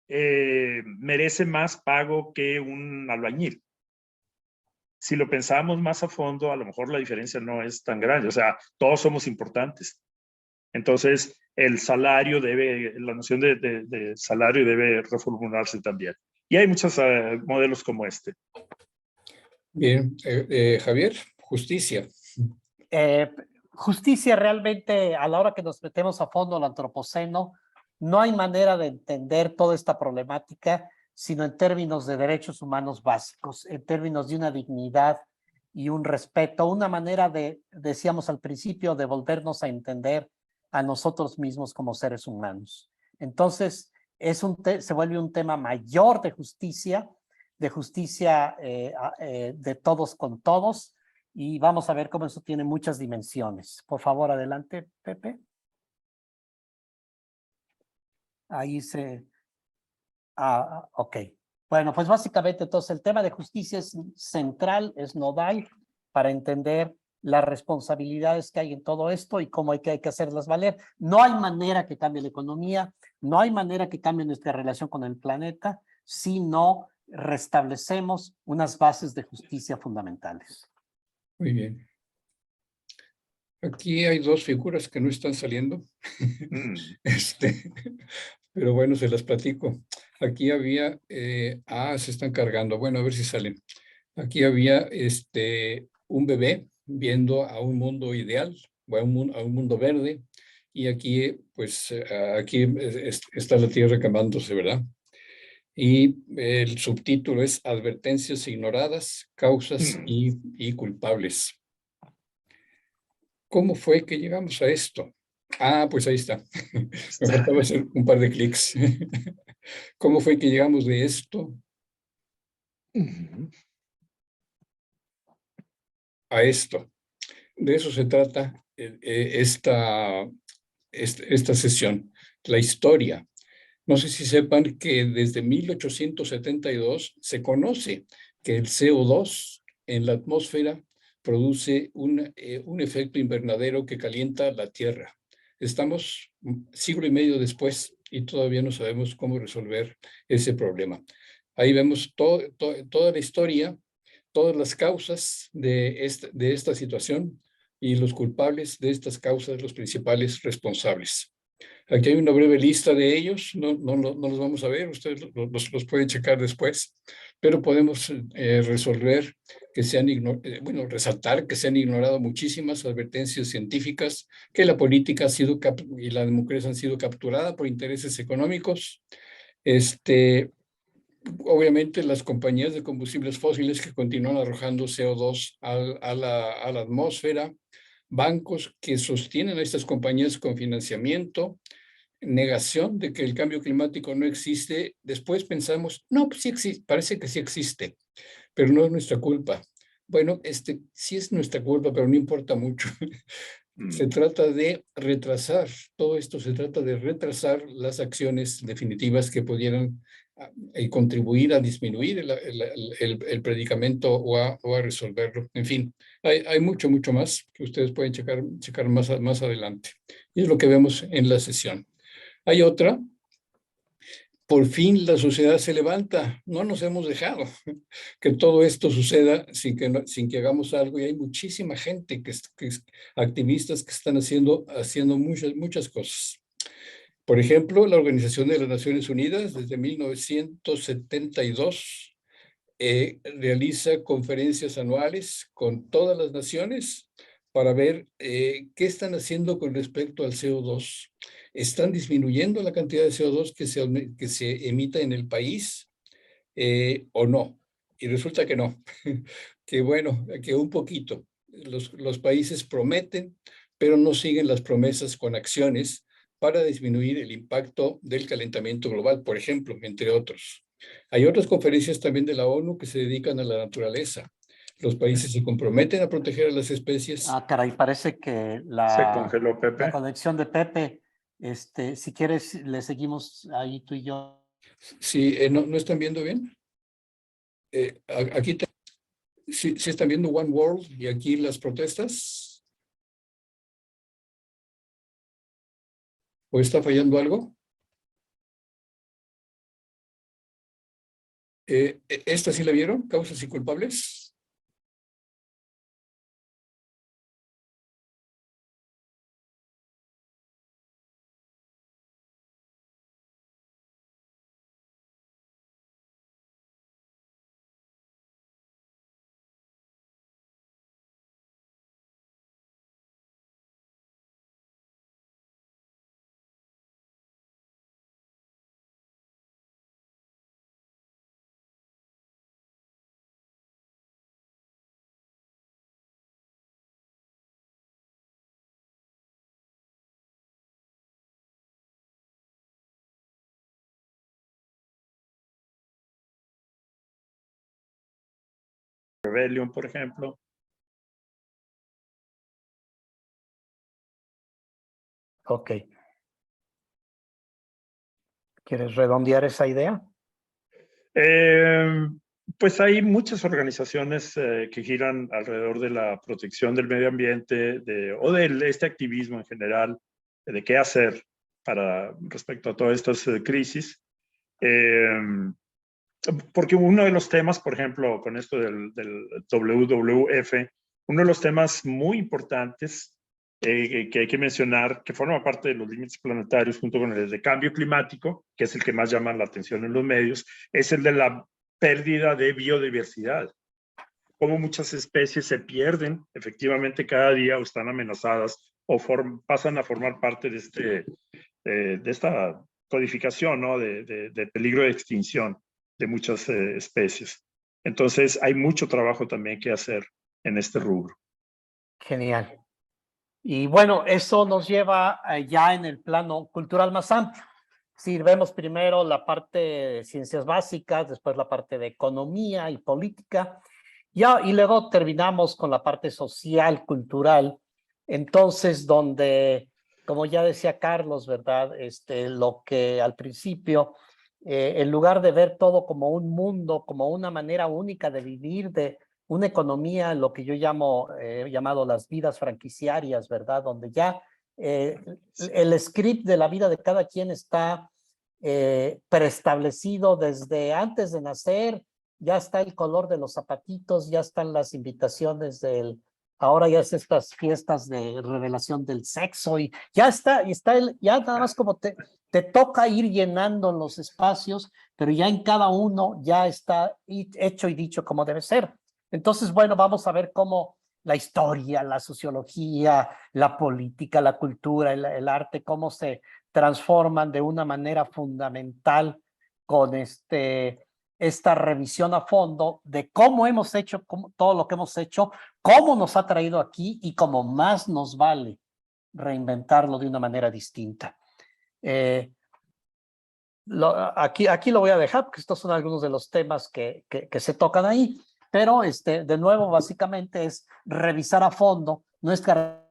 merece más pago que un albañil? Si lo pensamos más a fondo, a lo mejor la diferencia no es tan grande. O sea, todos somos importantes. Entonces, el salario la noción de salario debe reformularse también. Y hay muchos modelos como este. Bien, Javier, justicia. Justicia realmente, a la hora que nos metemos a fondo al antropoceno, no hay manera de entender toda esta problemática sino en términos de derechos humanos básicos, en términos de una dignidad y un respeto, una manera de, decíamos al principio, de volvernos a entender a nosotros mismos como seres humanos. Entonces, se vuelve un tema mayor de justicia de todos con todos, y vamos a ver cómo eso tiene muchas dimensiones. Por favor, adelante, Pepe. Ahí ok. Bueno, pues básicamente entonces el tema de justicia es central, es nodal para entender las responsabilidades que hay en todo esto y cómo hay que hacerlas valer. No hay manera que cambie la economía, no hay manera que cambie nuestra relación con el planeta si no restablecemos unas bases de justicia fundamentales. Muy bien. Aquí hay dos figuras que no están saliendo. Pero bueno, se las platico. Aquí había, se están cargando. Bueno, a ver si salen. Aquí había un bebé viendo a un mundo ideal, o a un mundo verde, y aquí, pues, aquí está la Tierra quemándose, ¿verdad? Y el subtítulo es Advertencias ignoradas, causas y culpables. ¿Cómo fue que llegamos a esto? Pues ahí está. Me faltaba hacer un par de clics. ¿Cómo fue que llegamos de esto a esto? De eso se trata esta sesión, la historia. No sé si sepan que desde 1872 se conoce que el CO2 en la atmósfera produce un efecto invernadero que calienta la Tierra. Estamos siglo y medio después y todavía no sabemos cómo resolver ese problema. Ahí vemos toda la historia, todas las causas de esta situación y los culpables de estas causas, los principales responsables. Aquí hay una breve lista de ellos, no los vamos a ver, ustedes los pueden checar después, pero podemos resolver que resaltar que se han ignorado muchísimas advertencias científicas, que la política y la democracia han sido capturadas por intereses económicos. Obviamente las compañías de combustibles fósiles que continúan arrojando CO2 a la atmósfera, bancos que sostienen a estas compañías con financiamiento, negación de que el cambio climático no existe. Después pensamos, no, pues sí existe, parece que sí existe, pero no es nuestra culpa. Bueno, sí es nuestra culpa, pero no importa mucho. Se trata de retrasar, todo esto se trata de retrasar las acciones definitivas que pudieran contribuir a disminuir el predicamento o a resolverlo. En fin, hay mucho más que ustedes pueden checar más adelante. Y es lo que vemos en la sesión. Hay otra. Por fin la sociedad se levanta. No nos hemos dejado que todo esto suceda sin que hagamos algo. Y hay muchísima gente activistas que están haciendo muchas cosas. Por ejemplo, la Organización de las Naciones Unidas desde 1972 realiza conferencias anuales con todas las naciones para ver qué están haciendo con respecto al CO2. ¿Están disminuyendo la cantidad de CO2 que se emita en el país o no? Y resulta que no, que un poquito. Los países prometen, pero no siguen las promesas con acciones para disminuir el impacto del calentamiento global, por ejemplo, entre otros. Hay otras conferencias también de la ONU que se dedican a la naturaleza. Los países se comprometen a proteger a las especies. Ah, caray, parece que Se congeló la Pepe. conexión de Pepe, si quieres, le seguimos ahí tú y yo. Sí, ¿no están viendo bien? Aquí sí están viendo One World y aquí las protestas. ¿O está fallando algo? ¿Esta sí la vieron? ¿Causas y culpables? Rebellion, por ejemplo. Ok. ¿Quieres redondear esa idea? Pues hay muchas organizaciones que giran alrededor de la protección del medio ambiente o de este activismo en general, de qué hacer respecto a todas estas crisis. Porque uno de los temas, por ejemplo, con esto del WWF, uno de los temas muy importantes que hay que mencionar, que forma parte de los límites planetarios junto con el de cambio climático, que es el que más llama la atención en los medios, es el de la pérdida de biodiversidad. Cómo muchas especies se pierden efectivamente cada día o están amenazadas o pasan a formar parte de esta codificación, ¿no? de peligro de extinción de muchas especies. Entonces, hay mucho trabajo también que hacer en este rubro. Genial. Y bueno, eso nos lleva ya en el plano cultural más amplio. Si vemos primero la parte de ciencias básicas, después la parte de economía y política, y luego terminamos con la parte social, cultural. Entonces, donde, como ya decía Carlos, ¿verdad? Lo que al principio, en lugar de ver todo como un mundo, como una manera única de vivir, de una economía, lo que yo he llamado las vidas franquiciarias, ¿verdad? Donde ya el script de la vida de cada quien está preestablecido desde antes de nacer, ya está el color de los zapatitos, ya están las invitaciones ahora ya es estas fiestas de revelación del sexo y ya ya nada más como te toca ir llenando los espacios, pero ya en cada uno ya está hecho y dicho como debe ser. Entonces, bueno, vamos a ver cómo la historia, la sociología, la política, la cultura, el arte, cómo se transforman de una manera fundamental con esta revisión a fondo de cómo hemos hecho todo lo que hemos hecho, cómo nos ha traído aquí y cómo más nos vale reinventarlo de una manera distinta. Aquí lo voy a dejar porque estos son algunos de los temas que se tocan ahí, pero de nuevo básicamente es revisar a fondo nuestra...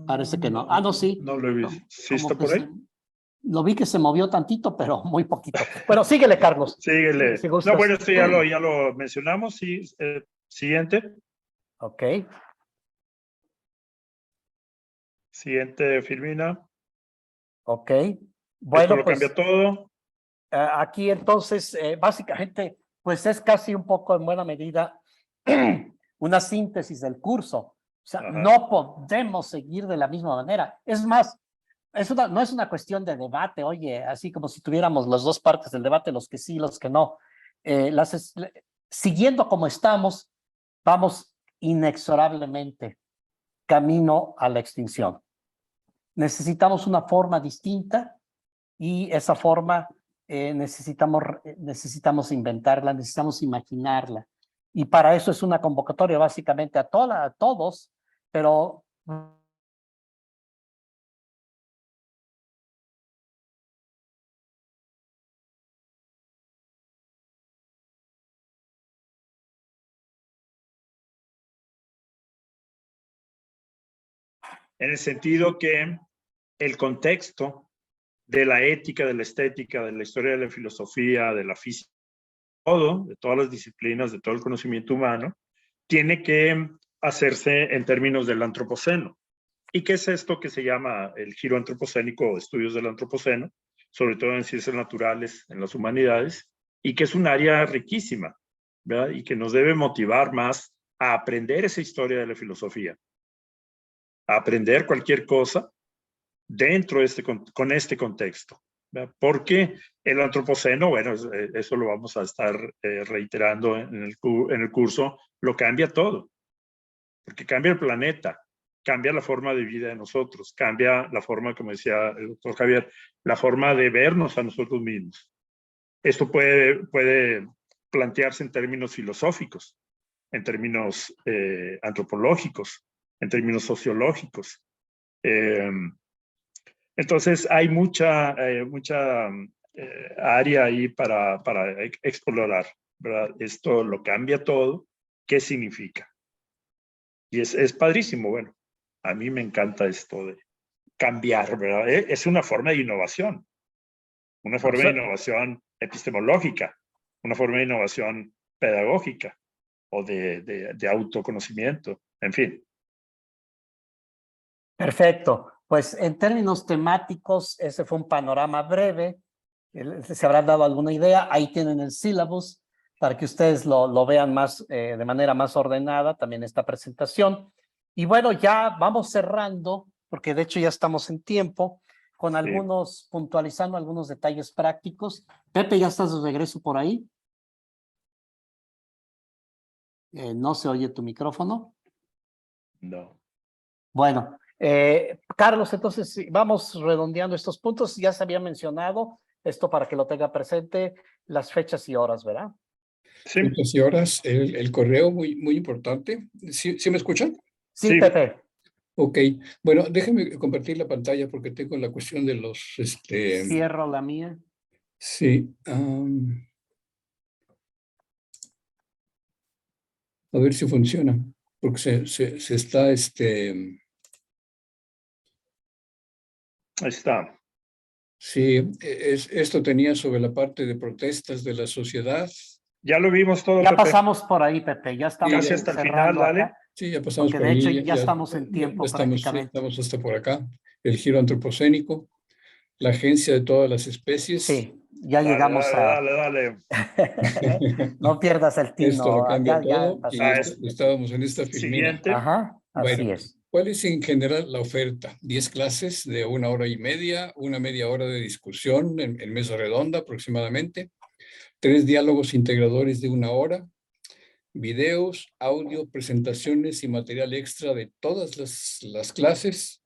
Parece que no. No, sí. No lo he visto. ¿Sí Como está que por ahí? lo vi que se movió tantito, pero muy poquito. Bueno, síguele, Carlos. Síguele. Si No, gustas. bueno, esto ya lo mencionamos. Sí, siguiente. Ok. Siguiente, Filmina. Ok. Esto Bueno, lo pues cambia todo. aquí entonces, básicamente, pues es casi un poco en buena medida una síntesis del curso. O sea, Ajá. no podemos seguir de la misma manera. Es más, no es una cuestión de debate, oye, así como si tuviéramos las dos partes del debate, los que sí, los que no. Siguiendo como estamos, vamos inexorablemente camino a la extinción. Necesitamos una forma distinta y esa forma necesitamos inventarla, necesitamos imaginarla. Y para eso es una convocatoria básicamente a todos, pero en el sentido que el contexto de la ética, de la estética, de la historia de la filosofía, de la física, todo, de todas las disciplinas, de todo el conocimiento humano, tiene que hacerse en términos del antropoceno. ¿Y qué es esto que se llama el giro antropocénico o estudios del antropoceno? Sobre todo en ciencias naturales, en las humanidades, y que es un área riquísima, ¿verdad? Y que nos debe motivar más a aprender esa historia de la filosofía, a aprender cualquier cosa dentro de con este contexto, ¿verdad? Porque el antropoceno, bueno, eso lo vamos a estar reiterando en el curso, lo cambia todo, porque cambia el planeta, cambia la forma de vida de nosotros, cambia la forma, como decía el doctor Javier, la forma de vernos a nosotros mismos. Esto puede plantearse en términos filosóficos, en términos antropológicos, en términos sociológicos. Entonces hay mucha área ahí para explorar, ¿verdad? Esto lo cambia todo. ¿Qué significa? Y es padrísimo. Bueno, a mí me encanta esto de cambiar, ¿verdad? Es una forma de innovación, una forma de innovación epistemológica, una forma de innovación pedagógica o de autoconocimiento, en fin. Perfecto. Pues en términos temáticos, ese fue un panorama breve. Se habrán dado alguna idea. Ahí tienen el syllabus para que ustedes lo vean más de manera más ordenada, también esta presentación. Y bueno, ya vamos cerrando, porque de hecho ya estamos en tiempo, con algunos, puntualizando algunos detalles prácticos. Pepe, ¿ya estás de regreso por ahí? No se oye tu micrófono. No. Bueno, Carlos, entonces vamos redondeando estos puntos. Ya se había mencionado esto para que lo tenga presente, las fechas y horas, ¿verdad? Sí. Fechas y horas, el correo muy importante. ¿Sí me escuchan? Sí, Sí. Pepe. Ok, bueno, déjenme compartir la pantalla porque tengo la cuestión de los, Cierro la mía. sí, a ver si funciona, porque se está, Ahí está. sí, esto tenía sobre la parte de protestas de la sociedad. Ya lo vimos todo, Ya Pepe. pasamos por ahí, Pepe. Ya estamos Casi hasta el final, cerrando dale. acá, Sí, ya pasamos porque por de hecho ahí, ya estamos en tiempo estamos, sí, prácticamente. estamos hasta por acá. El giro antropocénico, la agencia de todas las especies. Sí, ya Dale, llegamos dale. No pierdas el Esto lo tino. cambia Ya todo y pasamos. estábamos en esta filmina. Siguiente. Ajá, así Bueno, es. ¿cuál es en general la oferta? 10 clases de 1 hora y media, una media hora de discusión en mesa redonda aproximadamente, 3 diálogos integradores de 1 hora, videos, audio, presentaciones y material extra de todas las clases,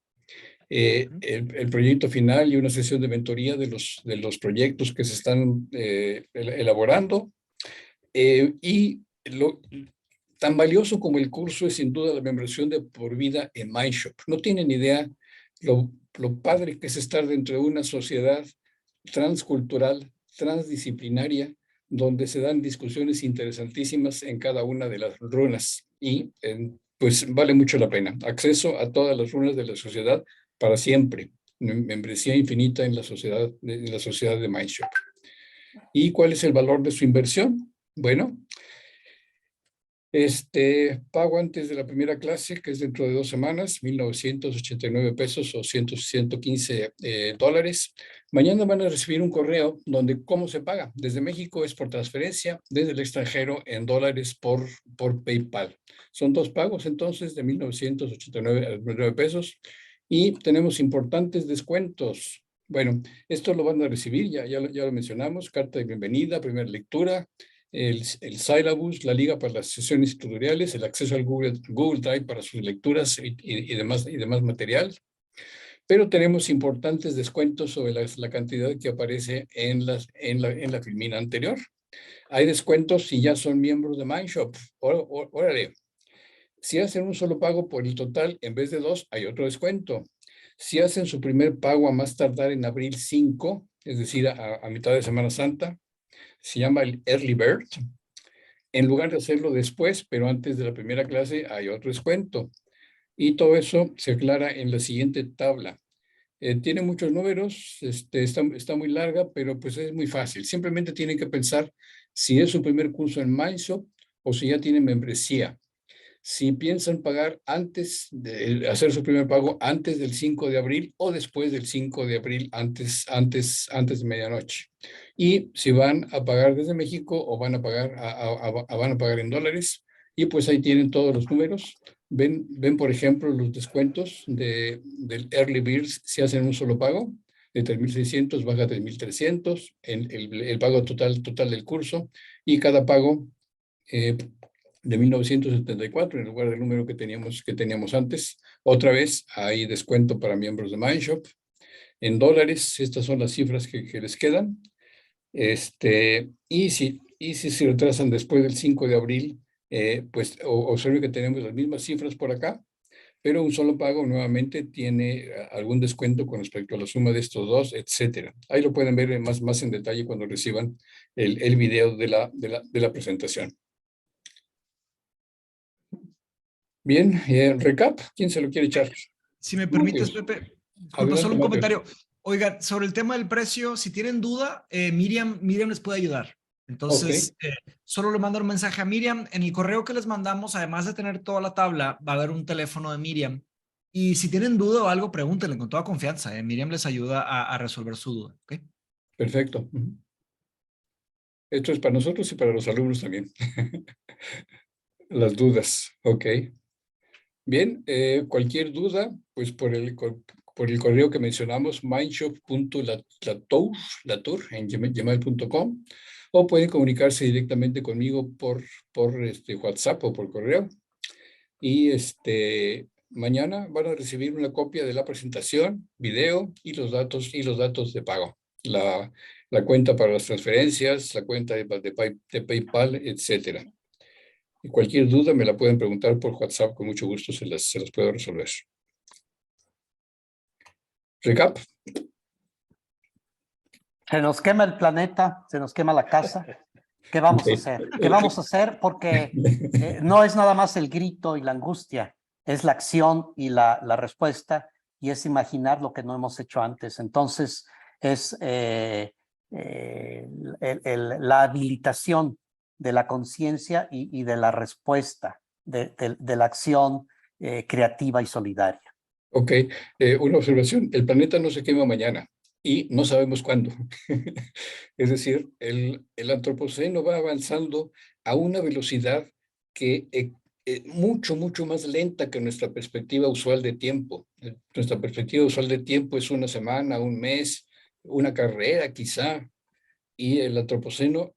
el proyecto final y una sesión de mentoría de los proyectos que se están elaborando. Y tan valioso como el curso es sin duda la membresía de por vida en MindShop. No tienen idea lo padre que es estar dentro de una sociedad transcultural, transdisciplinaria, donde se dan discusiones interesantísimas en cada una de las runas. Y pues vale mucho la pena. Acceso a todas las runas de la sociedad para siempre. Membresía infinita en la sociedad de MindShop. ¿Y cuál es el valor de su inversión? Bueno, pago antes de la primera clase, que es dentro de 2 semanas, 1,989 pesos o 115 dólares. Mañana van a recibir un correo donde cómo se paga. Desde México es por transferencia, desde el extranjero en dólares por PayPal. Son 2 pagos entonces de 1,989 pesos y tenemos importantes descuentos. Bueno, esto lo van a recibir, ya lo mencionamos, carta de bienvenida, primera lectura, el syllabus, la liga para las sesiones tutoriales, el acceso al Google Drive para sus lecturas y demás material. Pero tenemos importantes descuentos sobre la cantidad que aparece en la filmina anterior. Hay descuentos si ya son miembros de MindShop. Órale. Si hacen un solo pago por el total en vez de 2, hay otro descuento. Si hacen su primer pago a más tardar en abril 5, es decir, a mitad de Semana Santa, se llama el Early Bird. En lugar de hacerlo después, pero antes de la primera clase, hay otro descuento. Y todo eso se aclara en la siguiente tabla. Tiene muchos números, está muy larga, pero pues es muy fácil. Simplemente tienen que pensar si es su primer curso en Mindshop o si ya tienen membresía. Si piensan pagar antes de hacer su primer pago antes del 5 de abril o después del 5 de abril, antes de medianoche. Y si van a pagar desde México o van a pagar, van a pagar en dólares. Y pues ahí tienen todos los números. Ven por ejemplo, los descuentos del Early Birds si hacen un solo pago. De 3,600 baja a 3,300, el pago total del curso. Y cada pago de 1974 en lugar del número que teníamos antes. Otra vez hay descuento para miembros de Mindshop. En dólares, estas son las cifras que les quedan. Y si se retrasan después del 5 de abril, pues observe que tenemos las mismas cifras por acá, pero un solo pago nuevamente tiene algún descuento con respecto a la suma de estos dos, etcétera. Ahí lo pueden ver más en detalle cuando reciban el video de la presentación. Bien, recap, ¿quién se lo quiere echar? Si me permites, Matius. Pepe, disculpa, Adelante, solo un Matius. comentario. Oigan, sobre el tema del precio, si tienen duda, Miriam les puede ayudar. Entonces, solo le mando un mensaje a Miriam. En el correo que les mandamos, además de tener toda la tabla, va a haber un teléfono de Miriam. Y si tienen duda o algo, pregúntenle con toda confianza. Miriam les ayuda a resolver su duda. ¿Okay? Perfecto. Esto es para nosotros y para los alumnos también. Las dudas, ok. Bien, cualquier duda, pues por el correo que mencionamos, mindshop.latour en gmail.com, o pueden comunicarse directamente conmigo por WhatsApp o por correo. Y mañana van a recibir una copia de la presentación, video y los datos de pago. La cuenta para las transferencias, la cuenta de PayPal, etcétera. Y cualquier duda me la pueden preguntar por WhatsApp, con mucho gusto se las puedo resolver. Recap. Se nos quema el planeta, se nos quema la casa. ¿Qué vamos a hacer? ¿Qué vamos a hacer? Porque no es nada más el grito y la angustia, es la acción y la respuesta, y es imaginar lo que no hemos hecho antes. Entonces, es la habilitación de la conciencia y de la respuesta, de la acción creativa y solidaria. Ok, una observación. El planeta no se quema mañana y no sabemos cuándo. Es decir, el antropoceno va avanzando a una velocidad que mucho más lenta que nuestra perspectiva usual de tiempo. Nuestra perspectiva usual de tiempo es una semana, un mes, una carrera quizá. Y el antropoceno,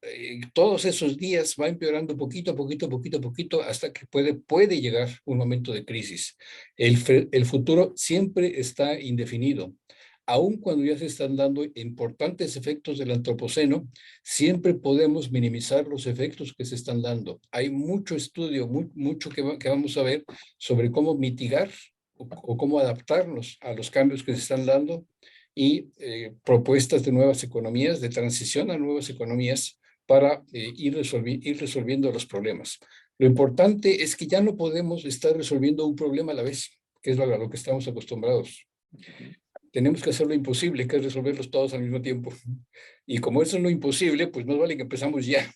todos esos días va empeorando poquito a poquito, hasta que puede llegar un momento de crisis. El futuro siempre está indefinido. Aun cuando ya se están dando importantes efectos del antropoceno, siempre podemos minimizar los efectos que se están dando. Hay mucho estudio, mucho que vamos a ver sobre cómo mitigar o cómo adaptarnos a los cambios que se están dando, y propuestas de nuevas economías, de transición a nuevas economías para ir resolviendo los problemas. Lo importante es que ya no podemos estar resolviendo un problema a la vez, que es a lo que estamos acostumbrados. Tenemos que hacer lo imposible, que es resolverlos todos al mismo tiempo. Y como eso es lo imposible, pues más vale que empezamos ya.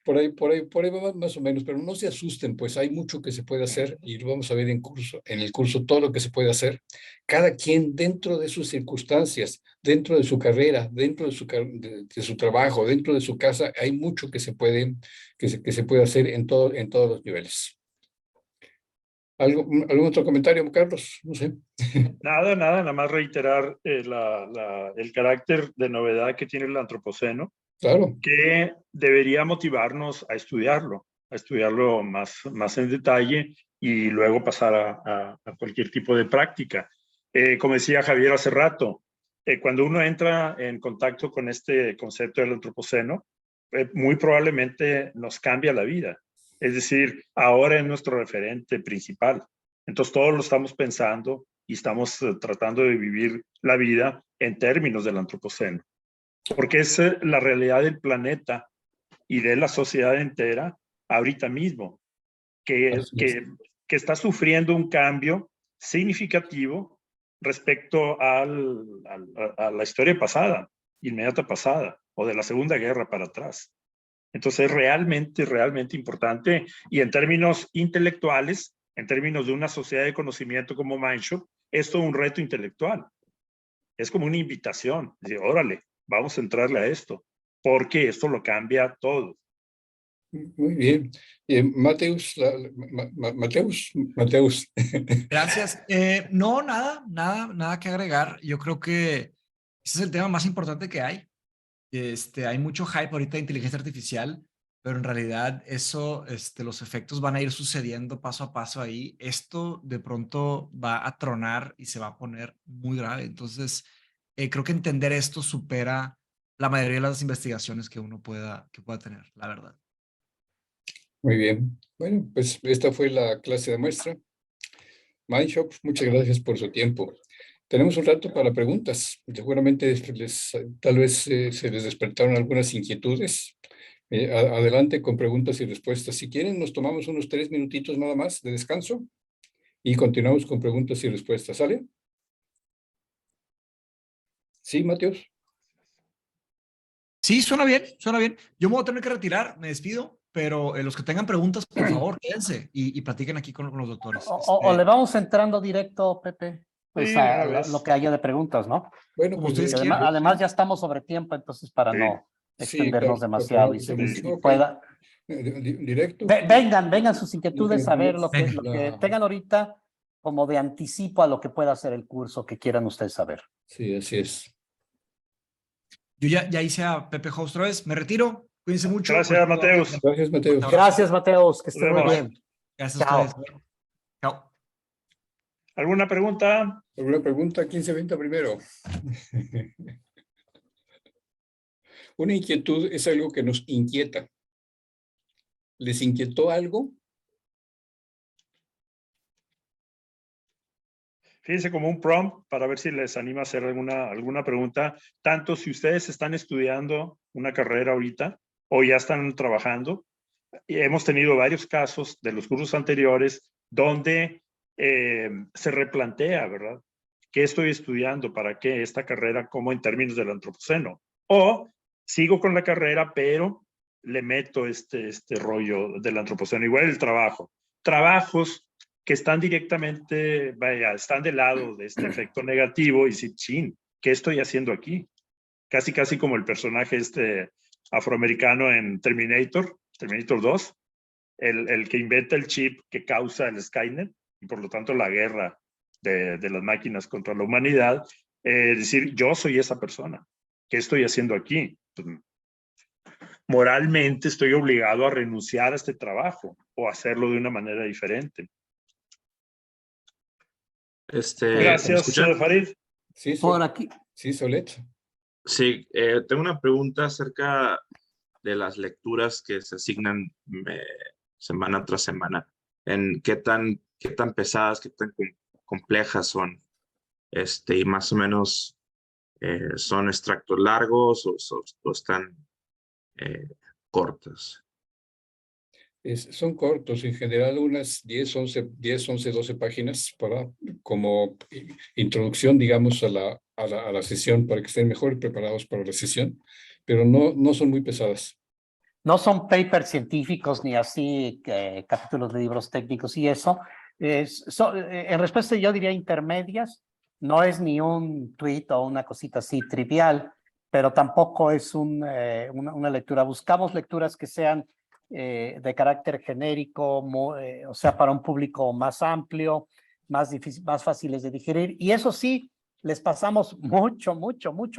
Por ahí va más o menos, pero no se asusten, pues hay mucho que se puede hacer y lo vamos a ver en el curso todo lo que se puede hacer. Cada quien dentro de sus circunstancias, dentro de su carrera, dentro de su trabajo, dentro de su casa, hay mucho que se puede hacer en todos los niveles. ¿Algún otro comentario, Carlos? No sé. Nada más reiterar el carácter de novedad que tiene el antropoceno, Claro. que debería motivarnos a estudiarlo más en detalle y luego pasar a cualquier tipo de práctica. Como decía Javier hace rato, cuando uno entra en contacto con este concepto del antropoceno, muy probablemente nos cambia la vida. Es decir, ahora es nuestro referente principal. Entonces todos lo estamos pensando y estamos tratando de vivir la vida en términos del antropoceno, porque es la realidad del planeta y de la sociedad entera ahorita mismo, que que está sufriendo un cambio significativo respecto a la historia pasada, inmediata pasada, o de la Segunda Guerra para atrás. Entonces es realmente, realmente importante, y en términos intelectuales, en términos de una sociedad de conocimiento como Mindshop, es todo un reto intelectual. Es como una invitación, decir, órale, vamos a entrarle a esto, porque esto lo cambia todo. Muy bien. Mateus, Mateus. Gracias. No, nada que agregar. Yo creo que ese es el tema más importante que hay. Hay mucho hype ahorita de inteligencia artificial, pero en realidad eso, los efectos van a ir sucediendo paso a paso ahí. Esto de pronto va a tronar y se va a poner muy grave. Entonces, creo que entender esto supera la mayoría de las investigaciones que uno que pueda tener, la verdad. Muy bien. Bueno, pues esta fue la clase de muestra. Mindshop, muchas gracias por su tiempo. Tenemos un rato para preguntas. Seguramente tal vez se les despertaron algunas inquietudes. Adelante con preguntas y respuestas. Si quieren, nos tomamos unos 3 minutitos nada más de descanso y continuamos con preguntas y respuestas. ¿Sale? ¿Sí, Mateus? Sí, suena bien, suena bien. Yo me voy a tener que retirar, me despido, pero los que tengan preguntas, por favor, quédense y platiquen aquí con los doctores. O le vamos entrando directo, Pepe, pues Sí, a una vez. lo que haya de preguntas, ¿no? Bueno, Como pues ustedes Además, quieran. además ya estamos sobre tiempo, entonces para Sí. no sí, extendernos claro, demasiado y, claro, y ok. pueda. Directo. Vengan sus inquietudes a ver lo Venga. que tengan ahorita como de anticipo a lo que pueda ser el curso que quieran ustedes saber. Sí, así es. Yo ya hice a Pepe Host otra vez, me retiro, cuídense mucho. Gracias, Mateus. Gracias, Mateus. Gracias, Mateos, que Nos estén muy vemos. bien. Gracias a ustedes. Chao. Chao. ¿Alguna pregunta? ¿Alguna pregunta? ¿Quién se avienta primero? Una inquietud es algo que nos inquieta. ¿Les inquietó algo? Fíjense como un prompt para ver si les anima a hacer alguna pregunta, tanto si ustedes están estudiando una carrera ahorita o ya están trabajando. Y hemos tenido varios casos de los cursos anteriores donde se replantea, ¿verdad? ¿Qué estoy estudiando? ¿Para qué esta carrera? Como en términos del antropoceno. O sigo con la carrera, pero le meto este rollo del antropoceno. Igual el trabajo. Trabajos que están directamente, vaya, están del lado de este efecto negativo y decir, chin, ¿qué estoy haciendo aquí? Casi como el personaje afroamericano en Terminator 2, el que inventa el chip que causa el Skynet y por lo tanto la guerra de las máquinas contra la humanidad, decir, yo soy esa persona, ¿qué estoy haciendo aquí? Pues, moralmente estoy obligado a renunciar a este trabajo o hacerlo de una manera diferente. ¿Me Gracias, escuchan? Farid. Sí, Por aquí. sí, Solet. Sí, tengo una pregunta acerca de las lecturas que se asignan semana tras semana. En qué tan pesadas, qué tan complejas son, y más o menos son extractos largos o están cortas. Son cortos, en general unas 10, 11, 12 páginas como introducción, digamos, a la sesión, para que estén mejor preparados para la sesión, pero no son muy pesadas. No son papers científicos ni así capítulos de libros técnicos y eso. En respuesta yo diría intermedias. No es ni un tweet o una cosita así trivial, pero tampoco es una lectura. Buscamos lecturas que sean de carácter genérico, o sea, para un público más amplio, más fáciles de digerir. Y eso sí, les pasamos mucho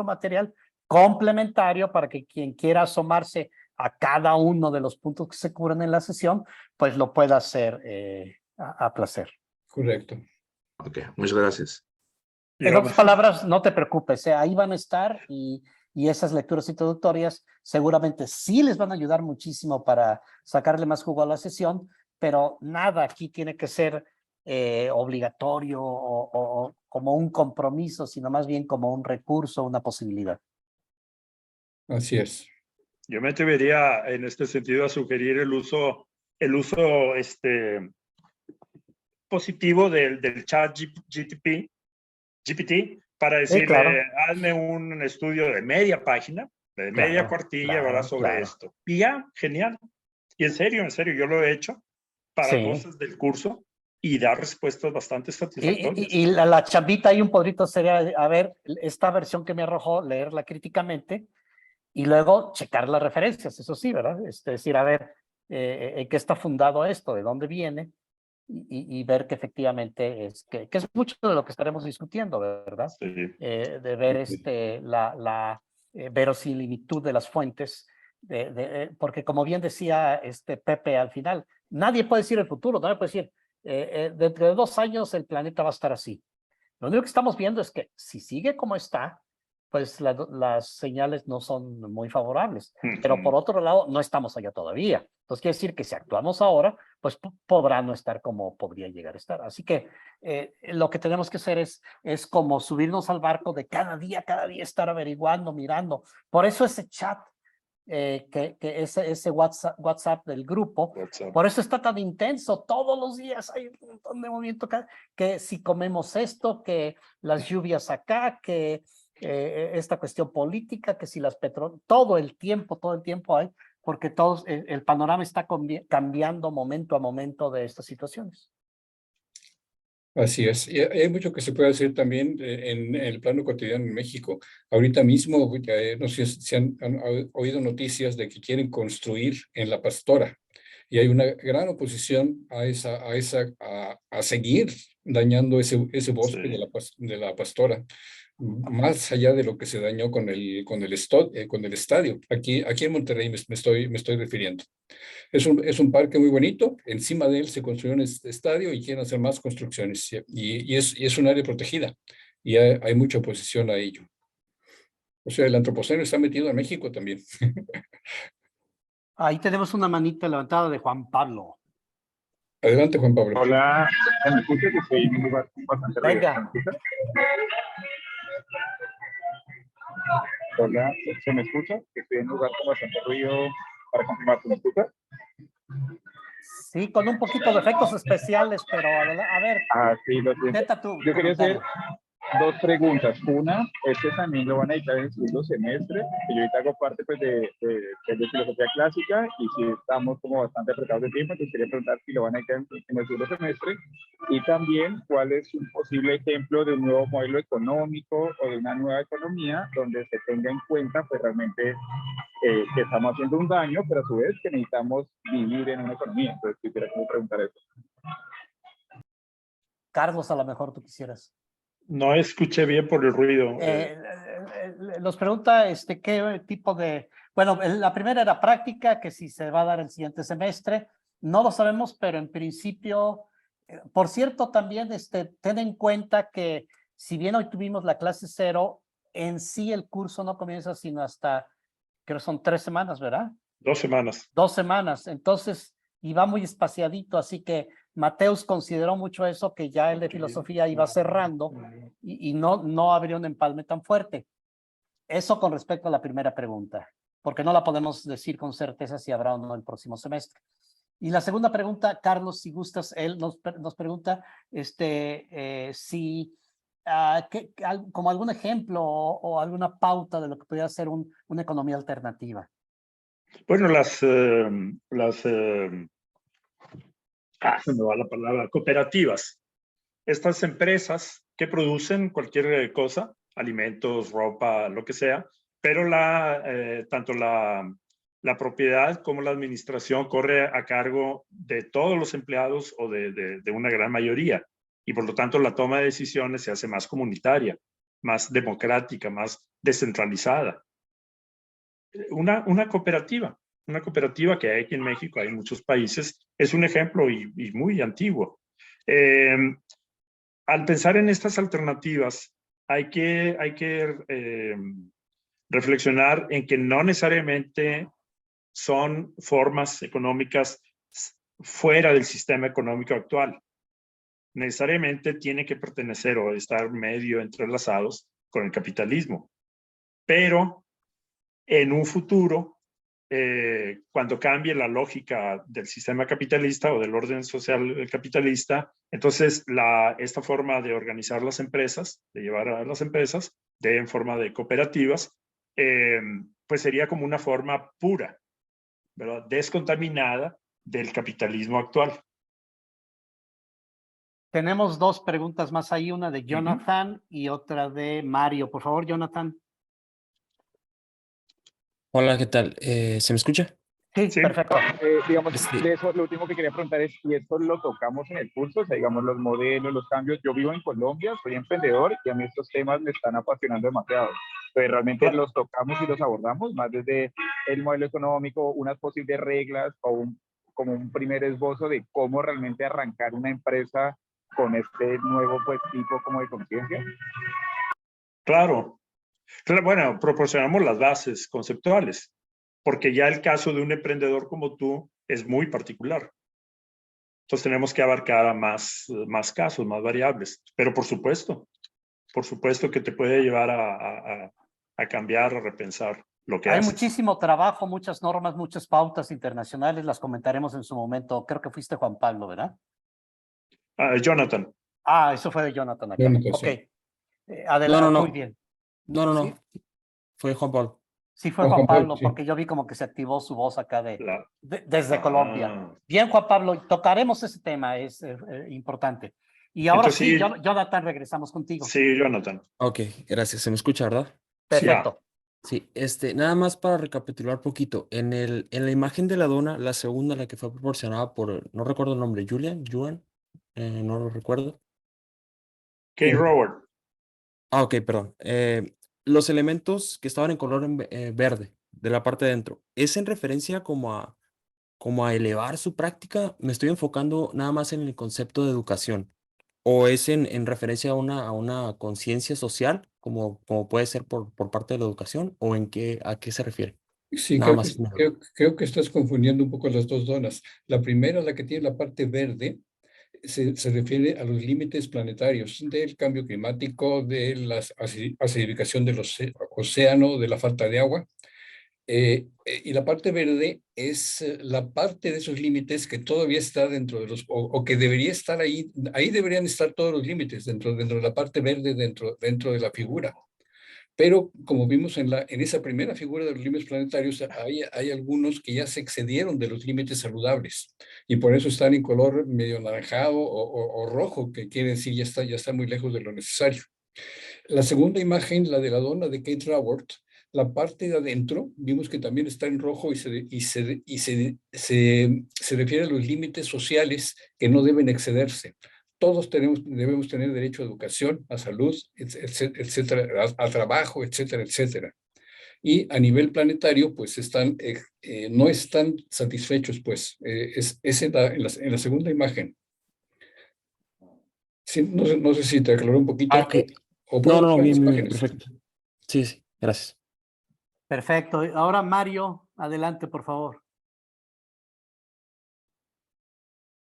material complementario para que quien quiera asomarse a cada uno de los puntos que se cubren en la sesión, pues lo pueda hacer a placer. Correcto. Ok, muchas gracias. En otras palabras, no te preocupes, ahí van a estar y esas lecturas introductorias seguramente sí les van a ayudar muchísimo para sacarle más jugo a la sesión, pero nada aquí tiene que ser obligatorio o como un compromiso, sino más bien como un recurso, una posibilidad. Así es. Yo me atrevería en este sentido a sugerir el uso positivo del chat GPT para decirle, claro. hazme un estudio de media página, de media Claro, cuartilla, claro, ¿verdad? Sobre claro. esto. Y ya, genial. Y en serio, yo lo he hecho para Sí. cosas del curso y da respuestas bastante satisfactorias. Y la chambita ahí un poquito sería, a ver, esta versión que me arrojó, leerla críticamente y luego checar las referencias, eso sí, ¿verdad? Es decir, a ver, ¿en qué está fundado esto? ¿De dónde viene? Y ver que efectivamente que es mucho de lo que estaremos discutiendo, ¿verdad? Sí. De ver la verosimilitud de las fuentes, porque como bien decía Pepe al final, nadie puede decir el futuro, nadie puede decir, dentro de 2 años el planeta va a estar así. Lo único que estamos viendo es que si sigue como está, pues las señales no son muy favorables. Pero por otro lado, no estamos allá todavía. Entonces quiere decir que si actuamos ahora, pues podrá no estar como podría llegar a estar. Así que lo que tenemos que hacer es como subirnos al barco de cada día estar averiguando, mirando. Por eso ese chat, ese WhatsApp del grupo, por eso está tan intenso. Todos los días hay un montón de movimiento, que si comemos esto, que las lluvias acá, que esta cuestión política, que si las todo el tiempo hay, porque el panorama está cambiando momento a momento de estas situaciones. Así es. Y hay mucho que se puede hacer también en el plano cotidiano en México. Ahorita mismo, no sé si han oído noticias de que quieren construir en La Pastora. Y hay una gran oposición a seguir dañando ese bosque Sí. de la Pastora, más allá de lo que se dañó con el estadio. Aquí en Monterrey me estoy refiriendo. Es un parque muy bonito, encima de él se construyó un estadio y quieren hacer más construcciones. Y es un área protegida y hay mucha oposición a ello. O sea, el antropoceno está metido en México también. Ahí tenemos una manita levantada de Juan Pablo. Adelante, Juan Pablo. Hola, ¿se me escucha? Que estoy en un lugar con bastante ruido. Venga. ¿Se me escucha? Hola, ¿se me escucha? Que estoy en un lugar con bastante ruido. Para confirmar, ¿se me escucha? Sí, con un poquito de efectos especiales, pero a ver, Ah, sí, lo siento. intenta tu Yo quería hacer comentario. 2 preguntas. Una, también lo van a editar en el segundo semestre, que yo ahorita hago parte pues, de filosofía clásica y si estamos como bastante apretados de tiempo, entonces quería preguntar si lo van a editar en el segundo semestre y también cuál es un posible ejemplo de un nuevo modelo económico o de una nueva economía donde se tenga en cuenta pues realmente que estamos haciendo un daño, pero a su vez que necesitamos vivir en una economía. Entonces quisiera como preguntar eso. Carlos, a lo mejor tú quisieras. No escuché bien por el ruido. Nos pregunta qué tipo de... Bueno, la primera era práctica, que si se va a dar el siguiente semestre. No lo sabemos, pero en principio... por cierto, también ten en cuenta que si bien hoy tuvimos la clase 0, en sí el curso no comienza sino hasta, creo que son 3 semanas, ¿verdad? 2 semanas. 2 semanas. Entonces, y va muy espaciadito, así que Mateus consideró mucho eso, que ya el de filosofía iba cerrando y no habría un empalme tan fuerte. Eso con respecto a la primera pregunta, porque no la podemos decir con certeza si habrá o no el próximo semestre. Y la segunda pregunta, Carlos, si gustas, él nos pregunta si como algún ejemplo o alguna pauta de lo que pudiera ser una economía alternativa. Bueno, se me va la palabra, cooperativas. Estas empresas que producen cualquier cosa, alimentos, ropa, lo que sea, pero tanto la propiedad como la administración corre a cargo de todos los empleados o de una gran mayoría. Y por lo tanto la toma de decisiones se hace más comunitaria, más democrática, más descentralizada. Una cooperativa que hay aquí en México, hay en muchos países, es un ejemplo y muy antiguo. Al pensar en estas alternativas, hay que reflexionar en que no necesariamente son formas económicas fuera del sistema económico actual. Necesariamente tienen que pertenecer o estar medio entrelazados con el capitalismo. Pero en un futuro cuando cambie la lógica del sistema capitalista o del orden social capitalista, entonces esta forma de organizar las empresas, de llevar a las empresas en forma de cooperativas, pues sería como una forma pura, ¿verdad? Descontaminada del capitalismo actual. Tenemos dos preguntas más ahí, una de Jonathan y otra de Mario. Por favor, Jonathan. Hola, ¿qué tal? ¿Se me escucha? Sí, Sí. perfecto. Digamos, Sí. de eso, lo último que quería preguntar es si esto lo tocamos en el curso, o sea, digamos, los modelos, los cambios. Yo vivo en Colombia, soy emprendedor y a mí estos temas me están apasionando demasiado. Pero realmente los tocamos y los abordamos, más desde el modelo económico, unas posibles reglas o como un primer esbozo de cómo realmente arrancar una empresa con este nuevo pues, tipo como de conciencia. Claro. Bueno, proporcionamos las bases conceptuales, porque ya el caso de un emprendedor como tú es muy particular. Entonces tenemos que abarcar a más casos, más variables. Pero por supuesto que te puede llevar a cambiar, a repensar lo que Hay haces. muchísimo trabajo, muchas normas, muchas pautas internacionales, las comentaremos en su momento. Creo que fuiste Juan Pablo, ¿verdad? Jonathan. Ah, eso fue de Jonathan acá. Jonathan, Ok. sí. Adelante, No. muy bien. No. ¿Sí? Fue Juan Pablo. Sí, fue Ah, Juan Juan Pablo, Pablo, sí. porque yo vi como que se activó su voz acá desde Ah. Colombia. Bien, Juan Pablo, tocaremos ese tema, es importante. Y ahora Entonces, sí, sí. Jonathan, regresamos contigo. Sí, Jonathan. Ok, gracias. ¿Se me escucha, verdad? Perfecto. Sí, nada más para recapitular poquito. En la imagen de la dona, la segunda, la que fue proporcionada por, no recuerdo el nombre, Juan, no lo recuerdo. Kate Robert. Ok, perdón. Los elementos que estaban en color verde de la parte de dentro, ¿es en referencia como a elevar su práctica? Me estoy enfocando nada más en el concepto de educación. ¿O es en referencia a una conciencia social, como puede ser por parte de la educación? ¿O a qué se refiere? Sí, Nada más. creo que estás confundiendo un poco las dos donas. La primera, la que tiene la parte verde, se refiere a los límites planetarios del cambio climático, de la acidificación del océano, de la falta de agua. Y la parte verde es la parte de esos límites que todavía está dentro de o que debería estar ahí. Ahí deberían estar todos los límites dentro de la parte verde, dentro de la figura. Pero como vimos en esa primera figura de los límites planetarios, hay algunos que ya se excedieron de los límites saludables y por eso están en color medio anaranjado o rojo, que quiere decir ya está muy lejos de lo necesario. La segunda imagen, la de la dona de Kate Raworth, la parte de adentro, vimos que también está en rojo y se refiere a los límites sociales que no deben excederse. Todos debemos tener derecho a educación, a salud, etcétera, a trabajo, etcétera, etcétera. Y a nivel planetario, pues no están satisfechos, pues. Es en la segunda imagen. Sí, no sé si te aclaró un poquito. Ok. O puedo No, buscar las bien, imágenes. perfecto. Sí, gracias. Perfecto. Ahora, Mario, adelante, por favor.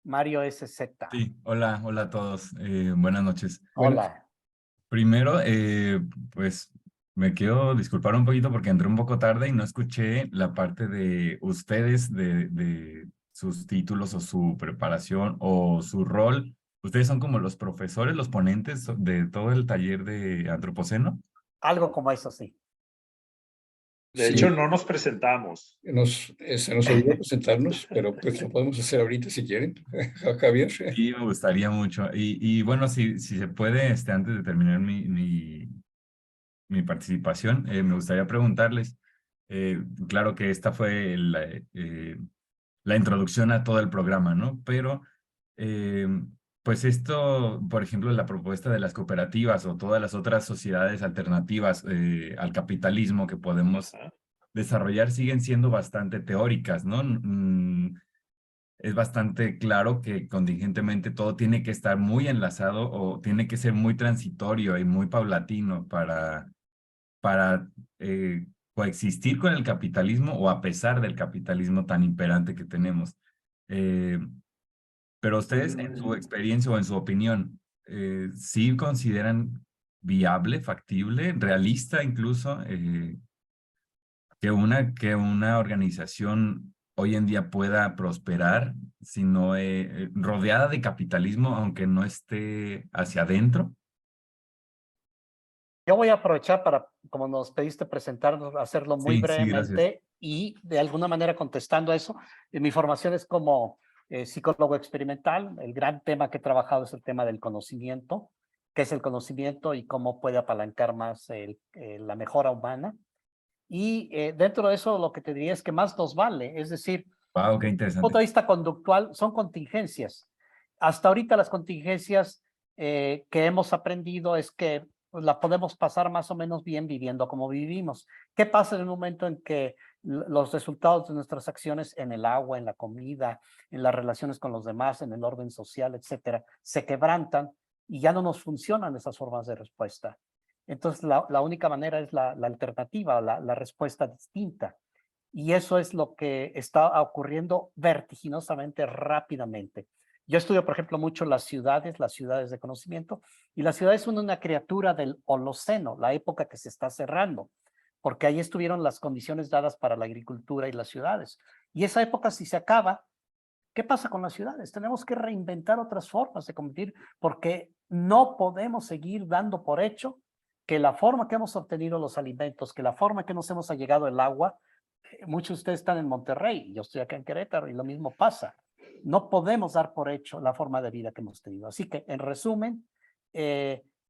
Mario SZ. Sí, hola a todos. Buenas noches. Hola. Primero, pues me quiero disculpar un poquito porque entré un poco tarde y no escuché la parte de ustedes, de sus títulos o su preparación o su rol. ¿Ustedes son como los profesores, los ponentes de todo el taller de Antropoceno? Algo como eso, sí. De Sí. hecho, no nos presentamos. Se nos olvidó presentarnos, pero pues lo podemos hacer ahorita si quieren, Javier. Sí, me gustaría mucho. Y bueno, si se puede, antes de terminar mi participación, me gustaría preguntarles, claro que esta fue la introducción a todo el programa, ¿no? Pero, pues esto, por ejemplo, la propuesta de las cooperativas o todas las otras sociedades alternativas al capitalismo que podemos desarrollar siguen siendo bastante teóricas, ¿no? Es bastante claro que contingentemente todo tiene que estar muy enlazado o tiene que ser muy transitorio y muy paulatino para coexistir con el capitalismo o a pesar del capitalismo tan imperante que tenemos. Pero ustedes, en su experiencia o en su opinión, ¿sí consideran viable, factible, realista incluso que una organización hoy en día pueda prosperar, sino rodeada de capitalismo, aunque no esté hacia adentro? Yo voy a aprovechar para, como nos pediste presentarnos, hacerlo muy Sí, sí, gracias. brevemente y de alguna manera contestando a eso. Mi formación es como psicólogo experimental. El gran tema que he trabajado es el tema del conocimiento, qué es el conocimiento y cómo puede apalancar más la mejora humana. Y dentro de eso lo que te diría es que más nos vale, es decir, Wow, qué desde el punto interesante. de vista conductual son contingencias. Hasta ahorita las contingencias que hemos aprendido es que pues, la podemos pasar más o menos bien viviendo como vivimos. ¿Qué pasa en el momento en que los resultados de nuestras acciones en el agua, en la comida, en las relaciones con los demás, en el orden social, etcétera, se quebrantan y ya no nos funcionan esas formas de respuesta? Entonces, la única manera es la alternativa, la respuesta distinta. Y eso es lo que está ocurriendo vertiginosamente rápidamente. Yo estudio, por ejemplo, mucho las ciudades de conocimiento, y las ciudades son una criatura del Holoceno, la época que se está cerrando, porque ahí estuvieron las condiciones dadas para la agricultura y las ciudades. Y esa época, si se acaba, ¿qué pasa con las ciudades? Tenemos que reinventar otras formas de convivir, porque no podemos seguir dando por hecho que la forma que hemos obtenido los alimentos, que la forma que nos hemos allegado el agua, muchos de ustedes están en Monterrey, yo estoy acá en Querétaro y lo mismo pasa. No podemos dar por hecho la forma de vida que hemos tenido. Así que, en resumen,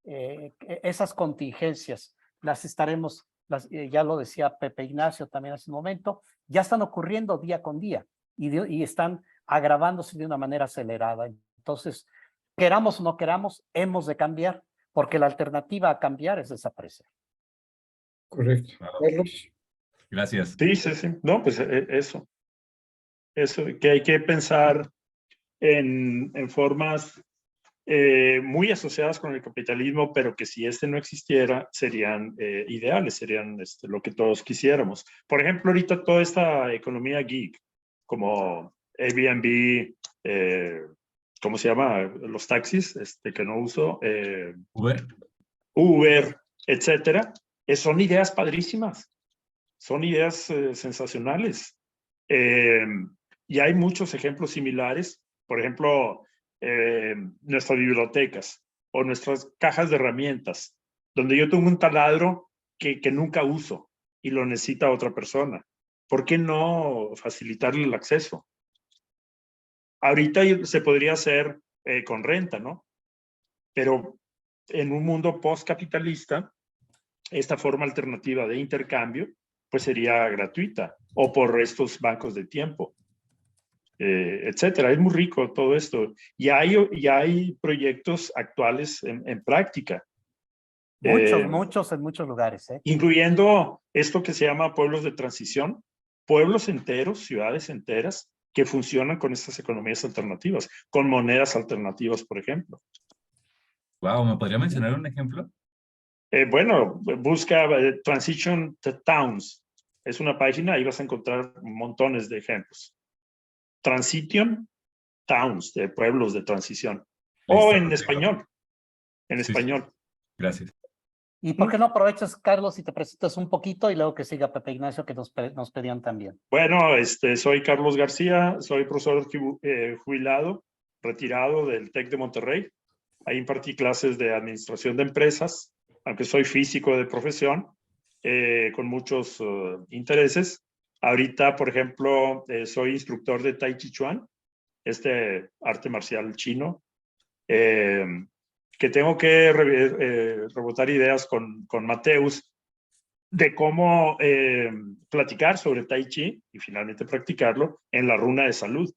esas contingencias las estaremos, ya lo decía Pepe Ignacio también hace un momento, ya están ocurriendo día con día y están agravándose de una manera acelerada. Entonces, queramos o no queramos, hemos de cambiar, porque la alternativa a cambiar es desaparecer. Correcto. Carlos. Gracias. Sí, sí, sí. No, pues eso, que hay que pensar en formas muy asociadas con el capitalismo, pero que si este no existiera, serían ideales, serían lo que todos quisiéramos. Por ejemplo, ahorita toda esta economía geek, como Airbnb, ¿cómo se llama? Los taxis, que no uso, Uber. Uber, etcétera, son ideas padrísimas, son ideas sensacionales. Y hay muchos ejemplos similares, por ejemplo, nuestras bibliotecas o nuestras cajas de herramientas, donde yo tengo un taladro que nunca uso y lo necesita otra persona. ¿Por qué no facilitarle el acceso? Ahorita se podría hacer con renta, ¿no? Pero en un mundo postcapitalista, esta forma alternativa de intercambio pues sería gratuita o por estos bancos de tiempo, etcétera. Es muy rico todo esto. Y hay proyectos actuales en práctica. Muchos en muchos lugares. Incluyendo esto que se llama pueblos de transición, pueblos enteros, ciudades enteras que funcionan con estas economías alternativas, con monedas alternativas, por ejemplo. Wow, ¿me podría mencionar un ejemplo? Bueno, busca Transition Towns. Es una página, ahí vas a encontrar montones de ejemplos. Transition Towns, de pueblos de transición. O en español. En español. Gracias. ¿Y por qué no aprovechas, Carlos, y te presentas un poquito y luego que siga Pepe Ignacio, que nos pedían también? Bueno, soy Carlos García, soy profesor jubilado, retirado del TEC de Monterrey. Ahí impartí clases de administración de empresas, aunque soy físico de profesión, con muchos intereses. Ahorita, por ejemplo, soy instructor de Tai Chi Chuan, este arte marcial chino, que tengo que rebotar ideas con Mateus de cómo platicar sobre Tai Chi y finalmente practicarlo en la runa de salud,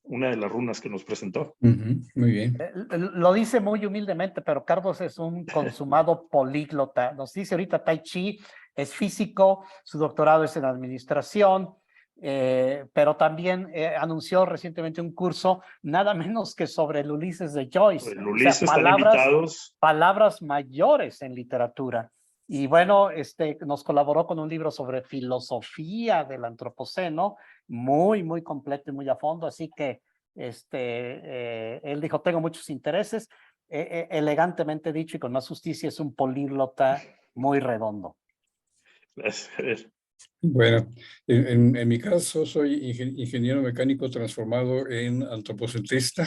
una de las runas que nos presentó. Muy bien. Lo dice muy humildemente, pero Carlos es un consumado políglota. Nos dice ahorita Tai Chi, es físico, su doctorado es en administración, pero también anunció recientemente un curso nada menos que sobre el Ulises de Joyce. El Ulises, o sea, están invitados. palabras mayores en literatura. Y bueno, nos colaboró con un libro sobre filosofía del antropoceno, muy, muy completo y muy a fondo, así que él dijo, tengo muchos intereses, elegantemente dicho y con más justicia, es un políglota muy redondo. Bueno, en mi caso soy ingeniero mecánico transformado en antropocentrista.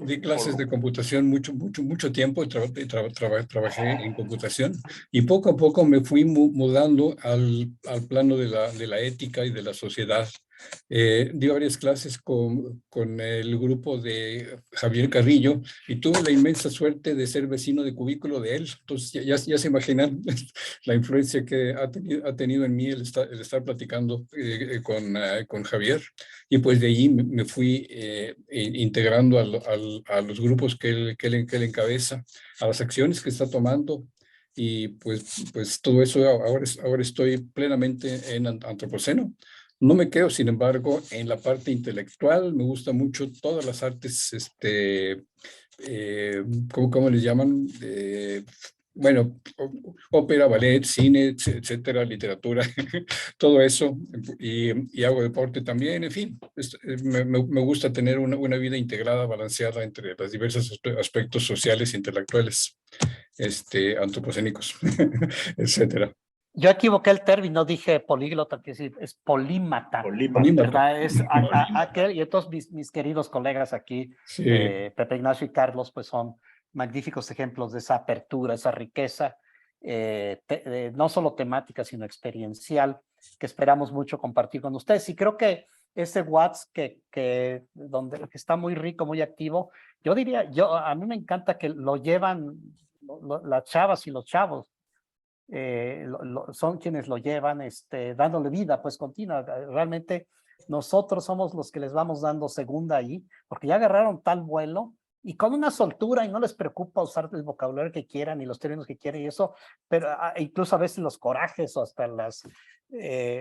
Di clases de computación mucho tiempo, trabajé en computación y poco a poco me fui mudando al plano de la ética y de la sociedad. Di varias clases con el grupo de Javier Carrillo y tuve la inmensa suerte de ser vecino de cubículo de él. Entonces ya se imaginan la influencia que ha tenido en mí el estar platicando con Javier. Y pues de ahí me fui integrando a los grupos que él encabeza, a las acciones que está tomando. Y pues todo eso ahora estoy plenamente en Antropoceno. No me quedo, sin embargo, en la parte intelectual. Me gusta mucho todas las artes, ¿cómo les llaman? Bueno, ópera, ballet, cine, etcétera, literatura, todo eso. Y hago deporte también, en fin. Me gusta tener una vida integrada, balanceada entre los diversos aspectos sociales e intelectuales, antropocénicos, etcétera. Yo equivoqué el término, dije políglota, que es polímata, Polímata. ¿verdad? Y entonces mis queridos colegas aquí, Sí. Pepe Ignacio y Carlos, pues son magníficos ejemplos de esa apertura, esa riqueza, no solo temática, sino experiencial, que esperamos mucho compartir con ustedes. Y creo que ese WhatsApp que está muy rico, muy activo, yo diría, a mí me encanta que lo llevan las chavas y los chavos. Son quienes lo llevan, dándole vida pues continua. Realmente nosotros somos los que les vamos dando segunda ahí, porque ya agarraron tal vuelo y con una soltura y no les preocupa usar el vocabulario que quieran y los términos que quieran y eso, pero incluso a veces los corajes o hasta las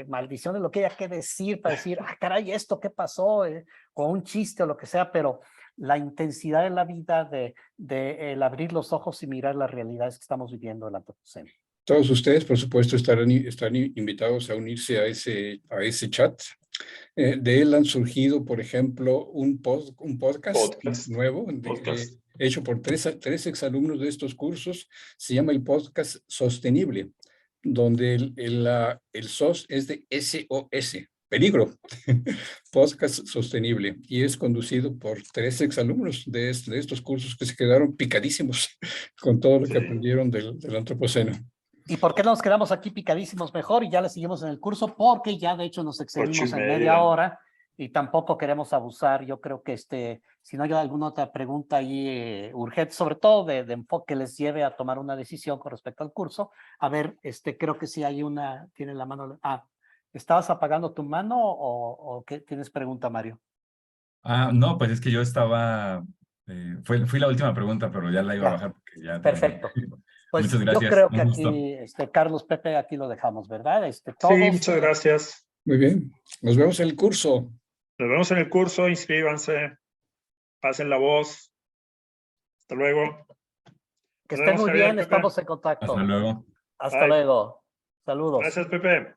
maldiciones, lo que haya que decir para decir, caray, esto qué pasó, o un chiste o lo que sea, pero la intensidad de la vida de el abrir los ojos y mirar las realidades que estamos viviendo en el Antropoceno. Todos ustedes, por supuesto, están invitados a unirse a ese chat. De él han surgido, por ejemplo, un podcast nuevo hecho por tres exalumnos de estos cursos. Se llama el podcast Sostenible, donde el SOS es de SOS, peligro. Podcast Sostenible, y es conducido por tres exalumnos de estos cursos que se quedaron picadísimos con todo lo que aprendieron del Antropoceno. ¿Y por qué no nos quedamos aquí picadísimos mejor y ya le seguimos en el curso? Porque ya de hecho nos excedimos en media hora y tampoco queremos abusar. Yo creo que si no hay alguna otra pregunta ahí urgente, sobre todo de enfoque que les lleve a tomar una decisión con respecto al curso. A ver, creo que sí hay tiene la mano. ¿Estabas apagando tu mano o qué tienes pregunta, Mario? No, pues es que yo estaba, fui la última pregunta, pero ya la iba a bajar porque ya. Perfecto. Pues muchas gracias. Yo creo que Un gusto. aquí, Carlos, Pepe, aquí lo dejamos, ¿verdad? Sí, muchas gracias. Muy bien. Nos vemos en el curso. Nos vemos en el curso. Inscríbanse. Pasen la voz. Hasta luego. Que estén muy bien. Estamos en contacto. Hasta luego. Hasta luego. Saludos. Gracias, Pepe.